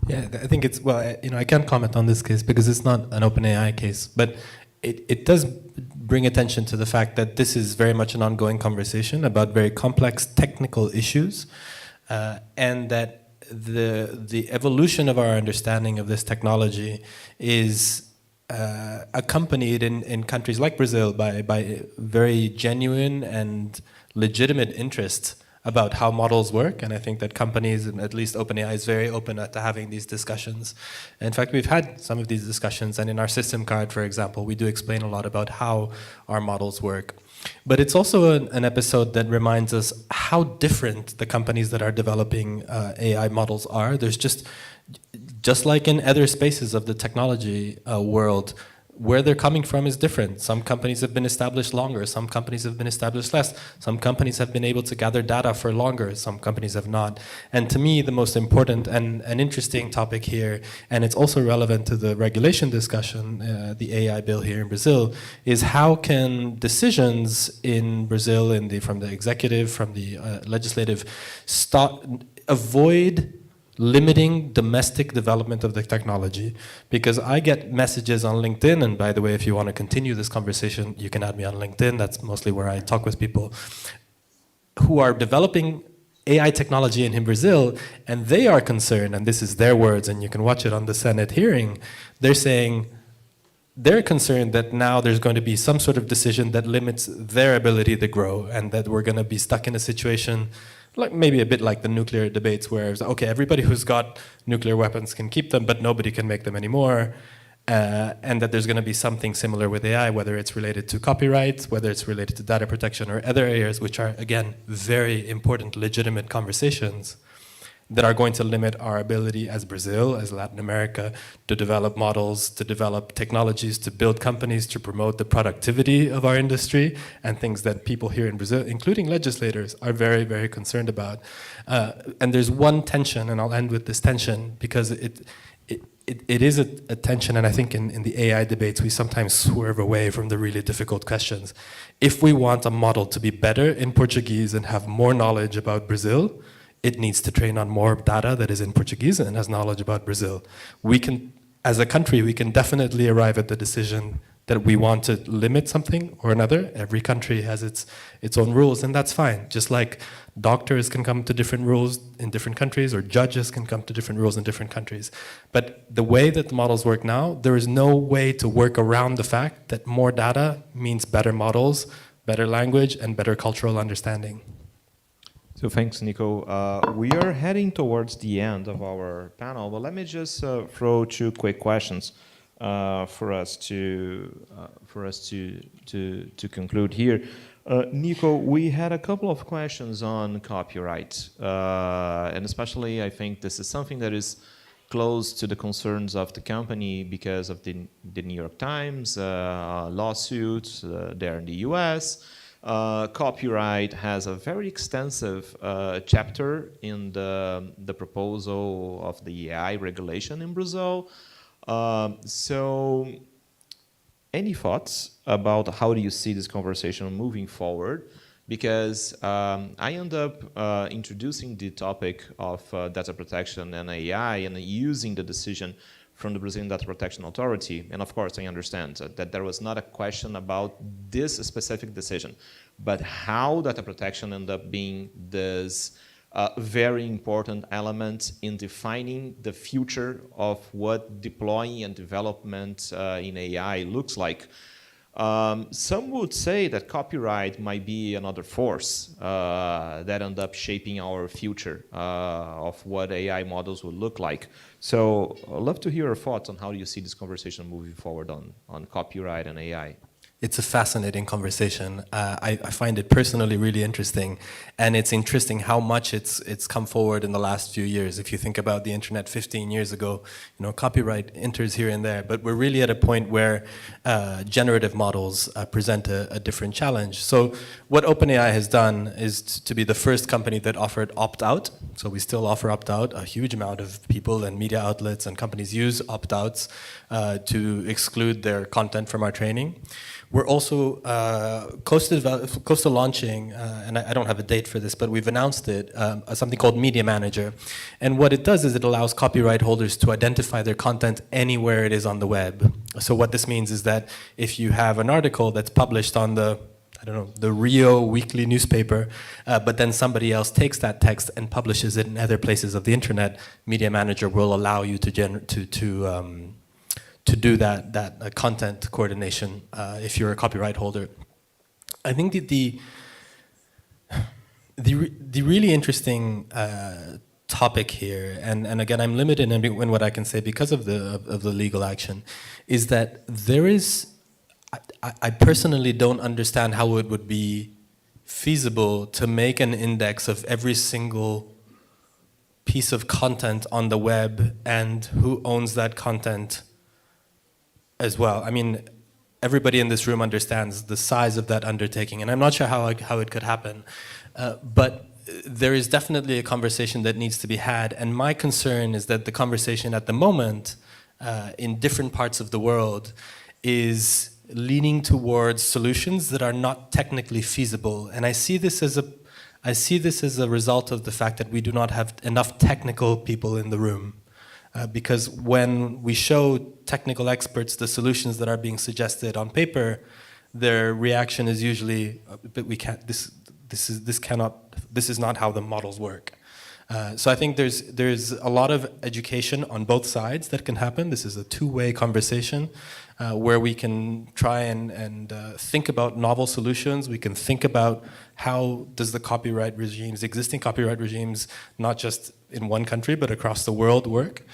Yeah, I think it's, I can't comment on this case because it's not an OpenAI case, but it does bring attention to the fact that this is very much an ongoing conversation about very complex technical issues, and that the evolution of our understanding of this technology is accompanied in countries like Brazil by very genuine and legitimate interest about how models work, and I think that companies, and at least OpenAI, is very open to having these discussions. In fact, we've had some of these discussions, and in our system card, for example, we do explain a lot about how our models work. But it's also an episode that reminds us how different the companies that are developing AI models are. There's just like in other spaces of the technology world, where they're coming from is different. Some companies have been established longer, some companies have been established less, some companies have been able to gather data for longer, some companies have not. And to me, the most important and an interesting topic here, and it's also relevant to the regulation discussion, the AI bill here in Brazil, is how can decisions in Brazil, from the executive, from the legislative, avoid limiting domestic development of the technology. Because I get messages on LinkedIn, and by the way, if you want to continue this conversation, you can add me on LinkedIn. That's mostly where I talk with people who are developing AI technology in Brazil, and they are concerned, and this is their words, and you can watch it on the Senate hearing, they're saying they're concerned that now there's going to be some sort of decision that limits their ability to grow, and that we're going to be stuck in a situation like maybe a bit like the nuclear debates where it's, okay, everybody who's got nuclear weapons can keep them, but nobody can make them anymore. And that there's going to be something similar with AI, whether it's related to copyright, whether it's related to data protection or other areas, which are, again, very important, legitimate conversations that are going to limit our ability as Brazil, as Latin America, to develop models, to develop technologies, to build companies, to promote the productivity of our industry, and things that people here in Brazil, including legislators, are very, very concerned about. And there's one tension, and I'll end with this tension, because it is a tension, and I think in the AI debates, we sometimes swerve away from the really difficult questions. If we want a model to be better in Portuguese and have more knowledge about Brazil, it needs to train on more data that is in Portuguese and has knowledge about Brazil. We can, as a country, we can definitely arrive at the decision that we want to limit something or another. Every country has its own rules, and that's fine. Just like doctors can come to different rules in different countries, or judges can come to different rules in different countries. But the way that the models work now, there is no way to work around the fact that more data means better models, better language, and better cultural understanding. So thanks, Nico. We are heading towards the end of our panel, but let me just throw two quick questions for us to conclude here. Nico, we had a couple of questions on copyright, and especially I think this is something that is close to the concerns of the company because of the New York Times lawsuits there in the US. Copyright has a very extensive chapter in the proposal of the AI regulation in Brazil. So any thoughts about how do you see this conversation moving forward? Because I end up introducing the topic of data protection and AI and using the decision from the Brazilian Data Protection Authority. And of course, I understand that there was not a question about this specific decision, but how data protection ended up being this very important element in defining the future of what deploying and development in AI looks like. Some would say that copyright might be another force that end up shaping our future of what AI models will look like. So I'd love to hear your thoughts on how you see this conversation moving forward on copyright and AI. It's a fascinating conversation. I find it personally really interesting, and it's interesting how much it's come forward in the last few years. If you think about the internet 15 years ago, copyright enters here and there, but we're really at a point where generative models present a different challenge. So what OpenAI has done is to be the first company that offered opt-out. So we still offer opt-out. A huge amount of people and media outlets and companies use opt-outs to exclude their content from our training. We're also close to launching, and I don't have a date for this, but we've announced it, something called Media Manager. And what it does is it allows copyright holders to identify their content anywhere it is on the web. So what this means is that if you have an article that's published on the Rio weekly newspaper, but then somebody else takes that text and publishes it in other places of the internet, Media Manager will allow you to do that content coordination if you're a copyright holder. I think that The really interesting topic here, and again, I'm limited in what I can say because of the legal action, is that there is. I personally don't understand how it would be feasible to make an index of every single piece of content on the web and who owns that content as well. I mean, everybody in this room understands the size of that undertaking, and I'm not sure how it could happen, but there is definitely a conversation that needs to be had, and my concern is that the conversation at the moment in different parts of the world is leaning towards solutions that are not technically feasible. And I see this as a result of the fact that we do not have enough technical people in the room. Because when we show technical experts the solutions that are being suggested on paper, their reaction is usually, but we can't, this is not how the models work. So I think there's a lot of education on both sides that can happen. This is a two-way conversation where we can try and think about novel solutions. We can think about how does the copyright regimes, existing copyright regimes, not just in one country but across the world work,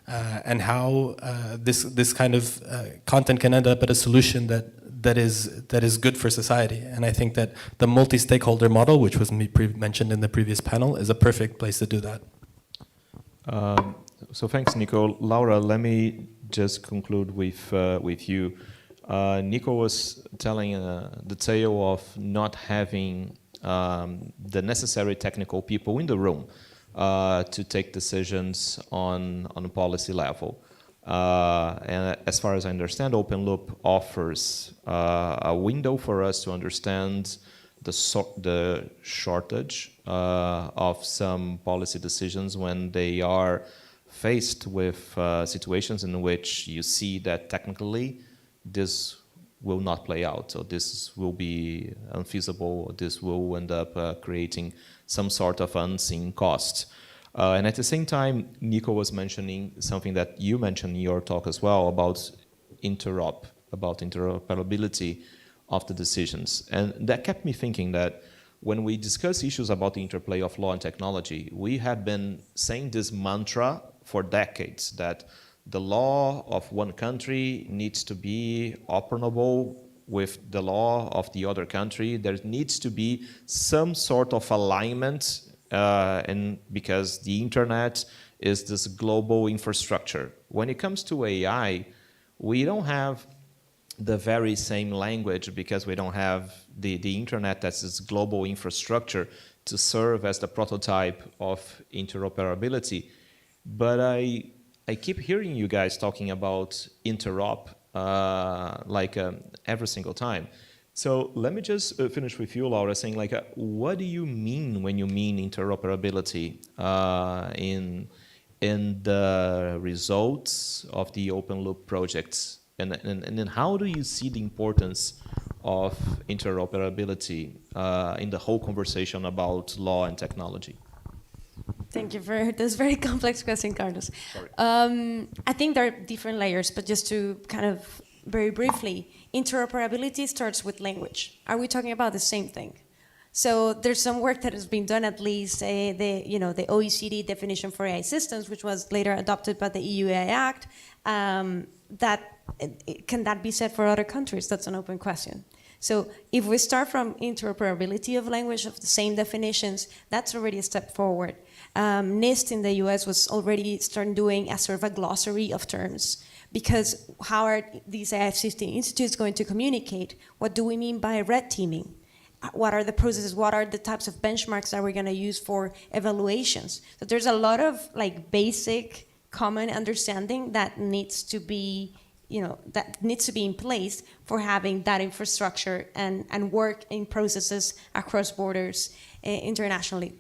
and how this kind of content can end up at a solution that is good for society. And I think that the multi-stakeholder model, which was mentioned in the previous panel, is a perfect place to do that. So thanks, Nico. Laura, let me just conclude with you. Nico was telling the tale of not having the necessary technical people in the room to take decisions on a policy level. And as far as I understand, Open Loop offers a window for us to understand the shortage of some policy decisions when they are faced with situations in which you see that technically this will not play out, so this will be unfeasible, this will end up creating some sort of unseen cost. And at the same time, Nico was mentioning something that you mentioned in your talk as well about interoperability of the decisions. And that kept me thinking that when we discuss issues about the interplay of law and technology, we have been saying this mantra for decades, that the law of one country needs to be operable with the law of the other country. There needs to be some sort of alignment, and because the internet is this global infrastructure. When it comes to AI, we don't have the very same language because we don't have the internet as this global infrastructure to serve as the prototype of interoperability. But I keep hearing you guys talking about interop every single time. So let me just finish with you, Laura, saying what do you mean when you mean interoperability in the results of the Open Loop projects? And then how do you see the importance of interoperability in the whole conversation about law and technology? Thank you for this very complex question, Carlos. I think there are different layers, but just to kind of very briefly, interoperability starts with language. Are we talking about the same thing? So there's some work that has been done, at least the OECD definition for AI systems, which was later adopted by the EU AI Act. Can that be said for other countries? That's an open question. So if we start from interoperability of language of the same definitions, that's already a step forward. NIST in the US was already starting doing a sort of a glossary of terms, because how are these AI-15 institutes going to communicate? What do we mean by red teaming? What are the processes? What are the types of benchmarks that we're going to use for evaluations? So there's a lot of basic common understanding that needs to be in place for having that infrastructure and work in processes across borders internationally.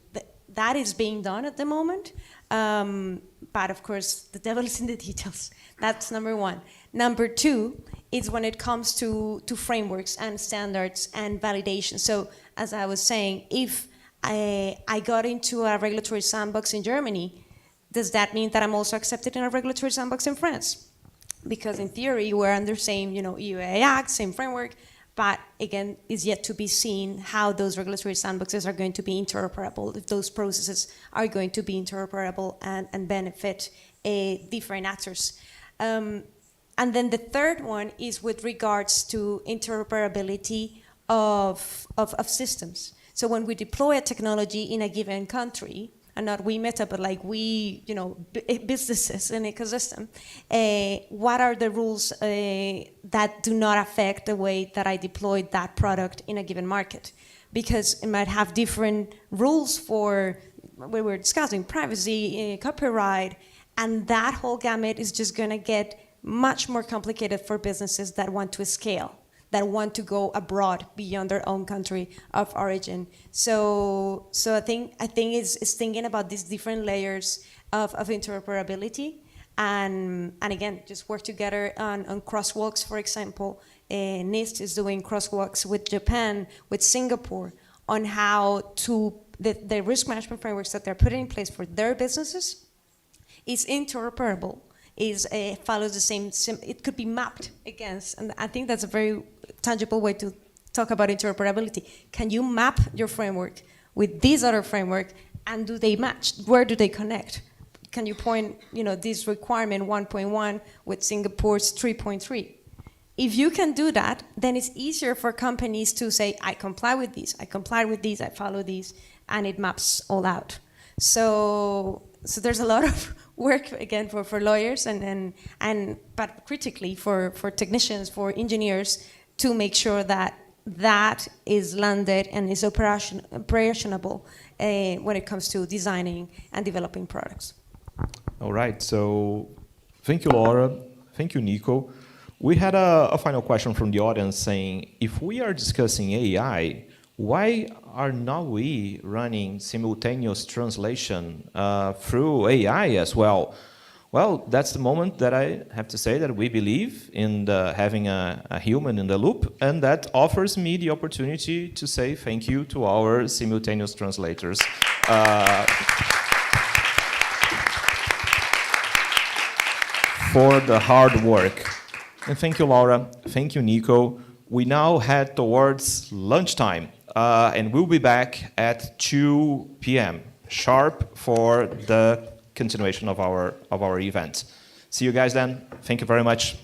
That is being done at the moment, but of course the devil is in the details. That's number one. Number two is when it comes to frameworks and standards and validation. So as I was saying, if I got into a regulatory sandbox in Germany, does that mean that I'm also accepted in a regulatory sandbox in France? Because in theory, we're under same EU AI Act, same framework. But again, it's yet to be seen how those regulatory sandboxes are going to be interoperable, if those processes are going to be interoperable and benefit different actors. And then the third one is with regards to interoperability of systems. So when we deploy a technology in a given country, and not we Meta, but like we, businesses and ecosystem, what are the rules that do not affect the way that I deployed that product in a given market? Because it might have different rules for, we were discussing privacy, copyright, and that whole gamut is just gonna get much more complicated for businesses that want to scale, that want to go abroad beyond their own country of origin. So I think it's thinking about these different layers of interoperability, and again, just work together on crosswalks. For example, NIST is doing crosswalks with Japan, with Singapore, on how to the risk management frameworks that they're putting in place for their businesses is interoperable. Follows the same, it could be mapped against, and I think that's a very tangible way to talk about interoperability. Can you map your framework with this other framework, and do they match? Where do they connect? Can you point, this requirement 1.1 with Singapore's 3.3? If you can do that, then it's easier for companies to say, I comply with these, I comply with these, I follow these, and it maps all out. So there's a lot of work again for lawyers but critically for technicians, for engineers, to make sure that is landed and is operationable when it comes to designing and developing products. All right, so thank you, Laura. Thank you, Nico. We had a final question from the audience saying, if we are discussing AI, why are not we running simultaneous translation through AI as well? Well, that's the moment that I have to say that we believe in having a human in the loop, and that offers me the opportunity to say thank you to our simultaneous translators. For the hard work. And thank you, Laura. Thank you, Nico. We now head towards lunchtime. And we'll be back at 2 p.m. sharp for the continuation of our event. See you guys then. Thank you very much.